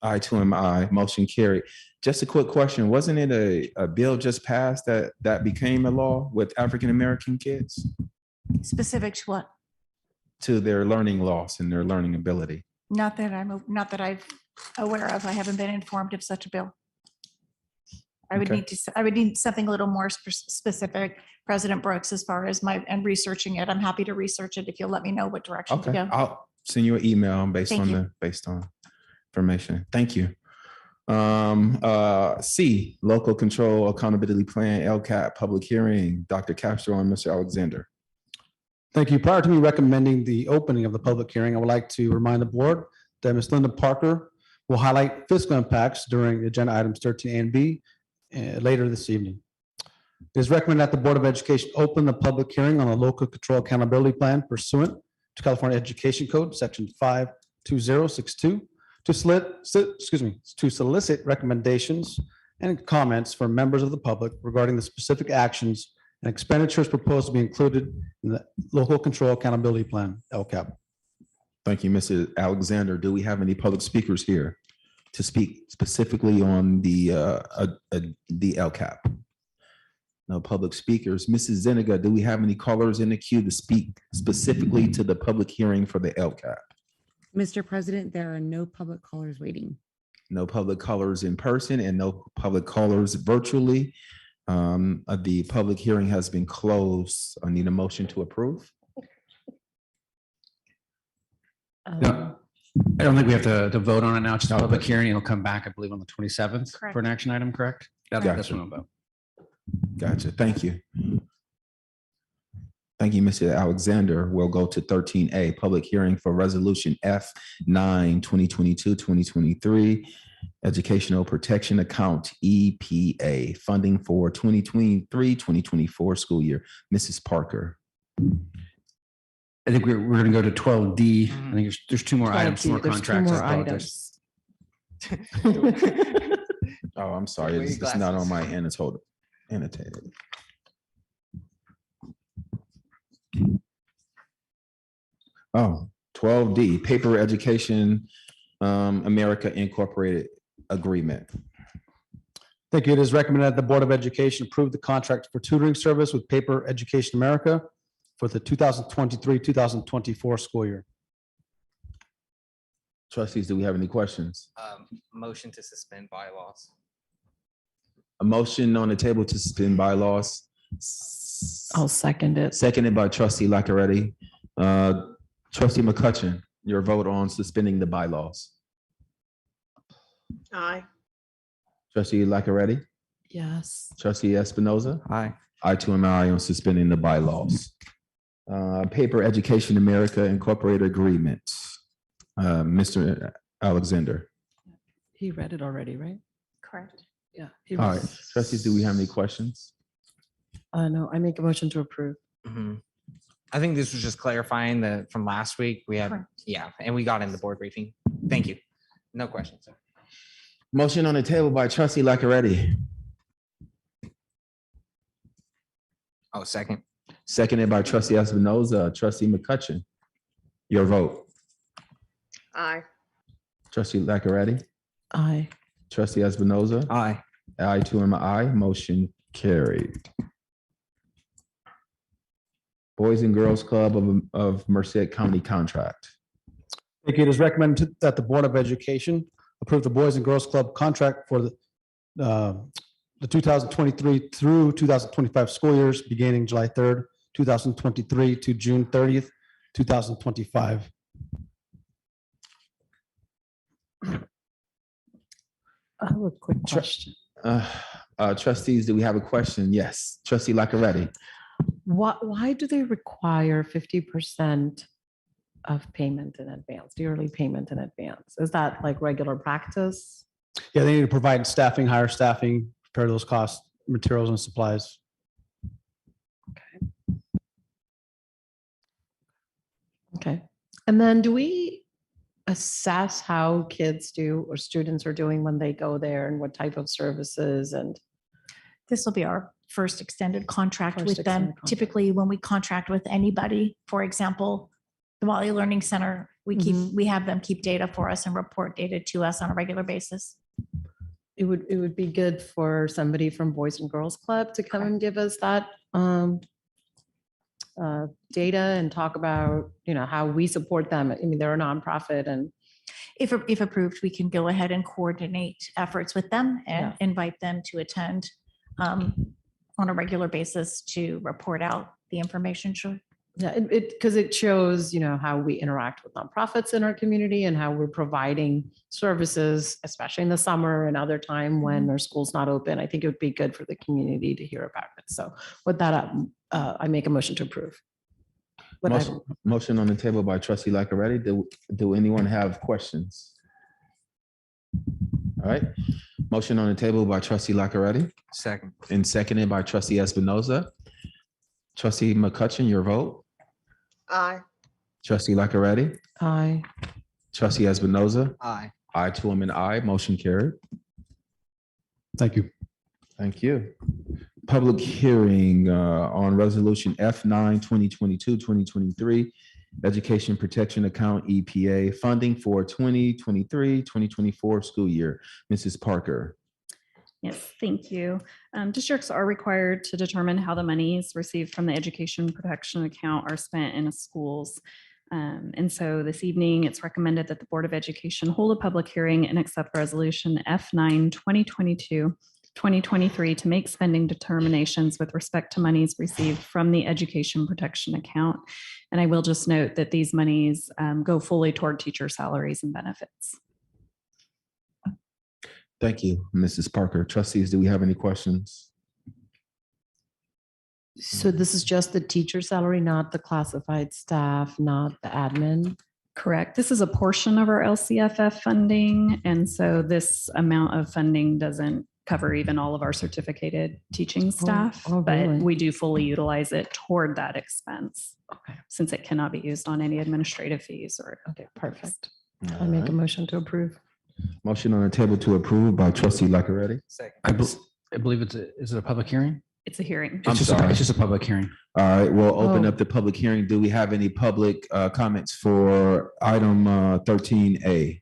I too am aye. Motion carried. Just a quick question. Wasn't it a bill just passed that became a law with African-American kids Specific to what? to their learning loss and their learning ability? Not that I'm aware of. I haven't been informed of such a bill. I would need something a little more specific, President Brooks, as far as and researching it. I'm happy to research it if you'll let me know what direction to Okay, go. I'll send you an email based Thank on you. information. Thank you. C, Local Control Accountability Plan, LCAP, public hearing, Dr. Castro and Mr. Alexander. Thank you. Prior to me recommending the opening of the public hearing, I would like to remind the board that Ms. Linda Parker will highlight fiscal impacts during agenda items 13A and B later this evening. It is recommended that the Board of Education open the public hearing on a local control accountability plan pursuant to California Education Code, Section 52062, to solicit recommendations and comments from members of the public regarding the specific actions and expenditures proposed to be included in the Local Control Accountability Plan, LCAP. Thank you, Mr. Alexander. Do we have any public speakers here to speak specifically on the LCAP? No public speakers. Mrs. Zeniga, do we have any callers in the queue to speak specifically to the public hearing for the LCAP? Mr. President, there are no public callers waiting. No public callers in person and no public callers virtually. The public hearing has been closed. I need a motion to approve. No, I don't think we have to vote on it now. It's just a public hearing. It'll come back, I believe, on the 27th for an action item, correct? That's this Gotcha. one will vote. Gotcha. Thank you. Thank you, Mr. Alexander. We'll go to 13A, public hearing for resolution F9, 2022-2023, Educational Protection Account, EPA, funding for 2023-2024 school year. Mrs. Parker. I think we're going to go to 12D. I think there's two more 12D, items, two more there's two contracts. I more apologize. Oh, I'm sorry. Wear your It's not on glasses. my annotated. Oh, 12D, Paper Education America Incorporated Agreement. Thank you. It is recommended that the Board of Education approve the contract for tutoring service with Paper Education America for the 2023-2024 school year. Trustees, do we have any questions? Motion to suspend bylaws. A motion on the table to suspend bylaws. I'll second it. Seconded by trustee Lackaretti. Trustee McCutcheon, your vote on suspending the bylaws. Aye. Trustee Lackaretti, Yes. trustee Espinoza. Aye. I too am aye on suspending the bylaws. Paper Education America Incorporated Agreement. Mr. Alexander. He read it already, right? Correct. Yeah. All right, trustees, do we have any questions? No, I make a motion to approve. Mhm. I think this was just clarifying that from last week, we had, Correct. yeah, and we got in the board briefing. Thank you. No questions. Motion on the table by trustee Lackaretti, Oh, second. seconded by trustee Espinoza. Trustee McCutcheon, your vote. Aye. Trustee Lackaretti, Aye. trustee Espinoza. Aye. I too am aye. Motion carried. Boys and Girls Club of Merced County contract. Thank you. It is recommended that the Board of Education approve the Boys and Girls Club contract for the 2023 through 2025 school years, beginning July 3rd, 2023 to June 30th, 2025. I have a quick question. Trustees, do we have a question? Yes, trustee Lackaretti. Why do they require 50% of payment in advance, the early payment in advance? Is that like regular practice? Yeah, they need to provide staffing, hire staffing, prepare those costs, materials and supplies. Okay. And then do we assess how kids do or students are doing when they go there and what type of services and? This will be our first extended contract First with them. extended contract. Typically, when we contract with anybody, for example, the Wally Learning Center, we have them keep data for us and report data to us on a regular basis. It would be good for somebody from Boys and Girls Club to come and give us that data and talk about, how we support them. I mean, they're a nonprofit and. If approved, we can go ahead and coordinate efforts with them and invite them to attend on a regular basis to report out the information. Sure. Yeah, because it shows, how we interact with nonprofits in our community and how we're providing services, especially in the summer and other time when our school's not open. I think it would be good for the community to hear about it. So with that, I make a motion to approve. Motion on the table by trustee Lackaretti. Do anyone have questions? All right. Motion on the table by trustee Lackaretti. Second. And seconded by trustee Espinoza. Trustee McCutcheon, your vote. Aye. Trustee Lackaretti. Aye. Trustee Espinoza. Aye. I too am an aye. Motion carried. Thank you. Thank you. Public hearing on resolution F9, 2022-2023, Education Protection Account, EPA, funding for 2023-2024 school year. Mrs. Parker. Yes, thank you. Districts are required to determine how the monies received from the education protection account are spent in schools. And so this evening, it's recommended that the Board of Education hold a public hearing and accept Resolution F9 2022-2023 to make spending determinations with respect to monies received from the education protection account. And I will just note that these monies go fully toward teacher salaries and benefits. Thank you, Mrs. Parker. Trustees, do we have any questions? So this is just the teacher salary, not the classified staff, not the admin? Correct. This is a portion of our LCFF funding. And so this amount of funding doesn't cover even all of our certificated teaching staff, but really? we do fully utilize it toward that expense. Okay. Since it cannot be used on any administrative fees or. Okay, perfect. All I make a right. motion to approve. Motion on the table to approve by trustee Lackaretti. I believe is it a public hearing? It's a hearing. It's just a public hearing. All right, we'll open Oh. up the public hearing. Do we have any public comments for item 13A?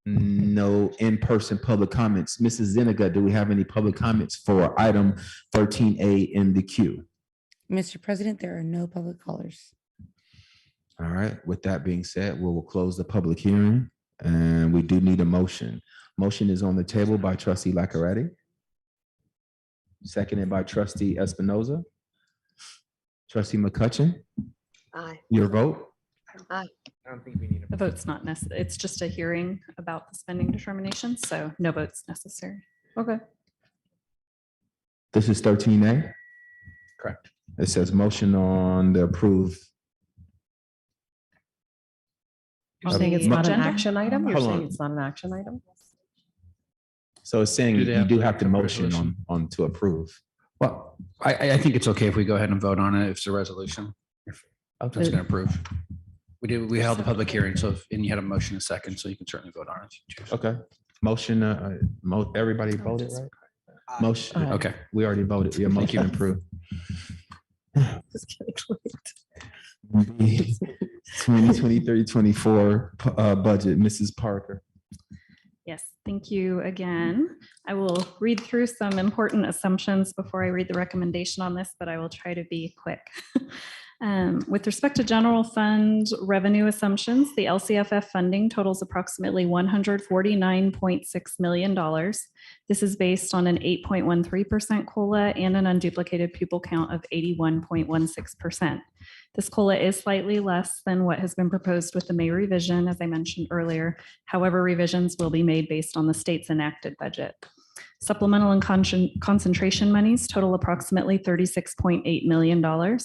No in-person public comments. Mrs. Zeniga, do we have any public comments for item 13A in the queue? Mr. President, there are no public callers. All right, with that being said, we will close the public hearing and we do need a motion. Motion is on the table by trustee Lackaretti. Seconded by trustee Espinoza. Trustee McCutcheon, Aye. your vote? Aye. I don't think we need The vote's not necessary. It's just a hearing about the spending determination. So no vote's necessary. Okay. This is 13A. Correct. It says motion on the approved. You're Uh, saying it's mo- not an agenda? action item? You're Hold saying on. it's not an action item? So it's saying Do they you have do to have to have a motion resolution? on to approve. Well, I think it's okay if we go ahead and vote on it if it's a resolution. If That's going to approve. We held the public hearing, so and you had a motion a second, so you can certainly vote on it. if you choose. Okay, motion, everybody voted, right? Motion, Okay. we already voted. Your Thank you. motion approved. Just getting late. 2023-24 budget, Mrs. Parker. Yes, thank you again. I will read through some important assumptions before I read the recommendation on this, but I will try to be quick. With respect to general fund revenue assumptions, the LCFF funding totals approximately $149.6 million. This is based on an 8.13% COLA and an unduplicated pupil count of 81.16%. This COLA is slightly less than what has been proposed with the May revision, as I mentioned earlier. However, revisions will be made based on the state's enacted budget. Supplemental and concentration monies total approximately $36.8 million.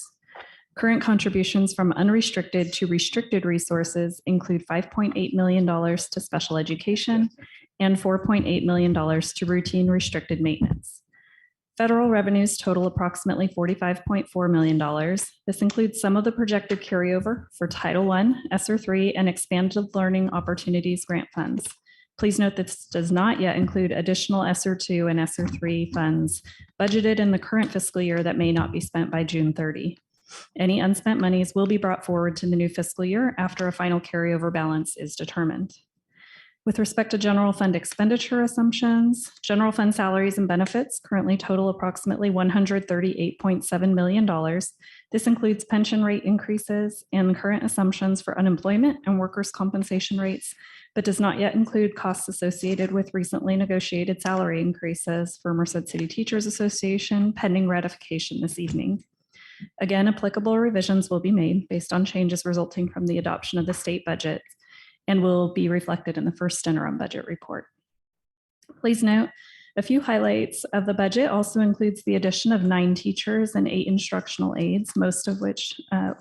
Current contributions from unrestricted to restricted resources include $5.8 million to special education and $4.8 million to routine restricted maintenance. Federal revenues total approximately $45.4 million. This includes some of the projected carryover for Title I, ESSER III, and Expanded Learning Opportunities grant funds. Please note that this does not yet include additional ESSER II and ESSER III funds budgeted in the current fiscal year that may not be spent by June 30. Any unspent monies will be brought forward to the new fiscal year after a final carryover balance is determined. With respect to general fund expenditure assumptions, general fund salaries and benefits currently total approximately $138.7 million. This includes pension rate increases and current assumptions for unemployment and workers' compensation rates, but does not yet include costs associated with recently negotiated salary increases for Merced City Teachers Association pending ratification this evening. Again, applicable revisions will be made based on changes resulting from the adoption of the state budget and will be reflected in the first interim budget report. Please note, a few highlights of the budget also includes the addition of 9 teachers and 8 instructional aides, most of which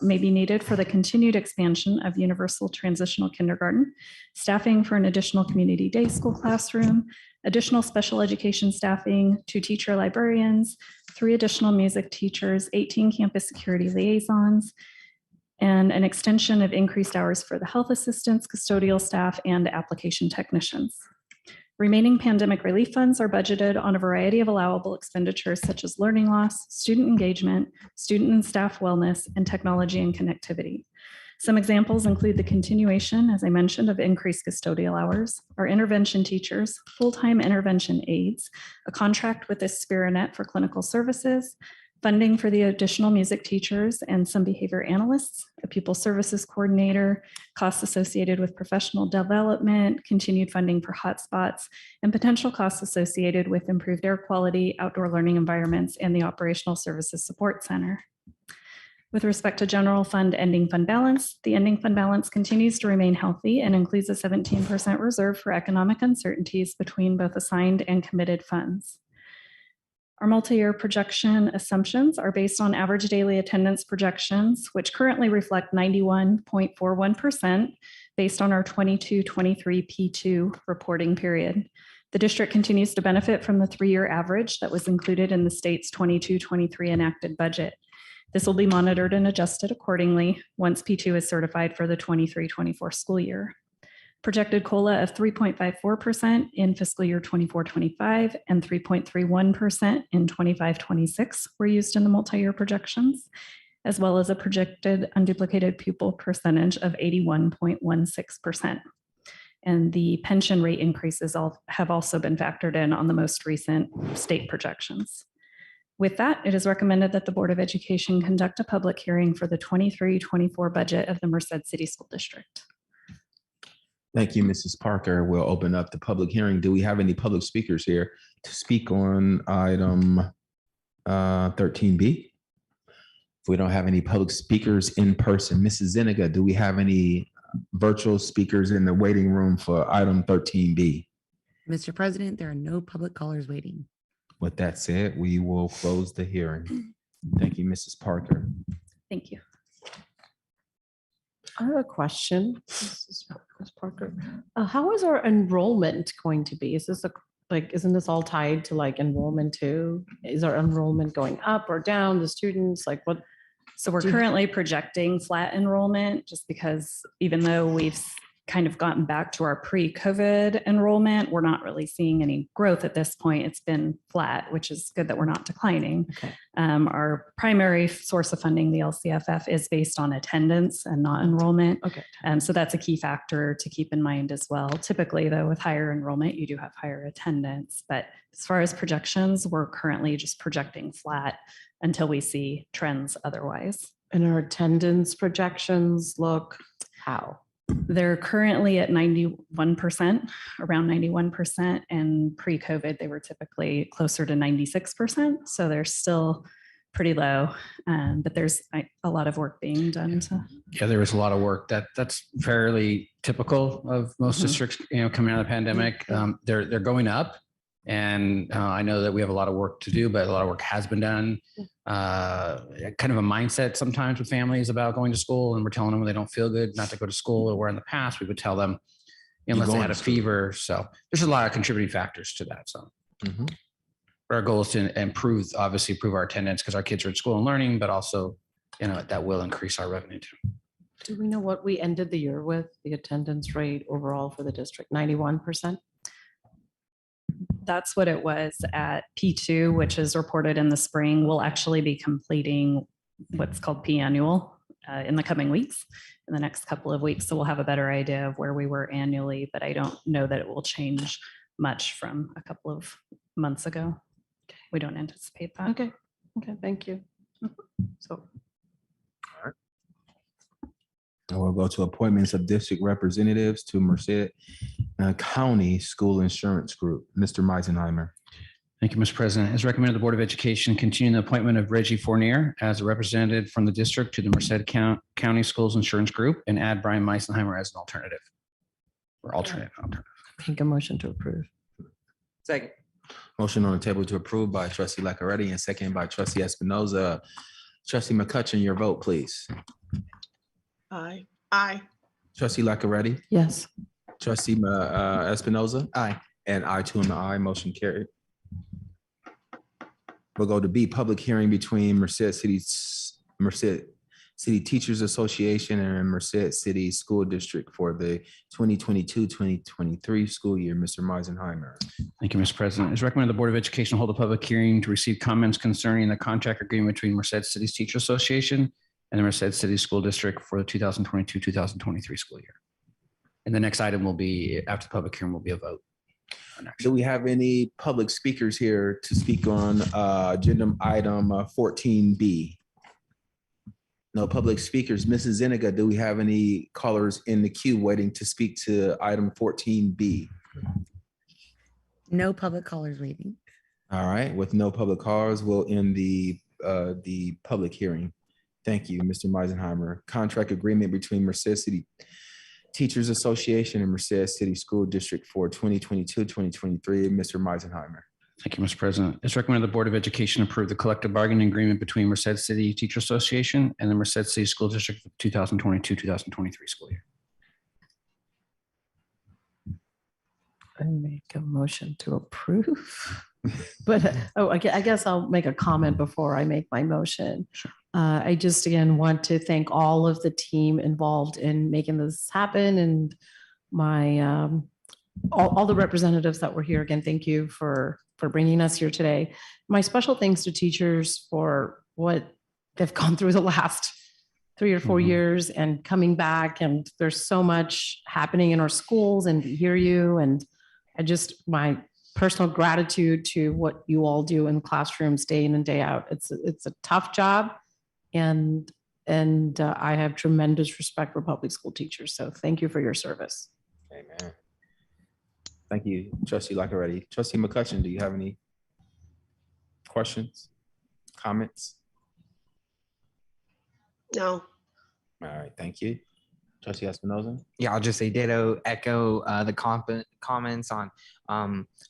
may be needed for the continued expansion of universal transitional kindergarten, staffing for an additional community day school classroom, additional special education staffing, 2 teacher librarians, 3 additional music teachers, 18 campus security liaisons, and an extension of increased hours for the health assistants, custodial staff, and application technicians. Remaining pandemic relief funds are budgeted on a variety of allowable expenditures such as learning loss, student engagement, student and staff wellness, and technology and connectivity. Some examples include the continuation, as I mentioned, of increased custodial hours, our intervention teachers, full-time intervention aides, a contract with the Spirinet for clinical services, funding for the additional music teachers and some behavior analysts, a pupil services coordinator, costs associated with professional development, continued funding for hotspots, and potential costs associated with improved air quality, outdoor learning environments, and the operational services support center. With respect to general fund ending fund balance, the ending fund balance continues to remain healthy and includes a 17% reserve for economic uncertainties between both assigned and committed funds. Our multi-year projection assumptions are based on average daily attendance projections, which currently reflect 91.41% based on our 22-23 P2 reporting period. The district continues to benefit from the 3-year average that was included in the state's 22-23 enacted budget. This will be monitored and adjusted accordingly once P2 is certified for the 23-24 school year. Projected COLA of 3.54% in fiscal year 24-25 and 3.31% in 25-26 were used in the multi-year projections, as well as a projected unduplicated pupil percentage of 81.16%. And the pension rate increases have also been factored in on the most recent state projections. With that, it is recommended that the Board of Education conduct a public hearing for the 23-24 budget of the Merced City School District. Thank you, Mrs. Parker. We'll open up the public hearing. Do we have any public speakers here to speak on item 13B? If we don't have any public speakers in person, Mrs. Zeniga, do we have any virtual speakers in the waiting room for item 13B? Mr. President, there are no public callers waiting. With that said, we will close the hearing. Thank you, Mrs. Parker. Thank you. I have a question. This is Ms. Parker. How is our enrollment going to be? Is this isn't this all tied to like enrollment too? Is our enrollment going up or down? The students, like what? So we're currently projecting flat enrollment just because even though we've kind of gotten back to our pre-COVID enrollment, we're not really seeing any growth at this point. It's been flat, which is good that we're not declining. Okay. Our primary source of funding, the LCFF, is based on attendance and not enrollment. Okay. So that's a key factor to keep in mind as well. Typically, though, with higher enrollment, you do have higher attendance. But as far as projections, we're currently just projecting flat until we see trends otherwise. And our attendance projections look how? They're currently at 91%, around 91%, and pre-COVID, they were typically closer to 96%. So they're still pretty low, but there's a lot of work being done. Yeah, there was a lot of work that's fairly typical of most districts, coming out of the pandemic. They're going up. And I know that we have a lot of work to do, but a lot of work has been done. Kind of a mindset sometimes with families about going to school, and we're telling them when they don't feel good not to go to school, or where in the past we would tell them unless they had a fever. So there's a lot of contributing factors to that. So our goal is to improve our attendance because our kids are at school and learning, but also, that will increase our revenue too. Do we know what we ended the year with, the attendance rate overall for the district? 91%? That's what it was at P2, which is reported in the spring. We'll actually be completing what's called P-annual in the coming weeks, in the next couple of weeks. So we'll have a better idea of where we were annually, but I don't know that it will change much from a couple of months ago. We don't anticipate that. Okay, thank you. So. And we'll go to appointments of district representatives to Merced County School Insurance Group. Mr. Meisenheimer. Thank you, Mr. President. As recommended, the Board of Education continue the appointment of Reggie Fournier as a representative from the district to the Merced County Schools Insurance Group, and add Brian Meisenheimer as an alternative. Or alternate. Make a motion to approve. Second. Motion on the table to approve by Trustee Lackaretti and second by Trustee Espinoza. Trustee McCutcheon, your vote, please. Aye. Aye. Trustee Lackaretti. Yes. Trustee Espinoza. Aye. And I too am an aye. Motion carried. We'll go to B, public hearing between Merced City Teachers Association and Merced City School District for the 2022-2023 school year. Mr. Meisenheimer. Thank you, Mr. President. It's recommended the Board of Education hold a public hearing to receive comments concerning the contract agreement between Merced City's Teacher Association and the Merced City School District for the 2022-2023 school year. And the next item will be, after the public hearing, will be a vote. Do we have any public speakers here to speak on agenda item 14B? No public speakers. Mrs. Zuniga, do we have any callers in the queue waiting to speak to item 14B? No public callers waiting. All right, with no public callers, we'll end the public hearing. Thank you, Mr. Meisenheimer. Contract agreement between Merced City Teachers Association and Merced City School District for 2022-2023. Mr. Meisenheimer. Thank you, Mr. President. It's recommended the Board of Education approve the collective bargaining agreement between Merced City Teacher Association and the Merced City School District for 2022-2023 school year. I make a motion to approve. But, I guess I'll make a comment before I make my motion. I just, again, want to thank all of the team involved in making this happen and my, all the representatives that were here. Again, thank you for bringing us here today. My special thanks to teachers for what they've gone through the last 3 or 4 years and coming back. And there's so much happening in our schools and to hear you. And I just, my personal gratitude to what you all do in classrooms day in and day out. It's a tough job. And I have tremendous respect for public school teachers. So thank you for your service. Amen. Thank you, Trustee Lockeretti. Trustee McCutcheon, do you have any questions, comments? No. All right, thank you. Trustee Espinoza? Yeah, I'll just say ditto, echo the comments on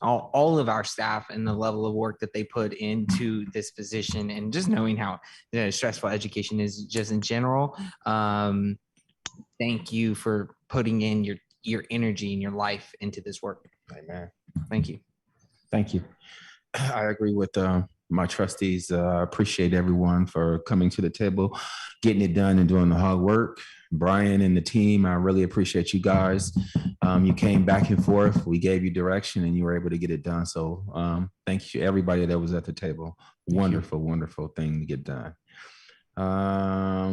all of our staff and the level of work that they put into this position, and just knowing how stressful education is just in general. Thank you for putting in your energy and your life into this work. Amen. Thank you. Thank you. I agree with my trustees. Appreciate everyone for coming to the table, getting it done and doing the hard work. Brian and the team, I really appreciate you guys. You came back and forth. We gave you direction and you were able to get it done. So thank you, everybody that was at the table. Wonderful, wonderful thing to get done.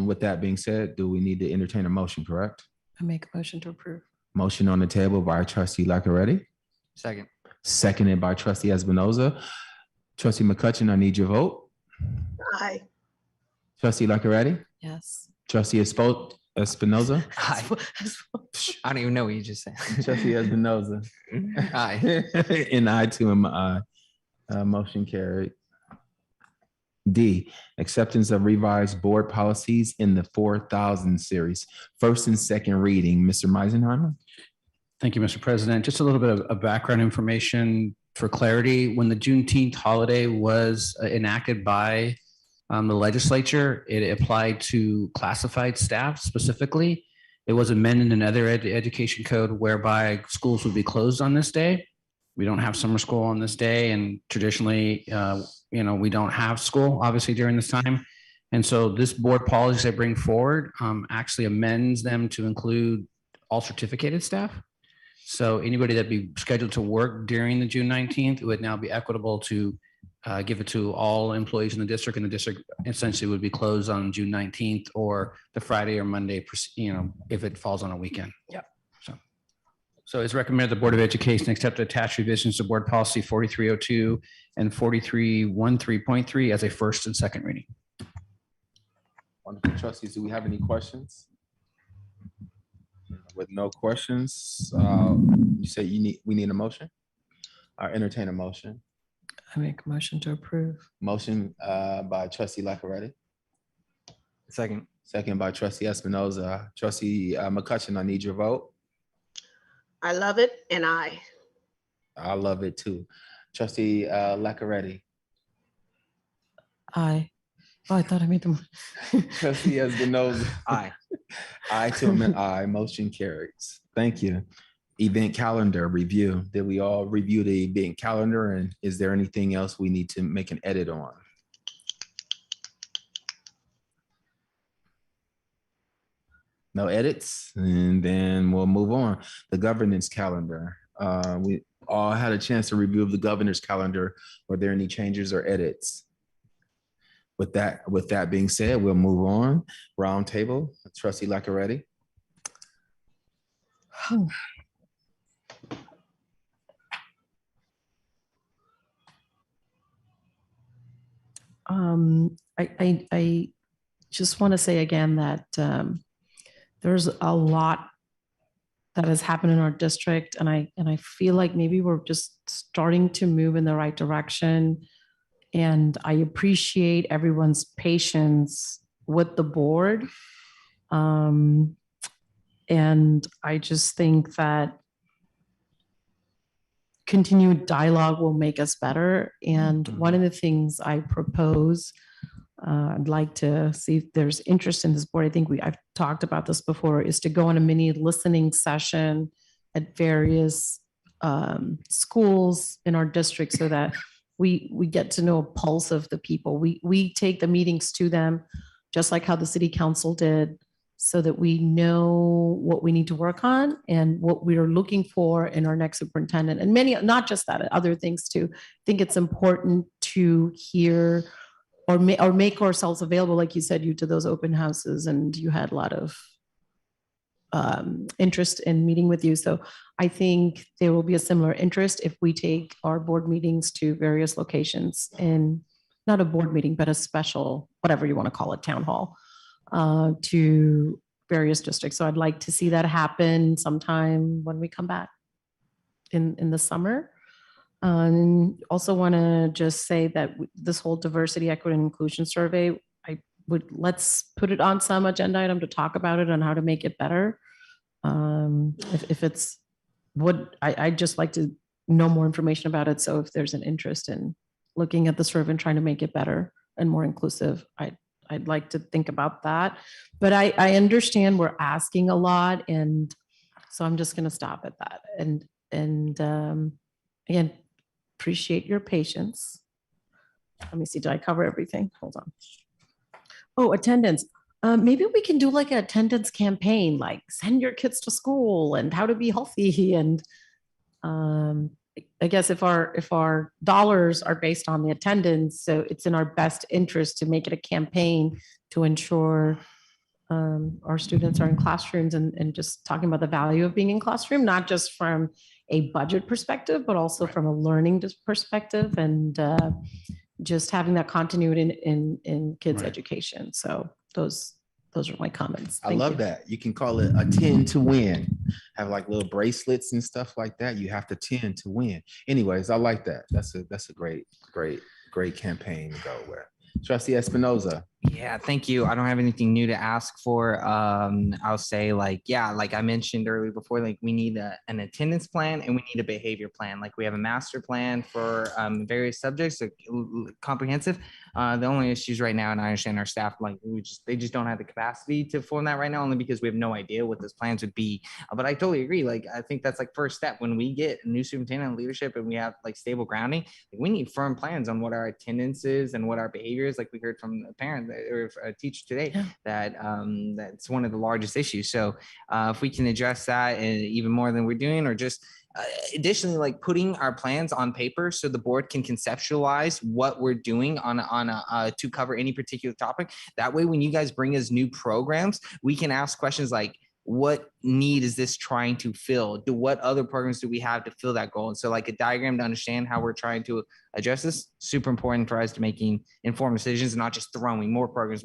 With that being said, do we need to entertain a motion, correct? I make a motion to approve. Motion on the table by Trustee Lockeretti. Second. Seconded by Trustee Espinoza. Trustee McCutcheon, I need your vote. Aye. Trustee Lockeretti. Yes. Trustee Espinoza. Aye. I don't even know what you just said. Trustee Espinoza. Aye. And I too am aye. Motion carried. D, acceptance of revised board policies in the 4000 series. First and second reading. Mr. Meisenheimer. Thank you, Mr. President. Just a little bit of background information for clarity. When the Juneteenth holiday was enacted by the legislature, it applied to classified staff specifically. It was amended in another education code whereby schools would be closed on this day. We don't have summer school on this day, and traditionally, we don't have school obviously during this time. And so this board policy they bring forward actually amends them to include all certificated staff. So anybody that'd be scheduled to work during the June 19th, it would now be equitable to give it to all employees in the district, and the district essentially would be closed on June 19th or the Friday or Monday, if it falls on a weekend. Yeah. So it's recommended the Board of Education accept attached revisions to Board Policy 4302 and 4313.3 as a first and second reading. Wonderful. Trustees, do we have any questions? With no questions, you say we need a motion? Or entertain a motion? I make a motion to approve. Motion by Trustee Lockeretti. Second. Second by Trustee Espinoza. Trustee McCutcheon, I need your vote. I love it, and I love it too. Trustee Lockeretti. Aye. Oh, I thought I made them. Trustee Espinoza. Aye. I too am an aye. Motion carries. Thank you. Event calendar review. Did we all review the event calendar, and is there anything else we need to make an edit on? No edits, and then we'll move on. The governance calendar. We all had a chance to review the governor's calendar. Were there any changes or edits? With that being said, we'll move on. Roundtable, Trustee Lackaretti. I just want to say again that there's a lot that has happened in our district, and I feel like maybe we're just starting to move in the right direction. And I appreciate everyone's patience with the board. And I just think that continued dialogue will make us better. And one of the things I propose, I'd like to see if there's interest in this board. I think I've talked about this before, is to go on a mini listening session at various schools in our district so that we get to know a pulse of the people. We take the meetings to them, just like how the city council did, so that we know what we need to work on and what we are looking for in our next superintendent. And many, not just that, other things too. I think it's important to hear or make ourselves available, like you said, to those open houses, and you had a lot of interest in meeting with you. So I think there will be a similar interest if we take our board meetings to various locations, in not a board meeting, but a special, whatever you want to call it, town hall, to various districts. So I'd like to see that happen sometime when we come back in the summer. And also want to just say that this whole diversity, equity, and inclusion survey, let's put it on some agenda item to talk about it and how to make it better. If it's what I'd just like to know more information about it. So if there's an interest in looking at the survey and trying to make it better and more inclusive, I'd like to think about that. But I understand we're asking a lot, and so I'm just going to stop at that. And again, appreciate your patience. Let me see, did I cover everything? Hold on. Oh, attendance. Maybe we can do like an attendance campaign, like send your kids to school and how to be healthy. And I guess if our dollars are based on the attendance, so it's in our best interest to make it a campaign to ensure our students are in classrooms, and just talking about the value of being in classroom, not just from a budget perspective, but also from a learning perspective, and just having that continuity in kids' education. So those are my comments. I love that. You can call it a 10 to win. Have like little bracelets and stuff like that. You have to 10 to win. Anyways, I like that. That's a great campaign to go with. Trustee Espinoza. Yeah, thank you. I don't have anything new to ask for. I'll say like I mentioned earlier before, like we need an attendance plan and we need a behavior plan. Like we have a master plan for various subjects, like, comprehensive. The only issues right now, and I understand our staff, like they just don't have the capacity to form that right now, only because we have no idea what those plans would be. But I totally agree. Like I think that's like first step when we get a new superintendent leadership and we have like stable grounding. Like, we need firm plans on what our attendance is and what our behavior is. Like we heard from a parent or a teacher today, that that's one of the largest issues. So if we can address that and even more than we're doing, or just additionally, like putting our plans on paper so the board can conceptualize what we're doing to cover any particular topic. That way, when you guys bring us new programs, we can ask questions like, what need is this trying to fill? What other programs do we have to fill that goal? And so like a diagram to understand how we're trying to address this, super important for us to making informed decisions and not just throwing more programs.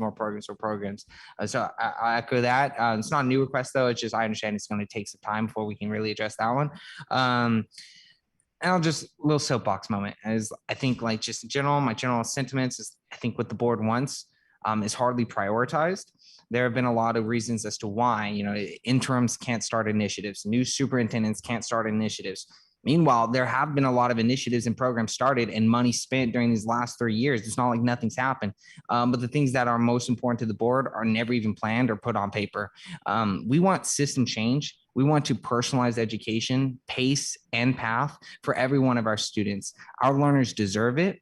So I echo that. It's not a new request though. It's just, I understand it's going to take some time before we can really address that one. And I'll just a little soapbox moment, as I think like just in general, my general sentiments is I think what the board wants is hardly prioritized. There have been a lot of reasons as to why, interims can't start initiatives, new superintendents can't start initiatives. Meanwhile, there have been a lot of initiatives and programs started and money spent during these last 3 years. It's not like nothing's happened. But the things that are most important to the board are never even planned or put on paper. We want system change. We want to personalize education, pace, and path for every one of our students. Our learners deserve it.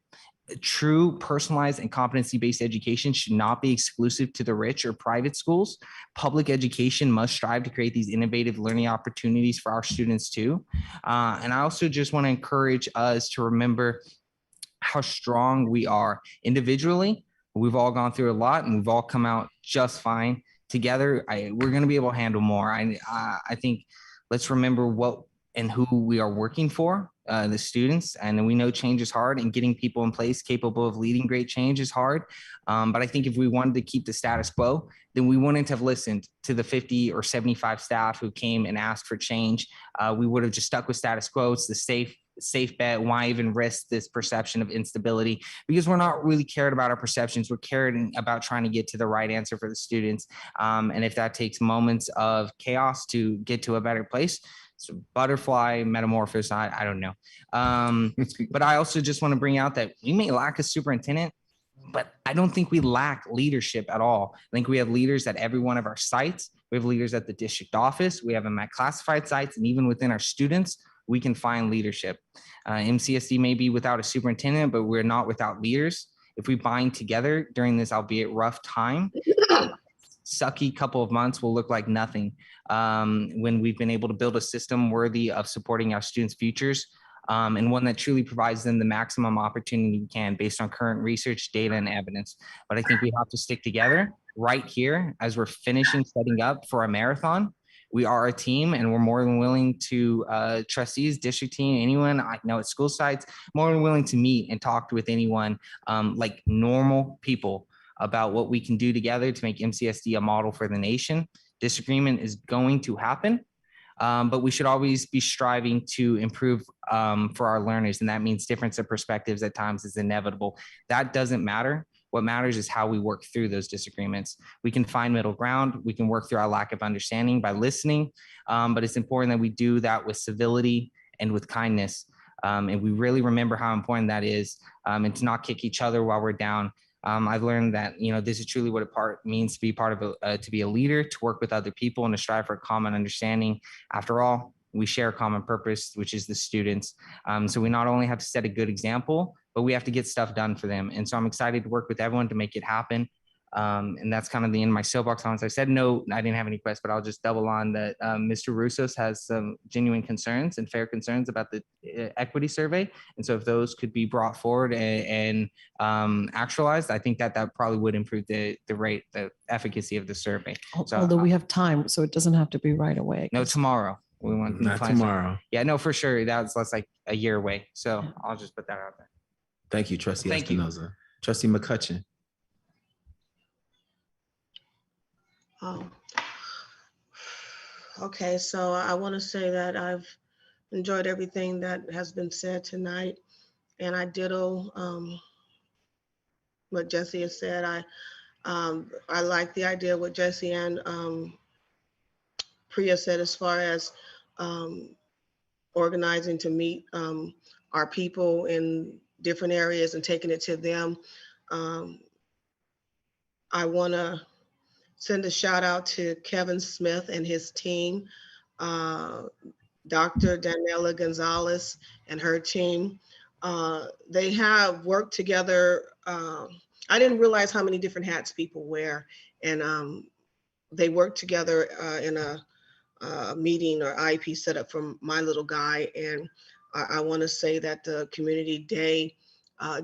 true personalized and competency-based education should not be exclusive to the rich or private schools. Public education must strive to create these innovative learning opportunities for our students too. And I also just want to encourage us to remember how strong we are individually. We've all gone through a lot and we've all come out just fine. Together, we're going to be able to handle more. I think let's remember what and who we are working for, the students. And we know change is hard, and getting people in place capable of leading great change is hard. But I think if we wanted to keep the status quo, then we wouldn't have listened to the 50 or 75 staff who came and asked for change. We would have just stuck with status quo. It's the safe bet. Why even risk this perception of instability? Because we're not really cared about our perceptions. We're caring about trying to get to the right answer for the students. And if that takes moments of chaos to get to a better place, so butterfly metamorphosis, I don't know. But I also just want to bring out that we may lack a superintendent, but I don't think we lack leadership at all. I think we have leaders at every one of our sites. We have leaders at the district office. We have them at classified sites, and even within our students, we can find leadership. MCSD may be without a superintendent, but we're not without leaders. If we bind together during this, albeit rough time, sucky couple of months will look like nothing when we've been able to build a system worthy of supporting our students' futures, and one that truly provides them the maximum opportunity we can based on current research, data, and evidence. But I think we have to stick together right here as we're finishing setting up for a marathon. We are a team, and we're more than willing to, trustees, district team, anyone I know at school sites, more than willing to meet and talk with anyone like normal people about what we can do together to make MCSD a model for the nation. Disagreement is going to happen, but we should always be striving to improve for our learners. And that means difference of perspectives at times is inevitable. That doesn't matter. What matters is how we work through those disagreements. We can find middle ground. We can work through our lack of understanding by listening, but it's important that we do that with civility and with kindness. And we really remember how important that is, and to not kick each other while we're down. I've learned that, this is truly what it means to be part of to be a leader, to work with other people and to strive for a common understanding. After all, we share a common purpose, which is the students. So we not only have to set a good example, but we have to get stuff done for them. And so I'm excited to work with everyone to make it happen. And that's kind of the end of my soapbox on. So I said, no, I didn't have any questions, but I'll just double on that. Mr. Russos has some genuine concerns and fair concerns about the equity survey. And so if those could be brought forward and actualized, I think that probably would improve the efficacy of the survey. So, Although we have time, so it doesn't have to be right away. no, tomorrow. We want Not tomorrow. Yeah, no, for sure. That's like a year away. So I'll just put that out there. Thank you, Trustee Thank you. Espinoza. Trustee McCutcheon. Okay, so I want to say that I've enjoyed everything that has been said tonight, and I ditto what Jesse has said. I like the idea of what Jesse and Priya said as far as organizing to meet our people in different areas and taking it to them. I want to send a shout out to Kevin Smith and his team, Dr. Daniela Gonzalez and her team. They have worked together. I didn't realize how many different hats people wear, and they worked together in a meeting or IEP set up for my little guy. And I want to say that the community day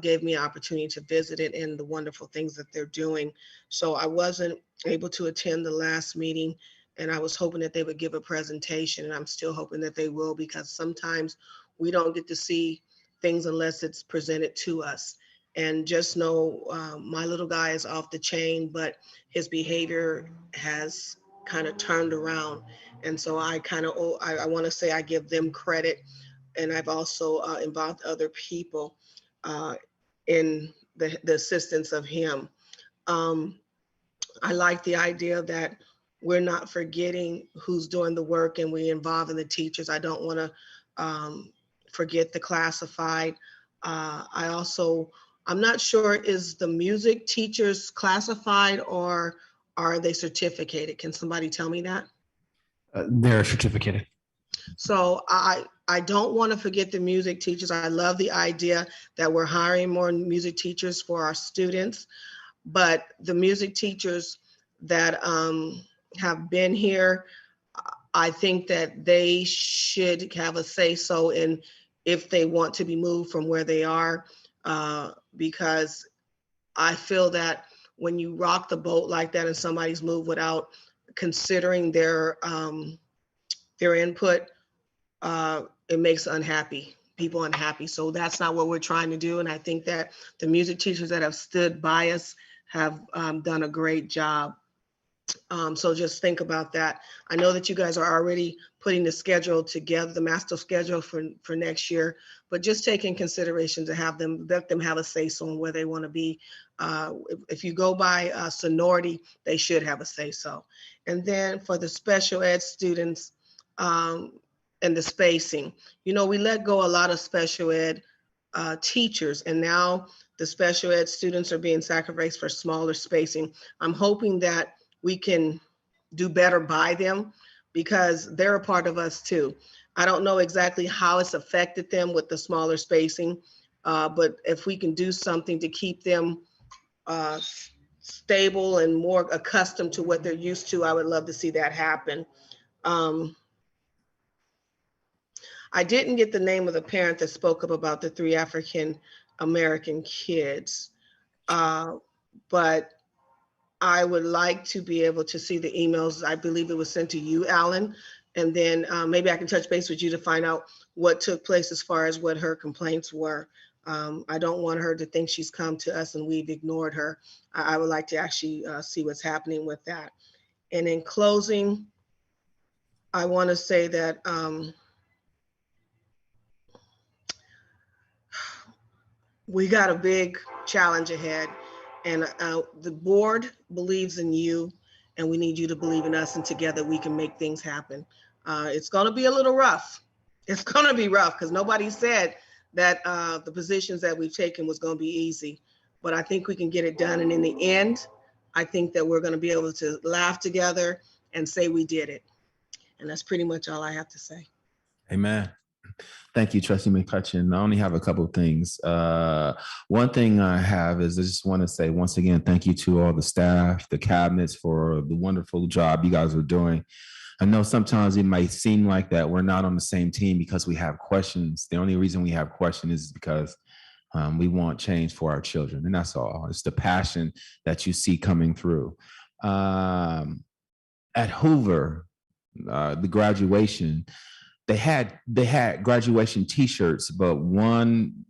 gave me an opportunity to visit it and the wonderful things that they're doing. So I wasn't able to attend the last meeting, and I was hoping that they would give a presentation, and I'm still hoping that they will, because sometimes we don't get to see things unless it's presented to us. And just know my little guy is off the chain, but his behavior has kind of turned around. And so I want to say I give them credit. And I've also involved other people in the assistance of him. I like the idea that we're not forgetting who's doing the work, and we involving the teachers. I don't want to forget the classified. I'm not sure, is the music teachers classified or are they certificated? Can somebody tell me that? They're certificated. So I don't want to forget the music teachers. I love the idea that we're hiring more music teachers for our students, but the music teachers that have been here, I think that they should have a say so in if they want to be moved from where they are, because I feel that when you rock the boat like that and somebody's moved without considering their input, it makes people unhappy. So that's not what we're trying to do. And I think that the music teachers that have stood by us have done a great job. So just think about that. I know that you guys are already putting the schedule together, the master schedule for next year, but just take in consideration to let them have a say so on where they want to be. If you go by seniority, they should have a say so. And then for the special ed students and the spacing, we let go a lot of special ed teachers, and now the special ed students are being sacrificed for smaller spacing. I'm hoping that we can do better by them because they're a part of us too. I don't know exactly how it's affected them with the smaller spacing, but if we can do something to keep them stable and more accustomed to what they're used to, I would love to see that happen. I didn't get the name of the parent that spoke up about the 3 African American kids, but I would like to be able to see the emails. I believe it was sent to you, Alan, and then maybe I can touch base with you to find out what took place as far as what her complaints were. I don't want her to think she's come to us and we've ignored her. I would like to actually see what's happening with that. And in closing, I want to say that we got a big challenge ahead, and the board believes in you, and we need you to believe in us, and together we can make things happen. It's going to be a little rough. It's going to be rough because nobody said that the positions that we've taken was going to be easy, but I think we can get it done. And in the end, I think that we're going to be able to laugh together and say we did it. And that's pretty much all I have to say. Amen. Thank you, Trustee McCutcheon. I only have a couple of things. One thing I have is I just want to say once again, thank you to all the staff, the cabinets for the wonderful job you guys are doing. I know sometimes it might seem like that we're not on the same team because we have questions. The only reason we have questions is because we want change for our children, and that's all. It's the passion that you see coming through. At Hoover, the graduation, they had graduation T-shirts, but one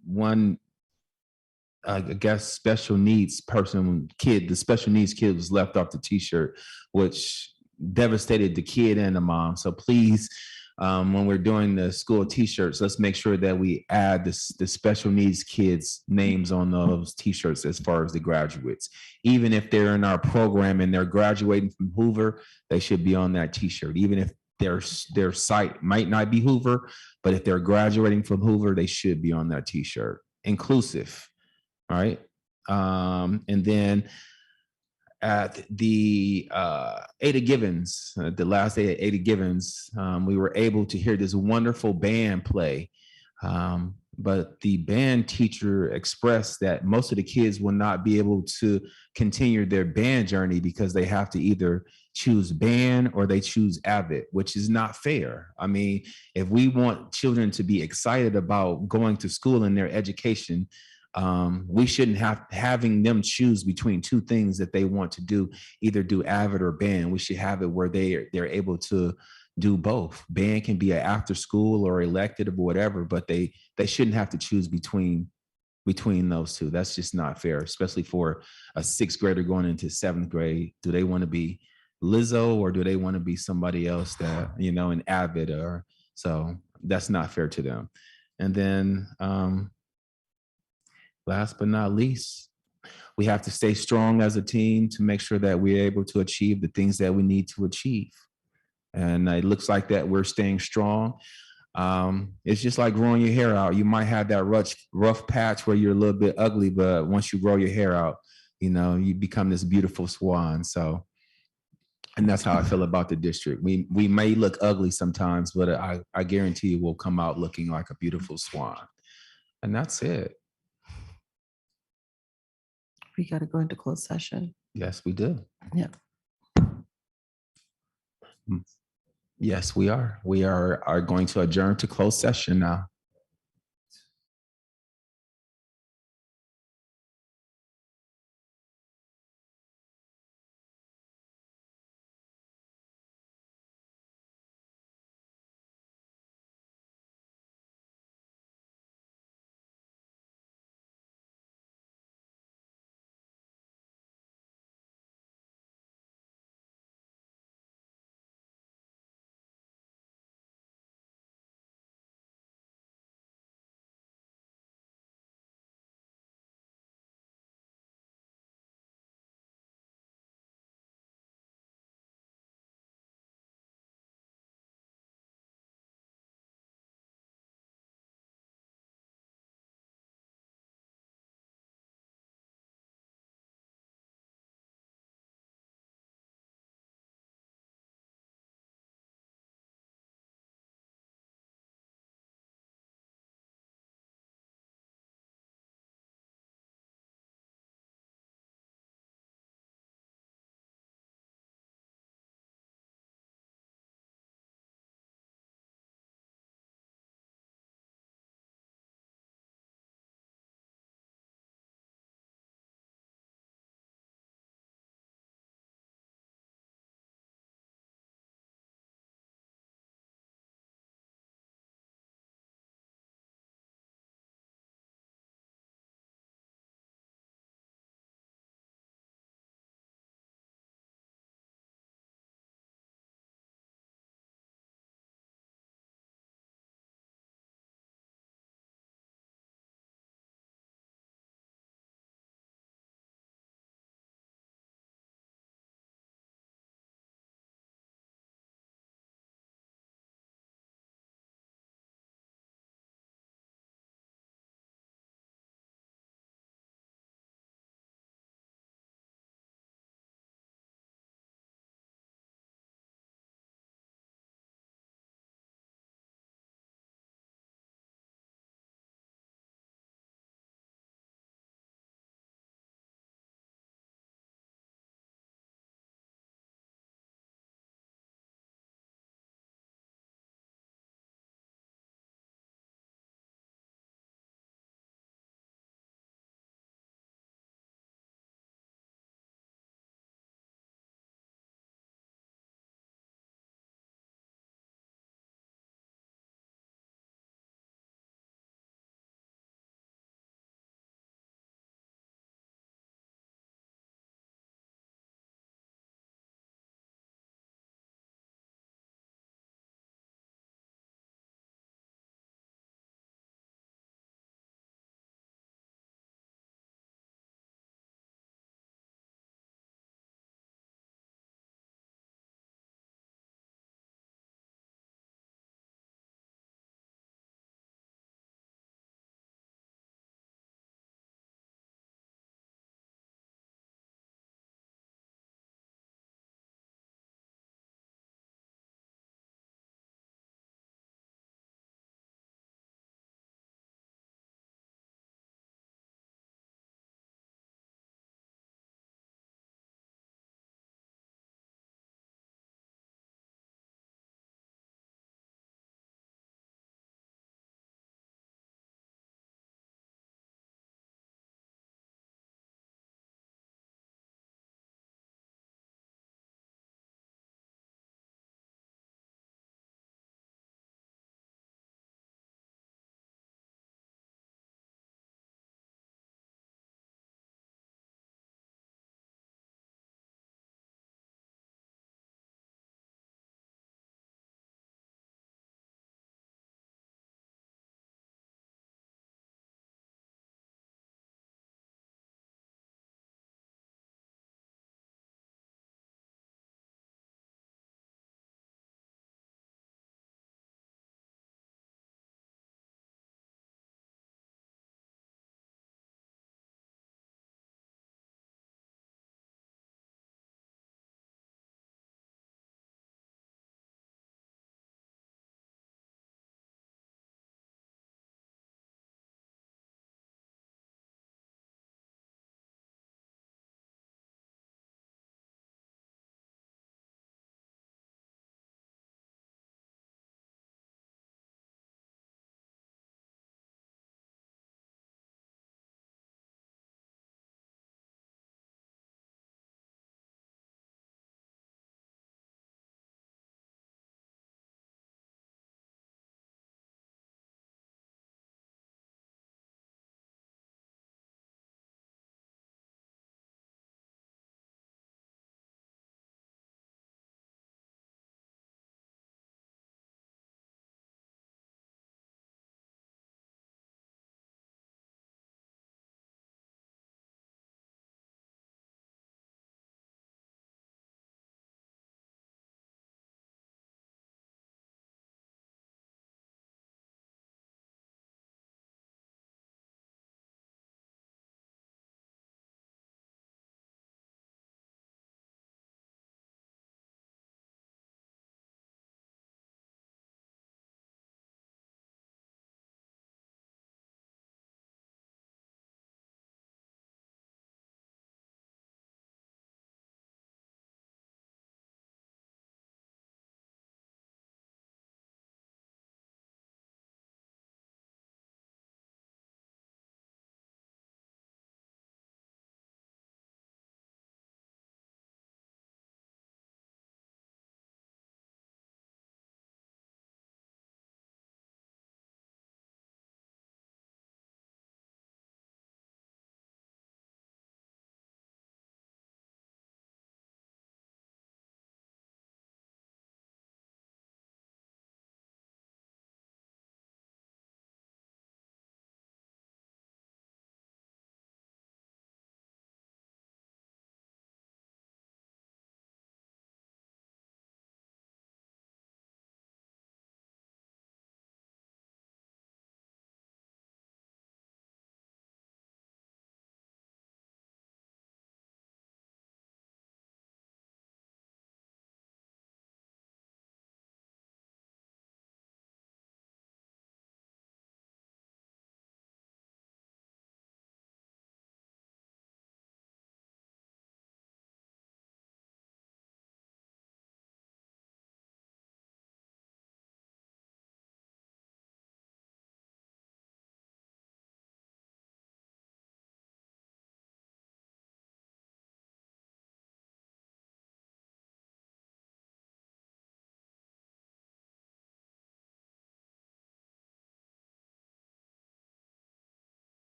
I guess special needs kid, the special needs kid was left off the T-shirt, which devastated the kid and the mom. So please, when we're doing the school T-shirts, let's make sure that we add the special needs kids' names on those T-shirts as far as the graduates. Even if they're in our program and they're graduating from Hoover, they should be on that T-shirt. Even if their site might not be Hoover, but if they're graduating from Hoover, they should be on that T-shirt. Inclusive, all right? And then at the Ada Givens, the last day at Ada Givens, we were able to hear this wonderful band play. But the band teacher expressed that most of the kids will not be able to continue their band journey because they have to either choose band or they choose Avid, which is not fair. I mean, if we want children to be excited about going to school and their education, we shouldn't having them choose between two things that they want to do, either do Avid or band. We should have it where they're able to do both. Band can be an after school or elective or whatever, but they shouldn't have to choose between those two. That's just not fair, especially for a 6th grader going into 7th grade. Do they want to be Lizzo or do they want to be somebody else that, an Avid or so? That's not fair to them. And then last but not least, we have to stay strong as a team to make sure that we're able to achieve the things that we need to achieve. And it looks like that we're staying strong. It's just like growing your hair out. You might have that rough patch where you're a little bit ugly, but once you grow your hair out, you become this beautiful swan. So And that's how I feel about the district. We may look ugly sometimes, but I guarantee you we'll come out looking like a beautiful swan. And that's it. We got to go into closed session. Yes, we do. Yeah. Yes, we are. We are going to adjourn to closed session now.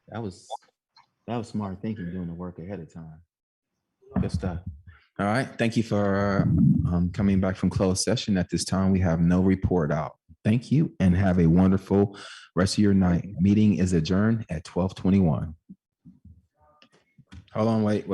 That was smart thinking, doing the work ahead of time. Good stuff. All right. Thank you for coming back from closed session. At this time, we have no report out. Thank you and have a wonderful rest of your night. Meeting is adjourned at 12:21. Hold on, wait.